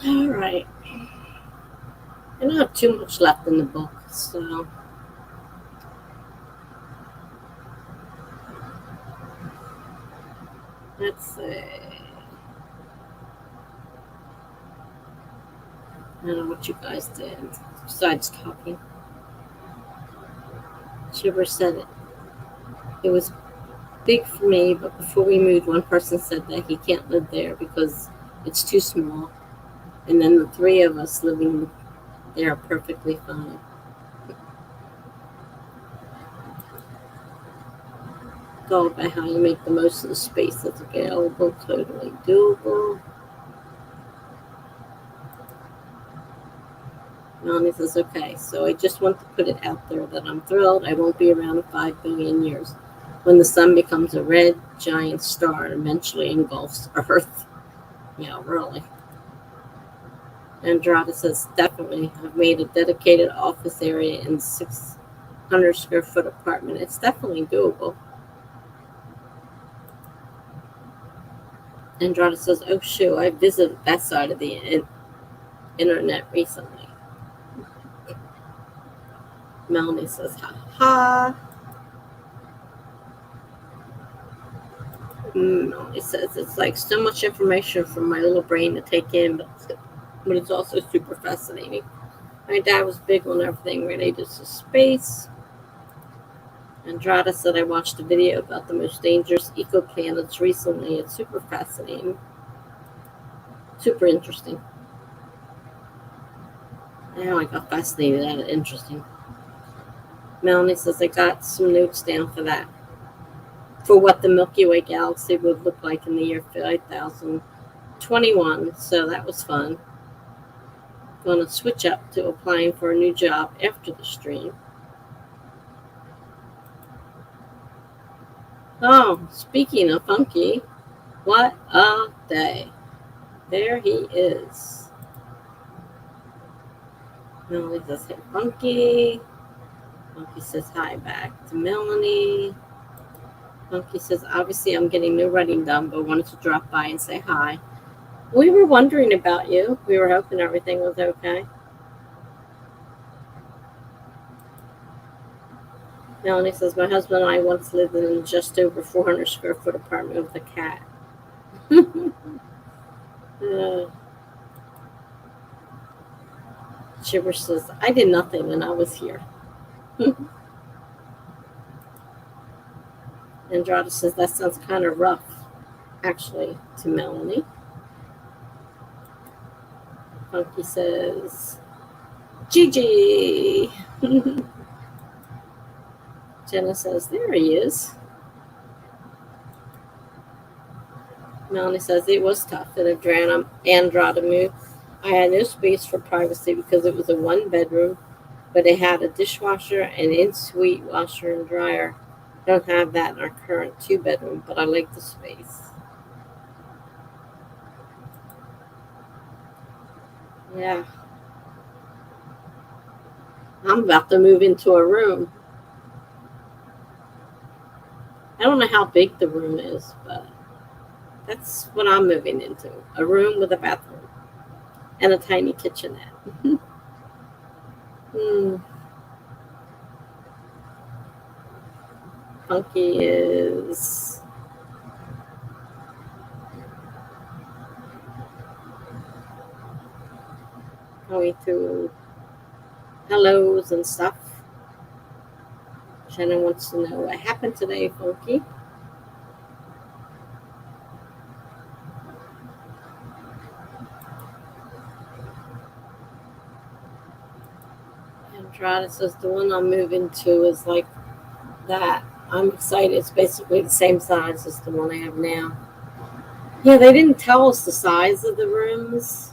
A: All right. I don't have too much left in the book, so let's see. I don't know what you guys did besides talking. Shiver said it. It was big for me, but before we moved, one person said that he can't live there because it's too small. And then the three of us living there are perfectly fine. It's all about how you make the most of the space that's available, totally doable. Melanie says, okay, so I just want to put it out there that I'm thrilled I won't be around in 5 billion years when the sun becomes a red giant star and eventually engulfs Earth. Yeah, really. Andrada says, definitely. I've made a dedicated office area in 600 square foot apartment. It's definitely doable. Andrada says, oh, shoot, I visited that side of the internet recently. Melanie says, ha ha. Melanie says, it's like so much information for my little brain to take in, but it's also super fascinating. My dad was big on everything related to space. Andrada said, I watched a video about the most dangerous ecoplanets recently. It's super fascinating. Super interesting. Now I got fascinated at it. Interesting. Melanie says, I got some notes down for that. For what the Milky Way galaxy would look like in the year 5021. So that was fun. Going to switch up to applying for a new job after the stream. Oh, speaking of funky, what a day. There he is. Melanie says, hey, Funky. Funky says hi back to Melanie. Funky says, obviously I'm getting no writing done, but wanted to drop by and say hi. We were wondering about you. We were hoping everything was okay. Melanie says, my husband and I once lived in a just over 400 square foot apartment with a cat. Shiver says, I did nothing when I was here. Andrada says, that sounds kind of rough, actually, to Melanie. Funky says, Gigi. Jenna says, there he is. Melanie says, it was tough. And if Andrada moved, I had no space for privacy because it was a one bedroom, but it had a dishwasher and in-suite washer and dryer. Don't have that in our current 2-bedroom, but I like the space. Yeah. I'm about to move into a room. I don't know how big the room is, but that's what I'm moving into. A room with a bathroom and a tiny kitchenette. Funky is going through hellos and stuff. Shannon wants to know what happened today, Funky. Andrada says the one I'm moving to is like that. I'm excited. It's basically the same size as the one I have now. Yeah, they didn't tell us the size of the rooms,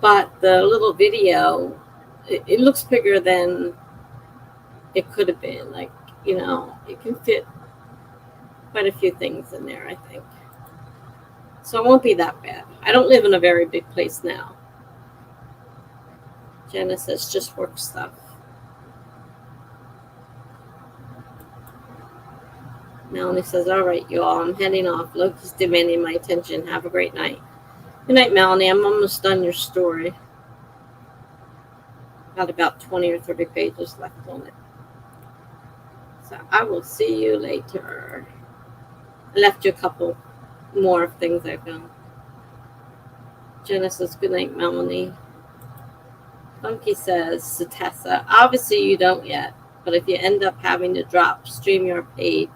A: but the little video, it looks bigger than it could have been. Like, it can fit quite a few things in there, I think. So it won't be that bad. I don't live in a very big place now. Jenna says just work stuff. Melanie says, all right, y'all, I'm heading off. Loki's demanding my attention. Have a great night. Good night, Melanie. I'm almost done your story. Got about 20 or 30 pages left on it. So I will see you later. I left you a couple more things I found. Jenna says, good night, Melanie. Funky says to Tessa, obviously you don't yet, but if you end up having to drop StreamYard paid,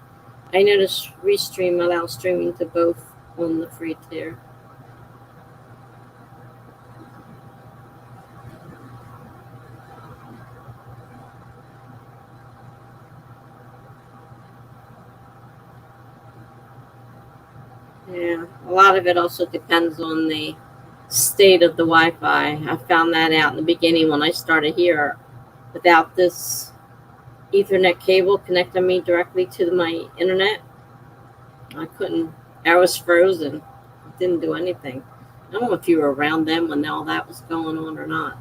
A: I noticed Restream allows streaming to both on the free tier. Yeah, a lot of it also depends on the state of the Wi-Fi. I found that out in the beginning when I started here. Without this Ethernet cable connecting me directly to my internet, I couldn't. I was frozen. It didn't do anything. I don't know if you were around then when all that was going on or not.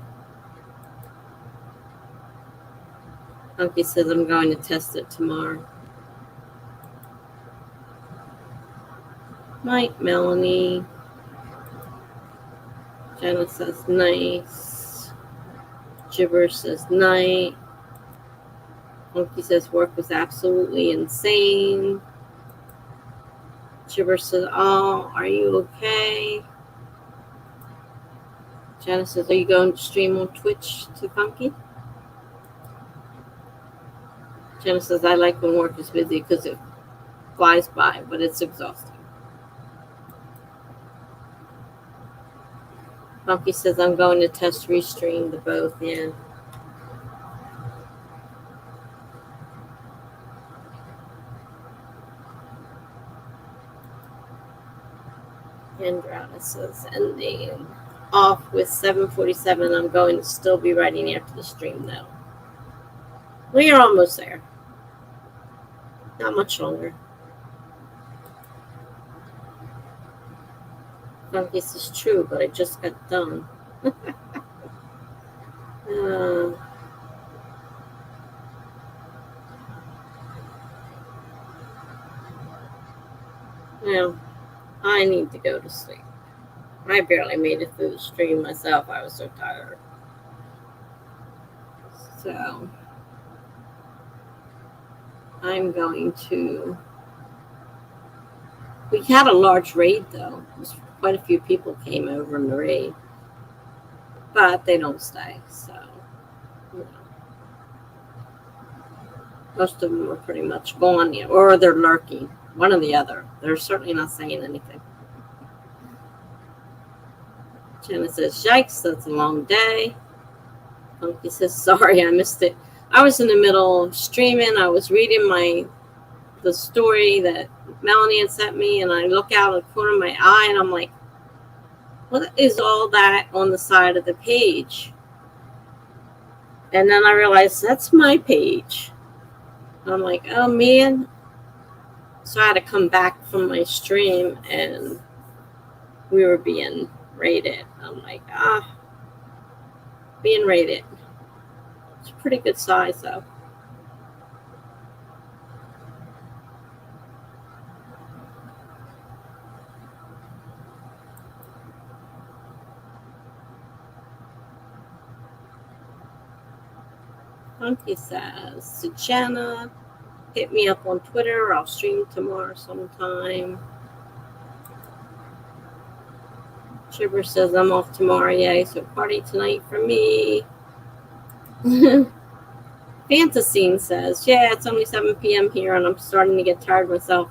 A: Funky says I'm going to test it tomorrow. Night, Melanie. Jenna says nice. Gibber says night. Funky says work was absolutely insane. Gibber says, oh, are you okay? Jenna says, are you going to stream on Twitch to Funky? Jenna says, I like when work is busy because it flies by, but it's exhausting. Funky says, I'm going to test Restream the both, yeah. Andrada says, ending off with 7:47. I'm going to still be writing after the stream, though. We are almost there. Not much longer. Funky says, true, but I just got done. Well, I need to go to sleep. I barely made it through the stream myself. I was so tired. So I'm going to... We had a large raid, though. Quite a few people came over in the raid. But they don't stay, so... You know. Most of them are pretty much gone, or they're lurking. One or the other. They're certainly not saying anything. Jenna says, yikes, that's a long day. Funky says, sorry, I missed it. I was in the middle of streaming. I was reading the story that Melanie had sent me, and I look out of the corner of my eye, and I'm like, what is all that on the side of the page? And then I realized that's my page. I'm like, oh, man. So I had to come back from my stream, and we were being rated. I'm like, being rated. It's a pretty good size, though. Funky says, to Jenna, hit me up on Twitter. I'll stream tomorrow sometime. Chibber says, I'm off tomorrow. Yay, so party tonight for me. Fantasine says, yeah, it's only 7 p.m. here, and I'm starting to get tired myself.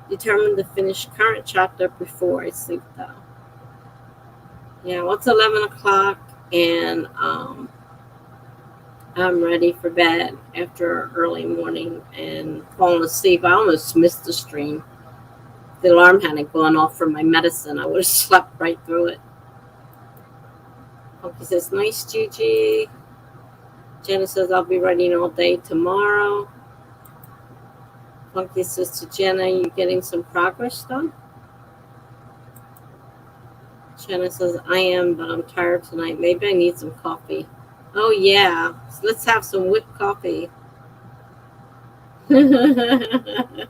A: Determined to finish current chapter before I sleep, though. Yeah, well, it's 11 o'clock, and I'm ready for bed after early morning and falling asleep. I almost missed the stream. If the alarm hadn't gone off for my medicine, I would have slept right through it. Funky says, nice, Gigi. Jenna says, I'll be writing all day tomorrow. Funky says to Jenna, you getting some progress done? Jenna says, I am, but I'm tired tonight. Maybe I need some coffee. Oh, yeah. So let's have some whipped coffee. And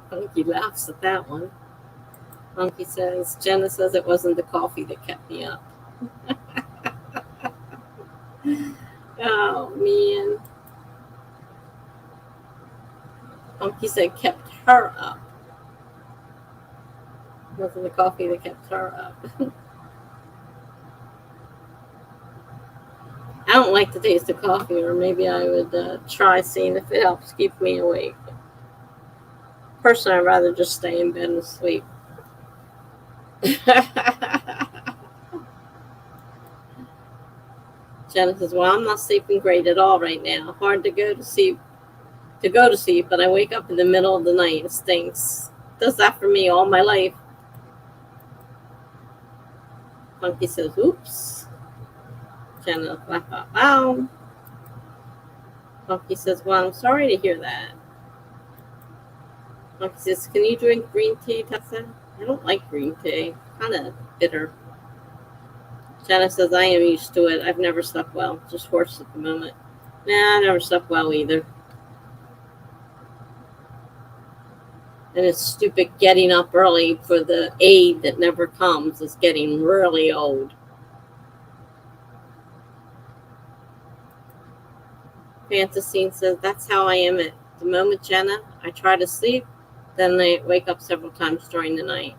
A: Funky laughs at that one. Funky says, Jenna says it wasn't the coffee that kept me up. Oh, man. Funky said kept her up. It wasn't the coffee that kept her up. I don't like the taste of coffee, or maybe I would try seeing if it helps keep me awake. Personally, I'd rather just stay in bed and sleep. Jenna says, well, I'm not sleeping great at all right now. Hard to go to sleep, but I wake up in the middle of the night. It stinks. Does that for me all my life. Funky says, oops. Jenna, wow. Funky says, well, I'm sorry to hear that. Funky says, can you drink green tea, Tessa? I don't like green tea. Kind of bitter. Jenna says, I am used to it. I've never slept well. Just hoarse at the moment. Nah, I never slept well either. And it's stupid getting up early for the aid that never comes. It's getting really old. Fantasy says, that's how I am at the moment, Jenna. I try to sleep, then I wake up several times during the night.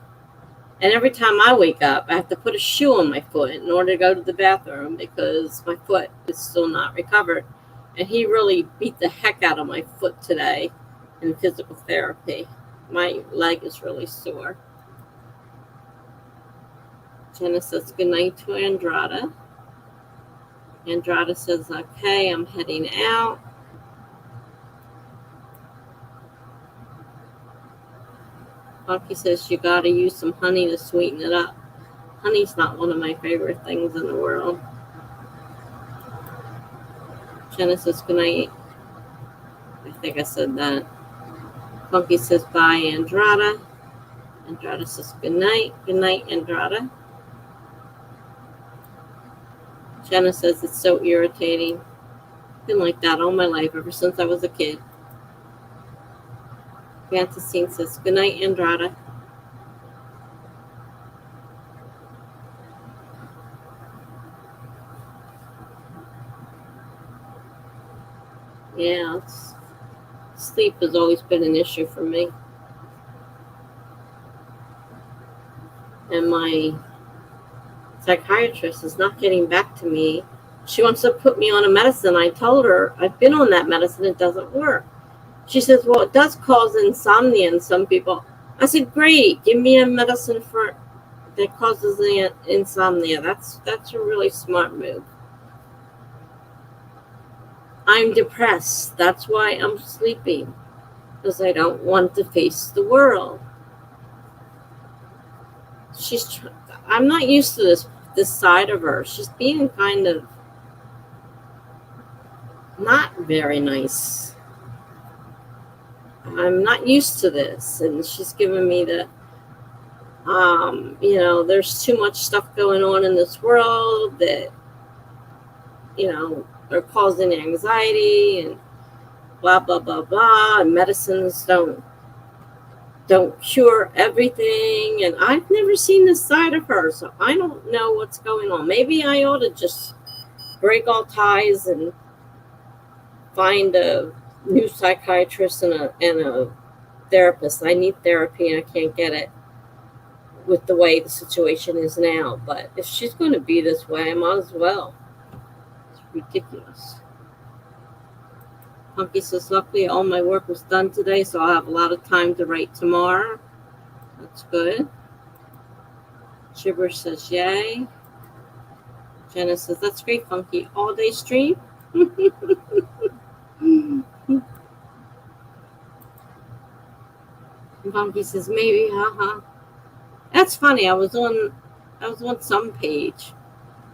A: And every time I wake up, I have to put a shoe on my foot in order to go to the bathroom because my foot is still not recovered. And he really beat the heck out of my foot today in physical therapy. My leg is really sore. Jenna says goodnight to Andrada. Andrada says, okay, I'm heading out. Funky says you gotta use some honey to sweeten it up. Honey's not one of my favorite things in the world. Jenna says goodnight. I think I said that. Funky says bye, Andrada. Andrada says goodnight. Goodnight, Andrada. Jenna says it's so irritating. Been like that all my life, ever since I was a kid. Fantasy says goodnight, Andrada. Yeah, sleep has always been an issue for me. And my psychiatrist is not getting back to me. She wants to put me on a medicine. I told her I've been on that medicine. It doesn't work. She says, well, it does cause insomnia in some people. I said, great. Give me a medicine that causes the insomnia. That's a really smart move. I'm depressed. That's why I'm sleeping. Because I don't want to face the world. I'm not used to this side of her. She's being kind of not very nice. I'm not used to this. And she's giving me the, there's too much stuff going on in this world that, they're causing anxiety and blah, blah, blah, blah. And medicines don't cure everything. And I've never seen this side of her, so I don't know what's going on. Maybe I ought to just break all ties and find a new psychiatrist and a therapist. I need therapy and I can't get it with the way the situation is now. But if she's going to be this way, I might as well. It's ridiculous. Punky says, luckily all my work was done today, so I'll have a lot of time to write tomorrow. That's good. Chibber says, yay. Jenna says, that's great, Funky. All day stream? Funky says, maybe, haha. That's funny. I was on some page,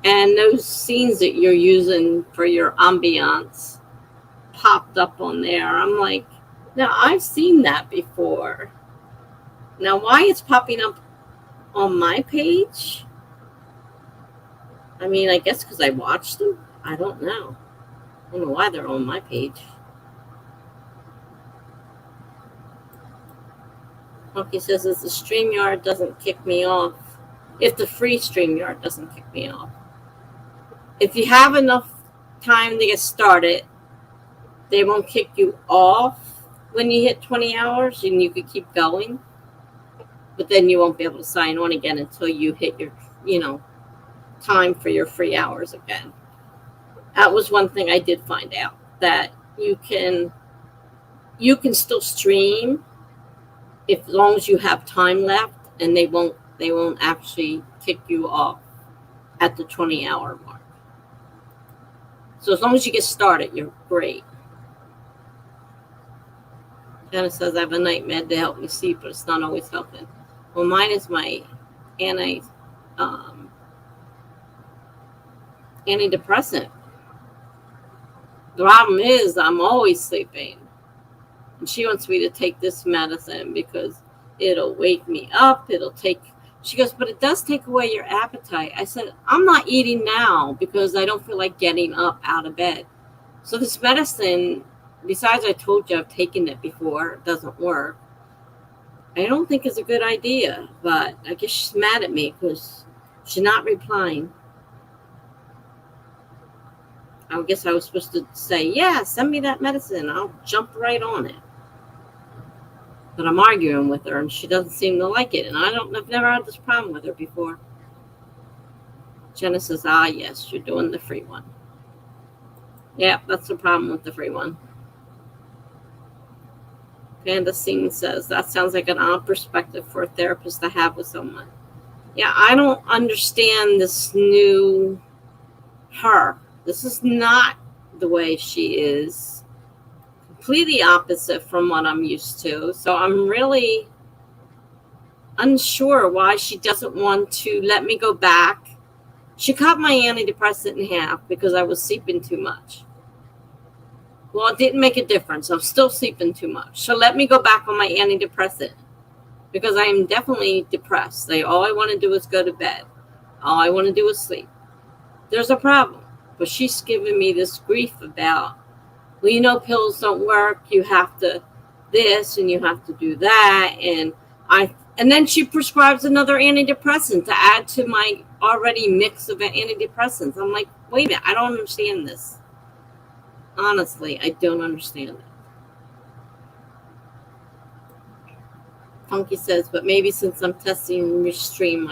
A: and those scenes that you're using for your ambiance popped up on there. I'm like, now I've seen that before. Now why it's popping up on my page? I mean, I guess because I watched them. I don't know. I don't know why they're on my page. Funky says, if the StreamYard doesn't kick me off, if the free StreamYard doesn't kick me off. If you have enough time to get started, they won't kick you off when you hit 20 hours, and you could keep going. But then you won't be able to sign on again until you hit your, time for your free hours again. That was one thing I did find out, that you can still stream as long as you have time left, and they won't actually kick you off at the 20-hour mark. So as long as you get started, you're great. Jenna says, I have a night med to help me sleep, but it's not always helping. Well, mine is my antidepressant. The problem is I'm always sleeping. And she wants me to take this medicine because it'll wake me up. She goes, but it does take away your appetite. I said, I'm not eating now because I don't feel like getting up out of bed. So this medicine, besides I told you I've taken it before, it doesn't work. I don't think it's a good idea, but I guess she's mad at me because she's not replying. I guess I was supposed to say, yeah, send me that medicine. I'll jump right on it. But I'm arguing with her, and she doesn't seem to like it. And I've never had this problem with her before. Jenna says, yes, you're doing the free one. Yeah, that's the problem with the free one. Panda Scene says, that sounds like an odd perspective for a therapist to have with someone. Yeah, I don't understand this new her. This is not the way she is. Completely opposite from what I'm used to. So I'm really unsure why she doesn't want to let me go back. She cut my antidepressant in half because I was sleeping too much. Well, it didn't make a difference. I'm still sleeping too much. So let me go back on my antidepressant because I am definitely depressed. All I want to do is go to bed. All I want to do is sleep. There's a problem. But she's giving me this grief about, well, pills don't work. You have to this and you have to do that. And then she prescribes another antidepressant to add to my already mix of antidepressants. I'm like, wait a minute, I don't understand this. Honestly, I don't understand it. Funky says, but maybe since I'm testing Restream,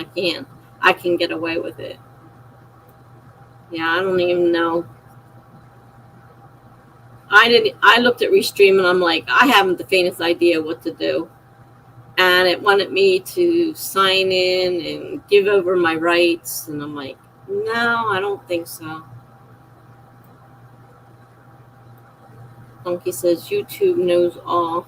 A: I can get away with it. Yeah, I don't even know. I looked at Restream and I'm like, I haven't the faintest idea what to do. And it wanted me to sign in and give over my rights. And I'm like, no, I don't think so. Funky says, YouTube knows all.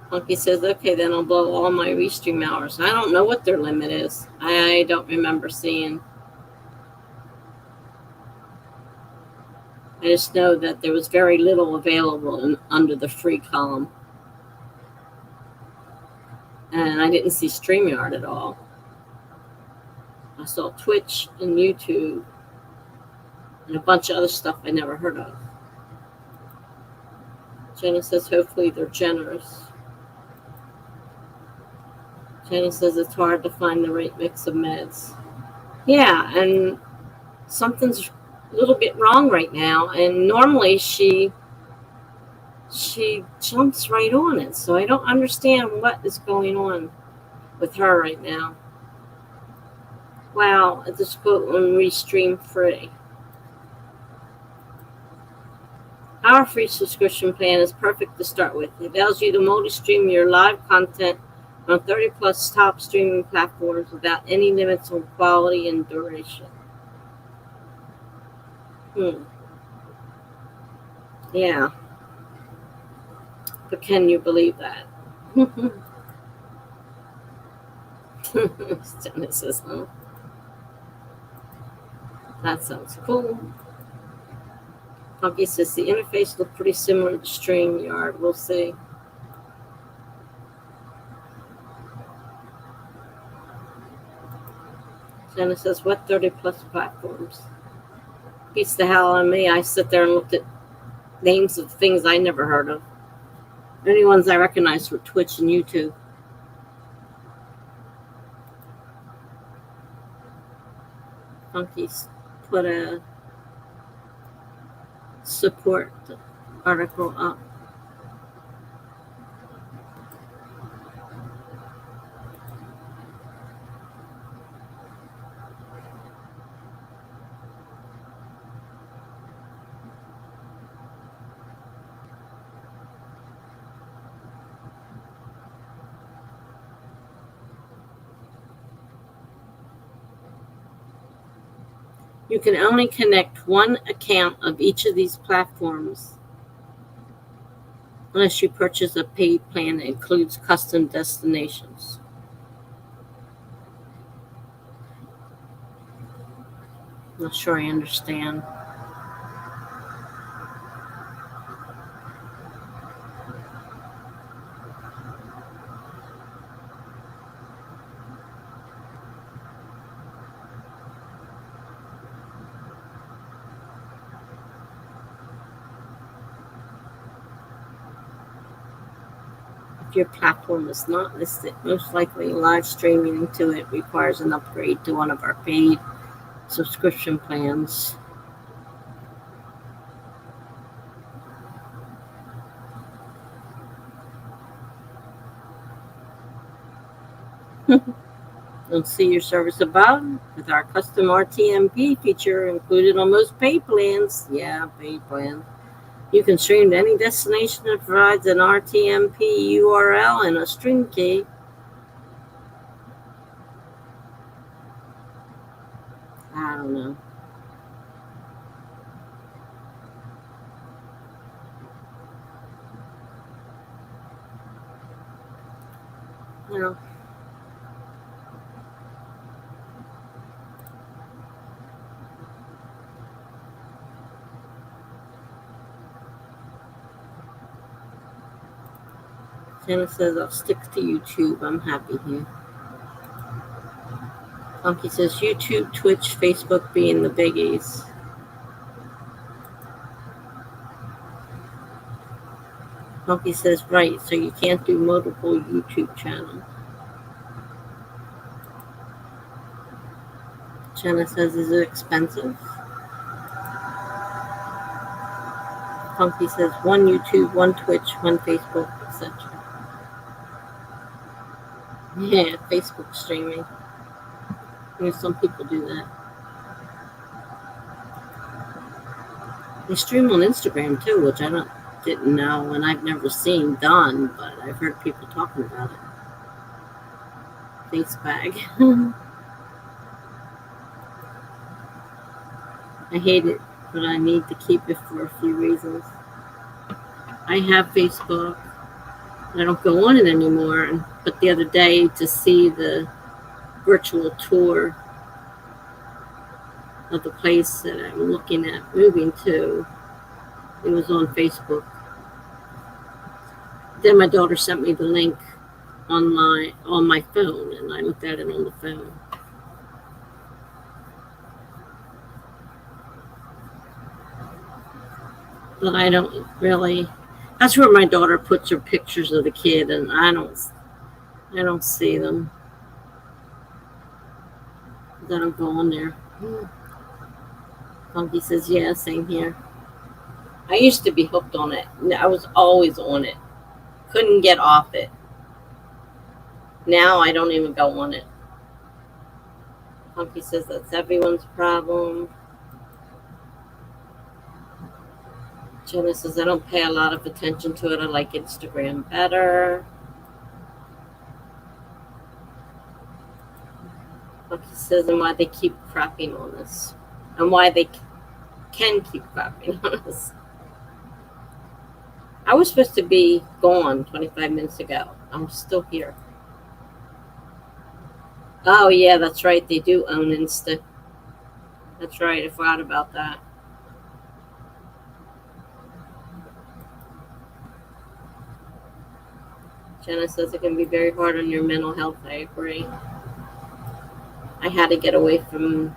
A: Funky says, okay, then I'll blow all my Restream hours. I don't know what their limit is. I don't remember seeing. I just know that there was very little available under the free column. And I didn't see StreamYard at all. I saw Twitch and YouTube and a bunch of other stuff I never heard of. Jenna says, hopefully they're generous. Jenna says it's hard to find the right mix of meds. Yeah, and something's a little bit wrong right now. And normally she jumps right on it. So I don't understand what is going on with her right now. Wow, I just quote on Restream free. Our free subscription plan is perfect to start with. It allows you to multi-stream your live content on 30 plus top streaming platforms without any limits on quality and duration. Yeah. But can you believe that? Genesis, huh? That sounds cool. Funky says the interface looked pretty similar to StreamYard. We'll see. Jenna says, what 30 plus platforms? Beats the hell out of me. I sit there and looked at names of things I never heard of. The only ones I recognize were Twitch and YouTube. Funky's put a support article up. You can only connect one account of each of these platforms unless you purchase a paid plan that includes custom destinations. Not sure I understand. If your platform is not listed, most likely live streaming to it requires an upgrade to one of our paid subscription plans. You'll see your service above with our custom RTMP feature included on most paid plans. Yeah, paid plan. You can stream to any destination that provides an RTMP URL and a string key. I don't know. Well, Jenna says, I'll stick to YouTube. I'm happy here. Funky says, YouTube, Twitch, Facebook being the biggies. Funky says, right, so you can't do multiple YouTube channels. Jenna says, is it expensive? Funky says, one YouTube, one Twitch, one Facebook, etc. Yeah, Facebook streaming. Some people do that. They stream on Instagram too, which I didn't know and I've never seen done, but I've heard people talking about it. Face bag. I hate it, but I need to keep it for a few reasons. I have Facebook. I don't go on it anymore, but the other day to see the virtual tour of the place that I'm looking at moving to, it was on Facebook. Then my daughter sent me the link on my phone, and I looked at it on the phone. But I don't really. That's where my daughter puts her pictures of the kid, and I don't see them. I don't go on there. Funky says, yeah, same here. I used to be hooked on it. I was always on it. Couldn't get off it. Now I don't even go on it. Funky says that's everyone's problem. Jenna says, I don't pay a lot of attention to it. I like Instagram better. Funky says, and why they keep crapping on us. And why they can keep crapping on us. I was supposed to be gone 25 minutes ago. I'm still here. Oh, yeah, that's right. They do own Insta. That's right. I forgot about that. Jenna says it can be very hard on your mental health. I agree. I had to get away from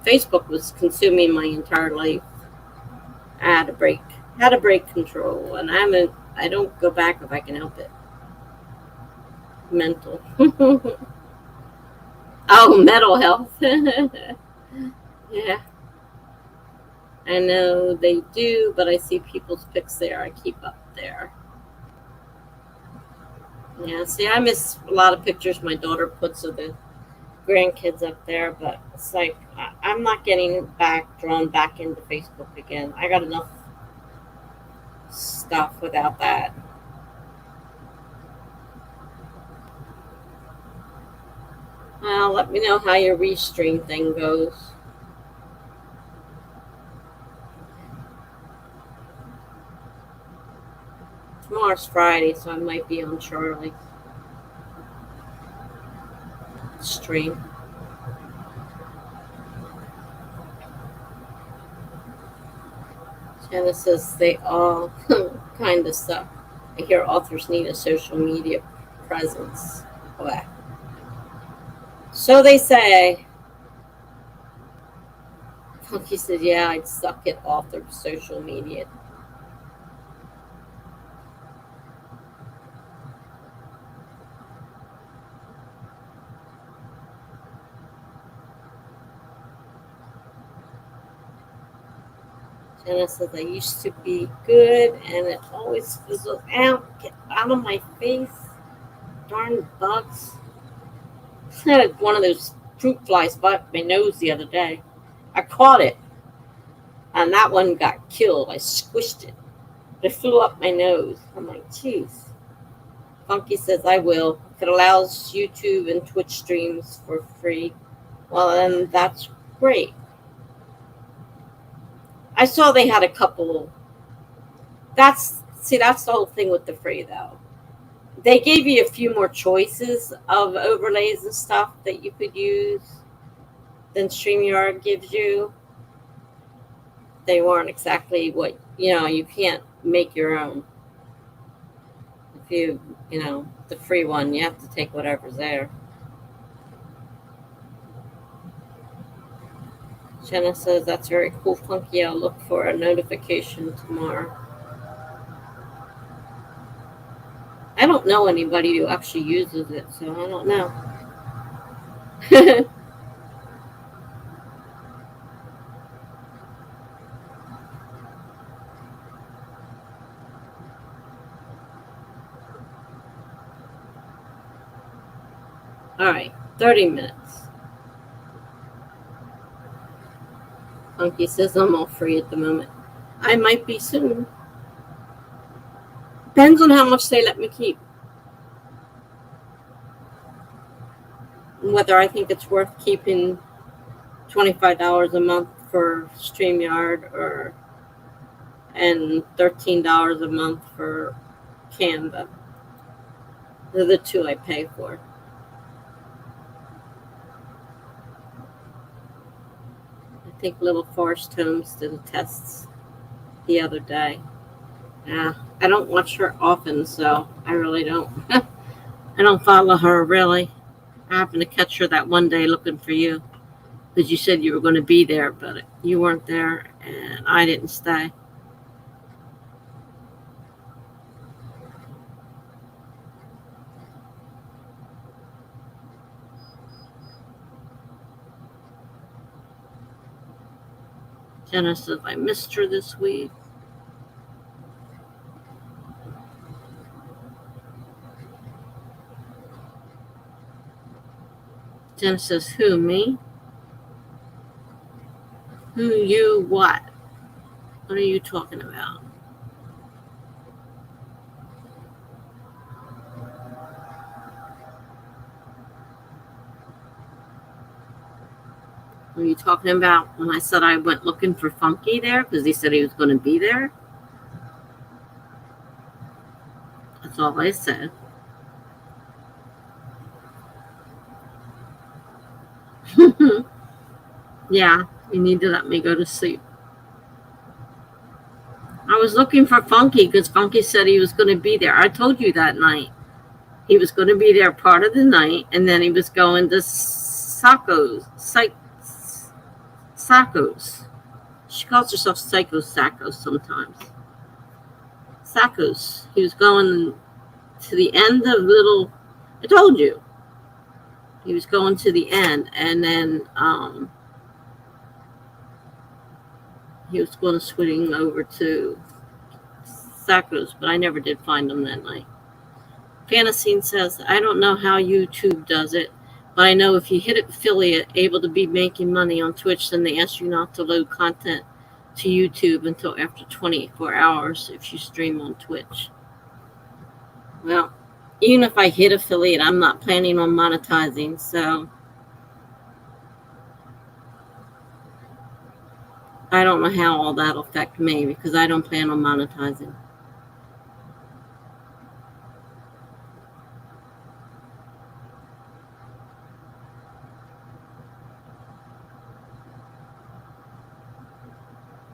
A: Facebook. Was consuming my entire life. I had a break. How to break control, and I don't go back if I can help it. Mental. Oh, mental health. Yeah, I know they do, but I see people's pics there. I keep up there. Yeah, see, I miss a lot of pictures my daughter puts of the grandkids up there, but it's like I'm not getting drawn back into Facebook again. I got enough stuff without that. Well, let me know how your restream thing goes. Tomorrow's Friday, so I might be on Charlie's stream. Jenna says they all kind of suck. I hear authors need a social media presence. Blah. So they say. Funky said, yeah, I'd suck at author social media. Jenna says, I used to be good and it always fizzles out. Get out of my face. Darn bugs. I had one of those fruit flies bite my nose the other day. I caught it, and that one got killed. I squished it. It flew up my nose. I'm like, geez. Funky says, I will. If it allows YouTube and Twitch streams for free, well, then that's great. I saw they had a couple. That's the whole thing with the free, though. They gave you a few more choices of overlays and stuff that you could use than StreamYard gives you. They weren't exactly what, you can't make your own. If the free one, you have to take whatever's there. Jenna says, that's very cool, Funky. I'll look for a notification tomorrow. I don't know anybody who actually uses it, so I don't know. All right, 30 minutes. Funky says, I'm all free at the moment. I might be soon. Depends on how much they let me keep. Whether I think it's worth keeping $25 a month for StreamYard and $13 a month for Canva. They're the two I pay for. I think Little Forest Homes did a test the other day. Yeah, I don't watch her often, so I really don't. I don't follow her, really. I happened to catch her that one day looking for you because you said you were going to be there, but you weren't there, and I didn't stay. Jenna says, I missed her this week. Jenna says, who, me? Who, you, what? What are you talking about? Were you talking about when I said I went looking for Funky there because he said he was going to be there? That's all I said. Yeah, you need to let me go to sleep. I was looking for Funky because Funky said he was going to be there. I told you that night. He was going to be there part of the night, and then he was going to Sacco's. She calls herself Psycho Sacco sometimes. Sacco's. He was going to the end of Little. I told you. He was going to the end, and then he was going to swing over to Sacco's, but I never did find him that night. Fantasine says, I don't know how YouTube does it, but I know if you hit affiliate, able to be making money on Twitch, then they ask you not to load content to YouTube until after 24 hours if you stream on Twitch. Well, even if I hit affiliate, I'm not planning on monetizing, so I don't know how all that'll affect me because I don't plan on monetizing.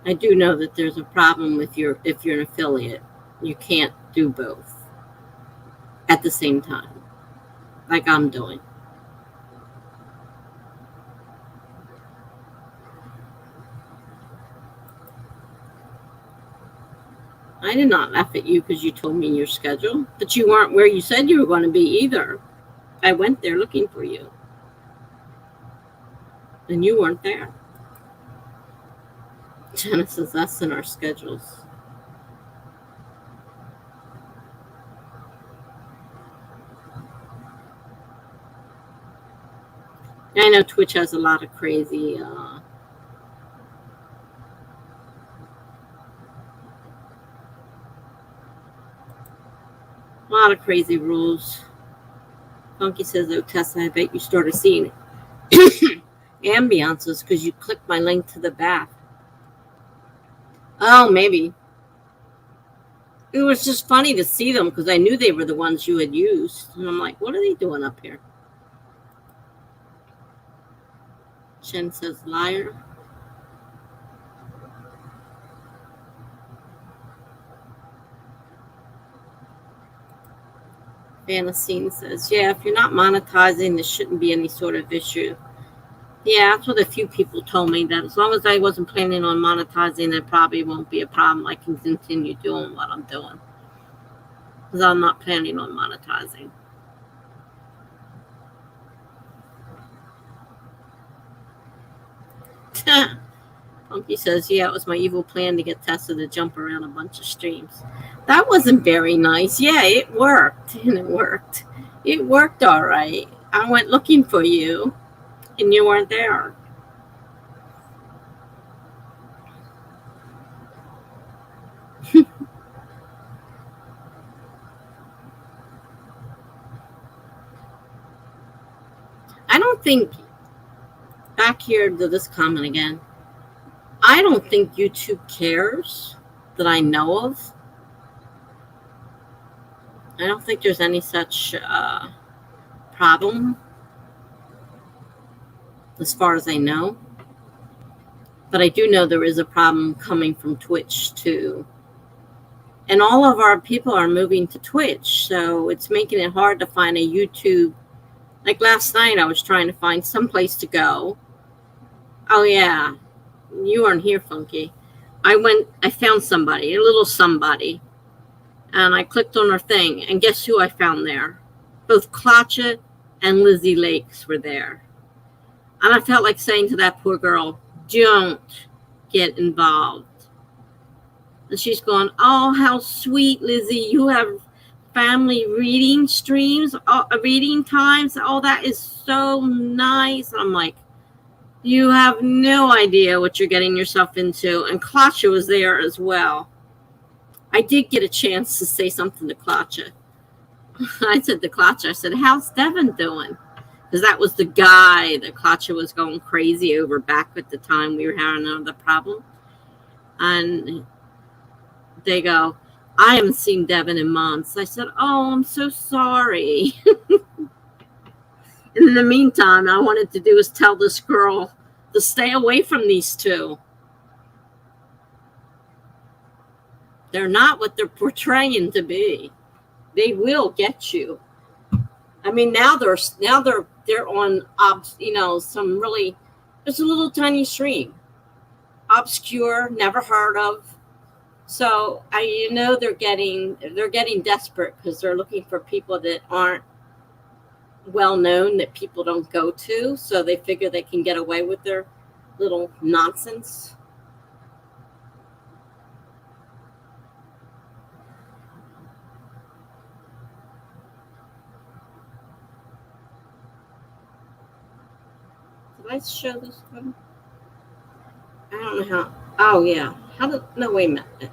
A: I do know that there's a problem if you're an affiliate. You can't do both at the same time, like I'm doing. I did not laugh at you because you told me your schedule, but you weren't where you said you were going to be either. I went there looking for you, and you weren't there. Jenna says that's in our schedules. I know Twitch has a lot of crazy a lot of crazy rules. Funky says, oh, Tessa, I bet you started seeing ambiances because you clicked my link to the back. Oh, maybe. It was just funny to see them because I knew they were the ones you had used. And I'm like, what are they doing up here? Shen says, liar. Fantasine says, yeah, if you're not monetizing, there shouldn't be any sort of issue. Yeah, that's what a few people told me, that as long as I wasn't planning on monetizing, there probably won't be a problem. I can continue doing what I'm doing because I'm not planning on monetizing. Punky says, yeah, it was my evil plan to get Tessa to jump around a bunch of streams. That wasn't very nice. Yeah, it worked, and it worked. It worked all right. I went looking for you, and you weren't there. I don't think, back here to this comment again, I don't think YouTube cares that I know of. I don't think there's any such problem as far as I know. But I do know there is a problem coming from Twitch too. And all of our people are moving to Twitch, so it's making it hard to find a YouTube. Like last night, I was trying to find some place to go. Oh, yeah. You weren't here, Funky. I found somebody, a little somebody. And I clicked on her thing, and guess who I found there? Both Klacha and Lizzie Lakes were there. And I felt like saying to that poor girl, don't get involved. And she's going, oh, how sweet, Lizzie. You have family reading streams, reading times. Oh, that is so nice. And I'm like, you have no idea what you're getting yourself into. And Klacha was there as well. I did get a chance to say something to Klacha. I said to Klacha, I said, how's Devin doing? Because that was the guy that Klacha was going crazy over back at the time we were having another problem. And they go, I haven't seen Devin in months. I said, oh, I'm so sorry. And in the meantime, I wanted to do is tell this girl to stay away from these two. They're not what they're portraying to be. They will get you. I mean, now they're on some really, there's a little tiny stream, obscure, never heard of, So they're getting desperate because they're looking for people that aren't well known, that people don't go to. So they figure they can get away with their little nonsense. Did I show this one? I don't know how. Oh yeah. No, wait a minute.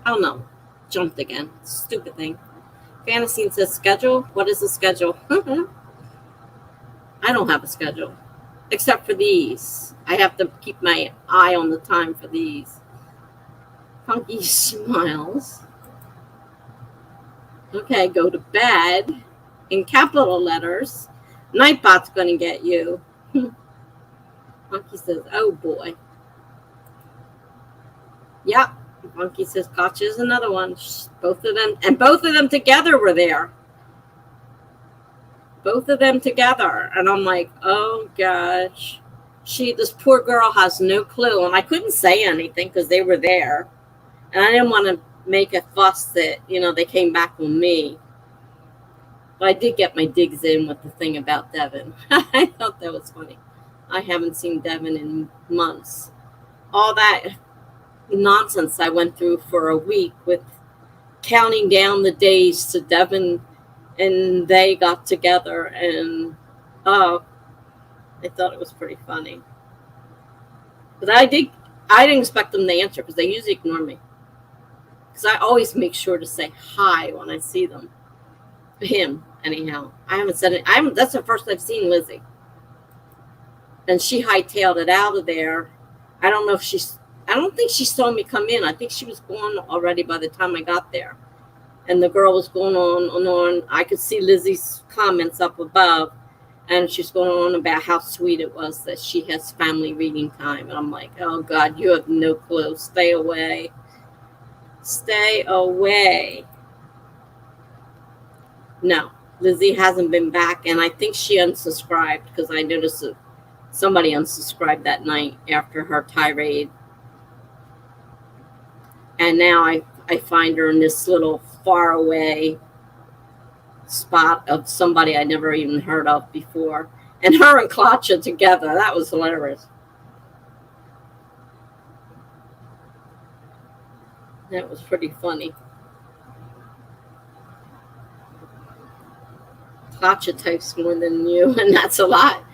A: Oh no. Jumped again. Stupid thing. Fantasy says schedule. What is the schedule? I don't have a schedule. Except for these. I have to keep my eye on the time for these. Funky smiles. Okay, go to bed. In capital letters. Nightbot's gonna get you. Funky says, oh boy. Yep. Funky says, gotcha's another one. Both of them together were there. Both of them together. And I'm like, oh gosh. This poor girl has no clue. And I couldn't say anything because they were there. And I didn't want to make a fuss that, they came back on me. But I did get my digs in with the thing about Devin. I thought that was funny. I haven't seen Devin in months. All that nonsense I went through for a week with counting down the days to Devin and they got together, and I thought it was pretty funny. But I didn't expect them to answer because they usually ignore me. Because I always make sure to say hi when I see them. Him, anyhow. I haven't said it. That's the first I've seen Lizzie. And she hightailed it out of there. I don't think she saw me come in. I think she was gone already by the time I got there. And the girl was going on and on. I could see Lizzie's comments up above. And she's going on about how sweet it was that she has family reading time. And I'm like, oh, God, you have no clue. Stay away. Stay away. No, Lizzie hasn't been back. And I think she unsubscribed because I noticed that somebody unsubscribed that night after her tirade. And now I find her in this little faraway spot of somebody I never even heard of before. And her and Klacha together. That was hilarious. That was pretty funny. Klacha types more than you, and that's a lot.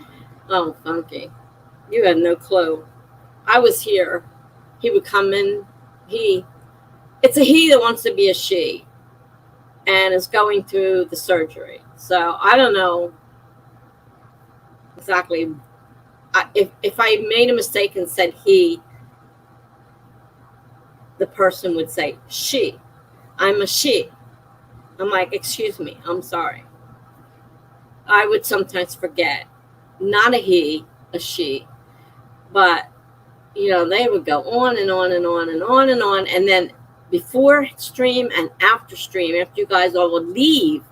A: Oh, Funky. You had no clue. I was here. He would come in. It's a he that wants to be a she and is going through the surgery. So I don't know exactly. If I made a mistake and said he, the person would say she. I'm a she. I'm like, excuse me, I'm sorry. I would sometimes forget. Not a he, a she. But, they would go on and on and on and on and on. And then before stream and after stream, after you guys all would leave,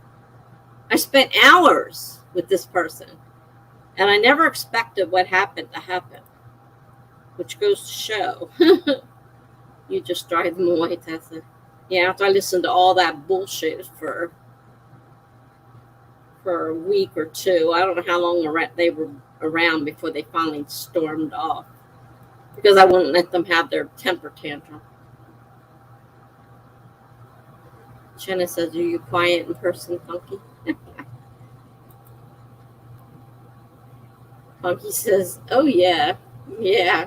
A: I spent hours with this person. And I never expected what happened to happen. Which goes to show. You just drive them away, Tessa. Yeah, after I listened to all that bullshit for a week or two, I don't know how long they were around before they finally stormed off. Because I wouldn't let them have their temper tantrum. Jenna says, are you quiet in person, Funky? Funky says, oh, yeah. Yeah.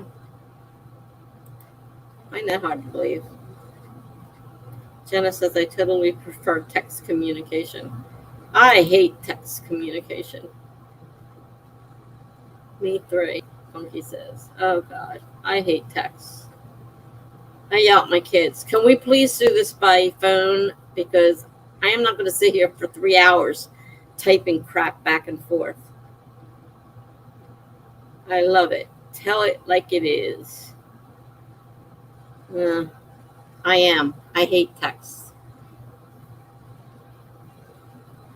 A: Find that hard to believe. Jenna says, I totally prefer text communication. I hate text communication. Me 3, Funky says. Oh, God. I hate text. I yell at my kids. Can we please do this by phone? Because I am not going to sit here for 3 hours typing crap back and forth. I love it. Tell it like it is. I am. I hate text.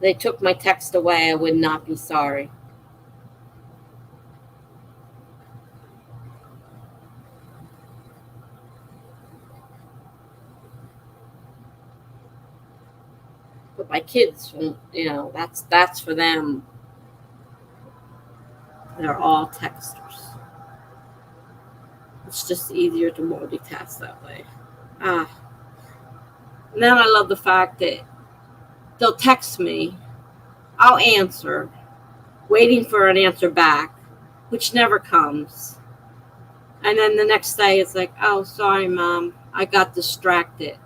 A: They took my text away. I would not be sorry. But my kids, that's for them. They're all texters. It's just easier to multitask that way. And then I love the fact that they'll text me. I'll answer, waiting for an answer back, which never comes. And then the next day it's like, oh, sorry, Mom, I got distracted.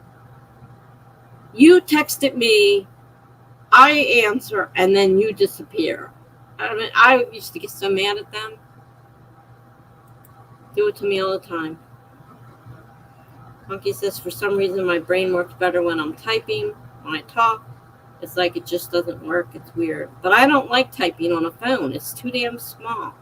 A: You texted me, I answer, and then you disappear. I used to get so mad at them. Do it to me all the time. Monkey says, for some reason, my brain works better when I'm typing. When I talk, it's like it just doesn't work. It's weird. But I don't like typing on a phone. It's too damn small.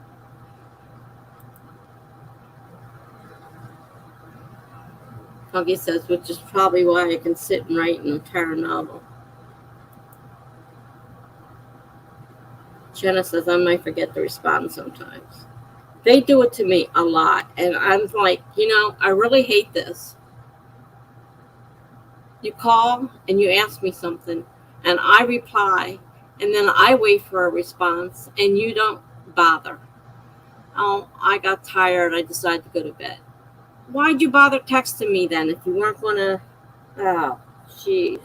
A: Monkey says, which is probably why I can sit and write an entire novel. Jenna says, I might forget to respond sometimes. They do it to me a lot. And I'm like, I really hate this. You call and you ask me something, and I reply, and then I wait for a response, and you don't bother. Oh, I got tired. I decided to go to bed. Why'd you bother texting me then if you weren't going to? Oh, jeez.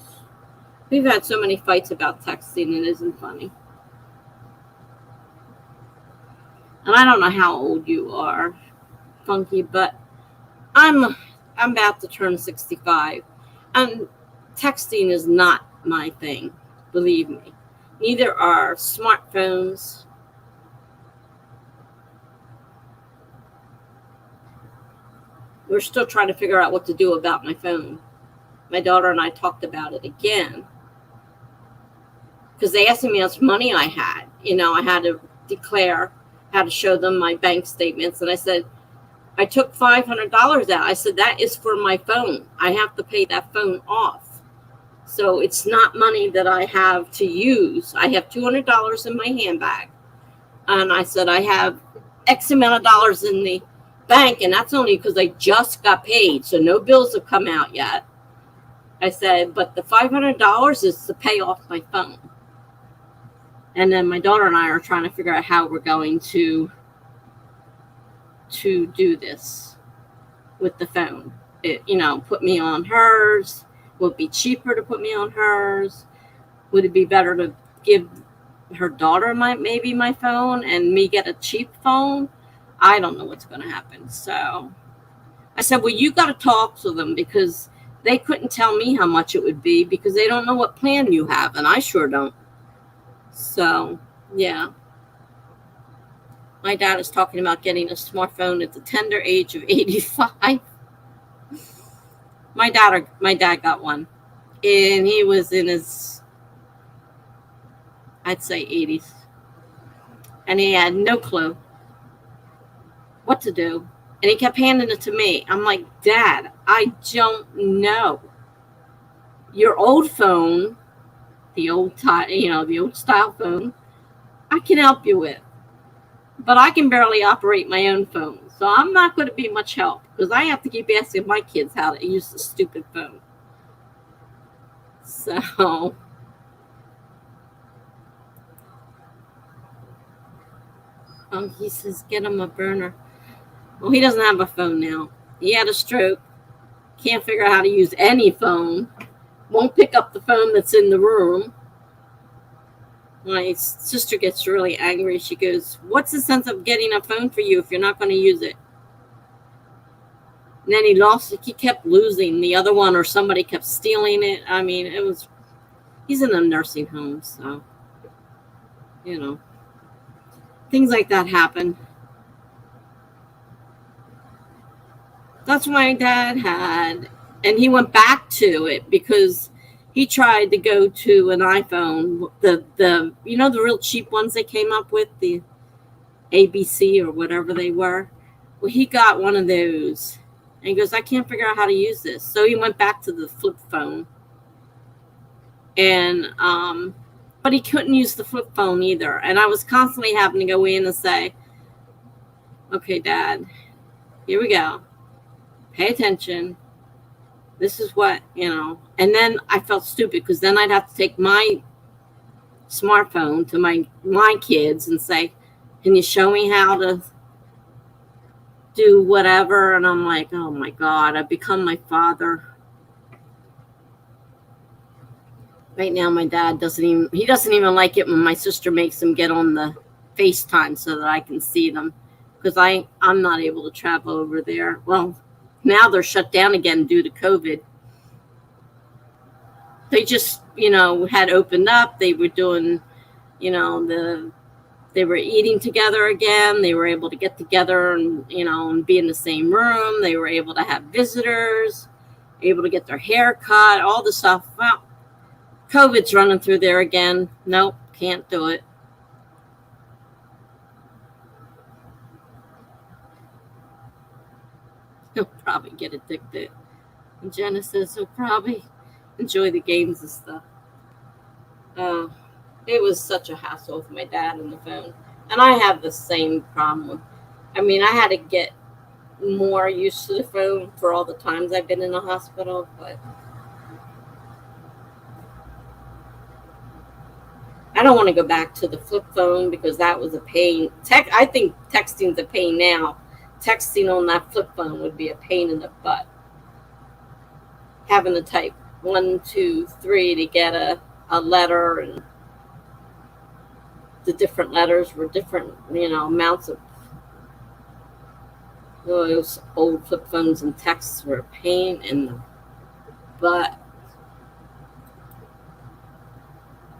A: We've had so many fights about texting, it isn't funny. And I don't know how old you are, Funky, but I'm about to turn 65. And texting is not my thing, believe me. Neither are smartphones. We're still trying to figure out what to do about my phone. My daughter and I talked about it again. Because they asked me how much money I had. I had to declare, had to show them my bank statements. And I said, I took $500 out. I said, that is for my phone. I have to pay that phone off. So it's not money that I have to use. I have $200 in my handbag. And I said, I have X amount of dollars in the bank. And that's only because I just got paid. So no bills have come out yet. I said, but the $500 is to pay off my phone. And then my daughter and I are trying to figure out how we're going to do this with the phone. Put me on hers. Would it be cheaper to put me on hers? Would it be better to give her daughter maybe my phone and me get a cheap phone? I don't know what's going to happen. So I said, well, you got to talk to them because they couldn't tell me how much it would be because they don't know what plan you have, and I sure don't. So, yeah. My dad is talking about getting a smartphone at the tender age of 85. My dad got one, and he was in his, I'd say 80s, and he had no clue what to do, and he kept handing it to me. I'm like, Dad, I don't know. Your old phone, the old style phone, I can help you with. But I can barely operate my own phone. So I'm not going to be much help because I have to keep asking my kids how to use the stupid phone. So he says, get him a burner. Well, he doesn't have a phone now. He had a stroke. Can't figure out how to use any phone. Won't pick up the phone that's in the room. My sister gets really angry. She goes, what's the sense of getting a phone for you if you're not going to use it? And then he kept losing the other one, or somebody kept stealing it. I mean, he's in a nursing home, so, things like that happen. That's what my dad had, and he went back to it because he tried to go to an iPhone, the real cheap ones they came up with, the ABC or whatever they were. Well, he got one of those, and he goes, I can't figure out how to use this. So he went back to the flip phone, and but he couldn't use the flip phone either. And I was constantly having to go in and say, okay, Dad, here we go. Pay attention. This is what, And then I felt stupid because then I'd have to take my smartphone to my kids and say, can you show me how to do whatever? And I'm like, oh my God, I've become my father. Right now, my dad doesn't even like it when my sister makes him get on the FaceTime so that I can see them, because I'm not able to travel over there. Well, now they're shut down again due to COVID. They just, had opened up. They were doing, they were eating together again. They were able to get together and be in the same room. They were able to have visitors, able to get their hair cut, all the stuff. Well, COVID's running through there again. Nope, can't do it. He'll probably get addicted. And Genesis will probably enjoy the games and stuff. It was such a hassle with my dad on the phone. And I have the same problem. I had to get more used to the phone for all the times I've been in the hospital, but I don't want to go back to the flip phone because that was a pain. I think texting's a pain now. Texting on that flip phone would be a pain in the butt. Having to type 1, 2, 3 to get a letter, and the different letters were different, amounts of those old flip phones, and texts were a pain in the butt.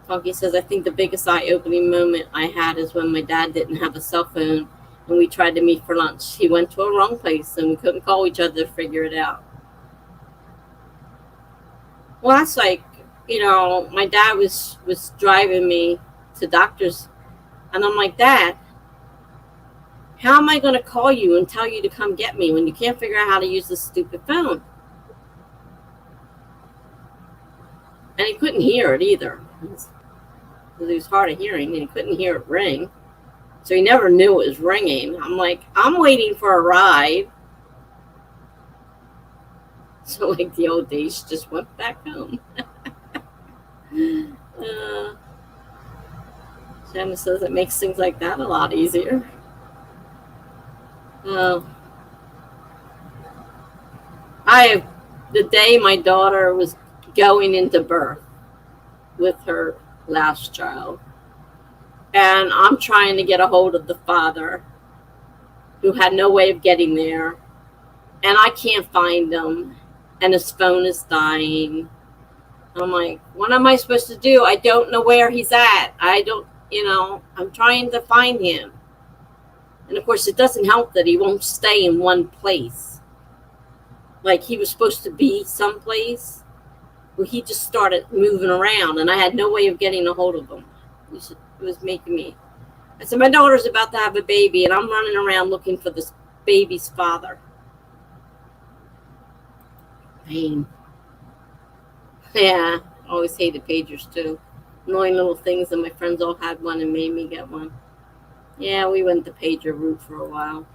A: Foggy says, I think the biggest eye-opening moment I had is when my dad didn't have a cell phone and we tried to meet for lunch. He went to a wrong place and we couldn't call each other to figure it out. Well, that's like, my dad was driving me to doctors, and I'm like, Dad, how am I going to call you and tell you to come get me when you can't figure out how to use this stupid phone? And he couldn't hear it either. He was hard of hearing, and he couldn't hear it ring. So he never knew it was ringing. I'm like, I'm waiting for a ride. So like the old days, just went back home. Shannon says it makes things like that a lot easier. The day my daughter was going into birth with her last child, and I'm trying to get a hold of the father who had no way of getting there, and I can't find him, and his phone is dying. I'm like, what am I supposed to do? I don't know where he's at. I'm trying to find him. And of course, it doesn't help that he won't stay in one place. Like he was supposed to be someplace. Well, he just started moving around, and I had no way of getting a hold of him. It was making me. I said, my daughter's about to have a baby, and I'm running around looking for this baby's father. Pain. Yeah, I always hated pagers too. Annoying little things, and my friends all had one and made me get one. Yeah, we went the pager route for a while.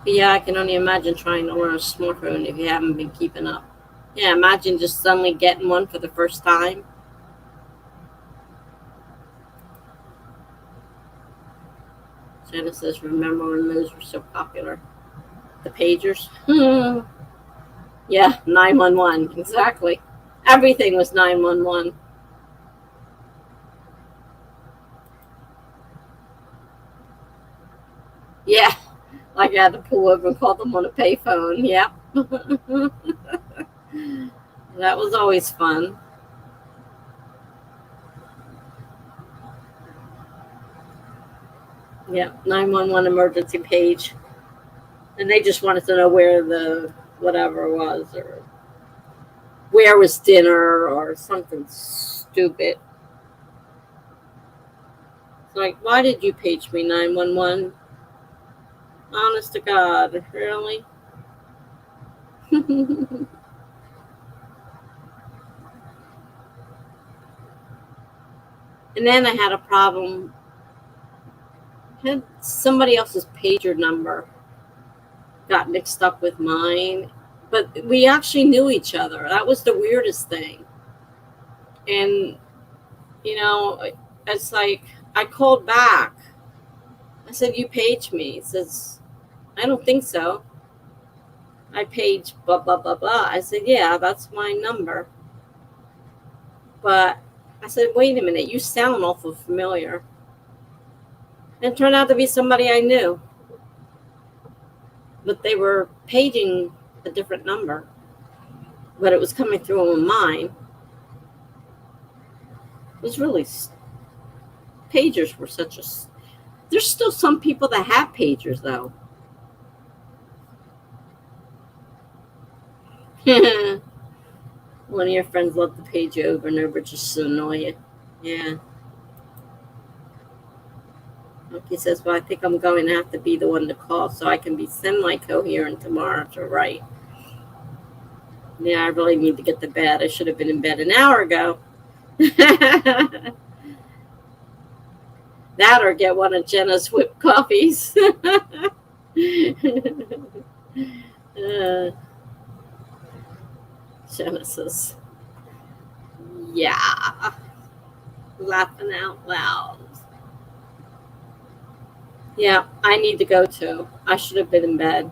A: But yeah, I can only imagine trying to learn a smartphone if you haven't been keeping up. Yeah, imagine just suddenly getting one for the first time. Shanna says, remember when those were so popular? The pagers? Yeah, 911, exactly. Everything was 911. Yeah, like I had to pull over and call them on a payphone. Yep. That was always fun. Yep, 911 emergency page. And they just wanted to know where the whatever was, or where was dinner, or something stupid. It's like, why did you page me 911? Honest to God, really? And then I had a problem. I had somebody else's pager number got mixed up with mine. But we actually knew each other. That was the weirdest thing. And, you know, it's like I called back. I said, you paged me. He says, I don't think so. I paged blah, blah, blah, blah. I said, yeah, that's my number. But I said, wait a minute, you sound awful familiar. And it turned out to be somebody I knew. But they were paging a different number. But it was coming through on mine. It was really, pagers were such a, there's still some people that have pagers though. One of your friends loved to page you over and over just to annoy you. Yeah. He says, well, I think I'm going to have to be the one to call so I can be semi-coherent tomorrow to write. Yeah, I really need to get to bed. I should have been in bed an hour ago. That or get one of Jenna's whipped coffees. Genesis. Yeah. Laughing out loud. Yeah, I need to go too. I should have been in bed.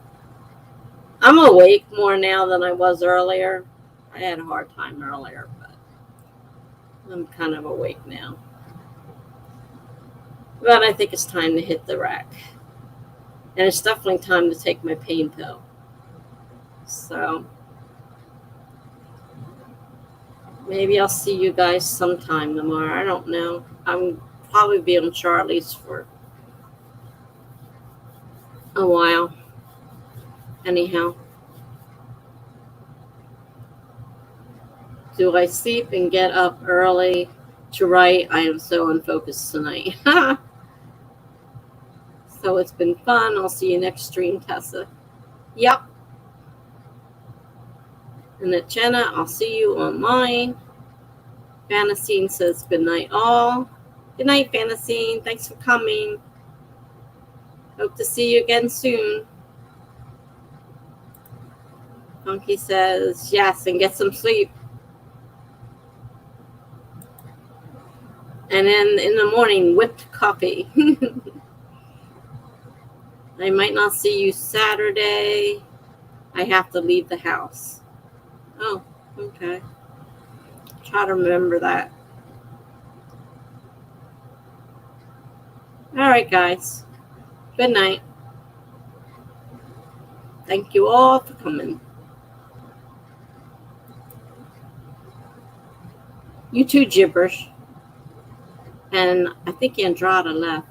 A: I'm awake more now than I was earlier. I had a hard time earlier, but I'm kind of awake now. But I think it's time to hit the rack. And it's definitely time to take my pain pill. So maybe I'll see you guys sometime tomorrow. I don't know. I'm probably be on Charlie's for a while. Anyhow. Do I sleep and get up early to write? I am so unfocused tonight. So it's been fun. I'll see you next stream, Tessa. Yep. And at Jenna, I'll see you on mine. Fantasine says good night all. Good night, Fantasine. Thanks for coming. Hope to see you again soon. Funky says yes, and get some sleep. And then in the morning, whipped coffee. I might not see you Saturday. I have to leave the house. Oh, okay. Try to remember that. All right, guys. Good night. Thank you all for coming. You too, gibberish. And I think Andrada left.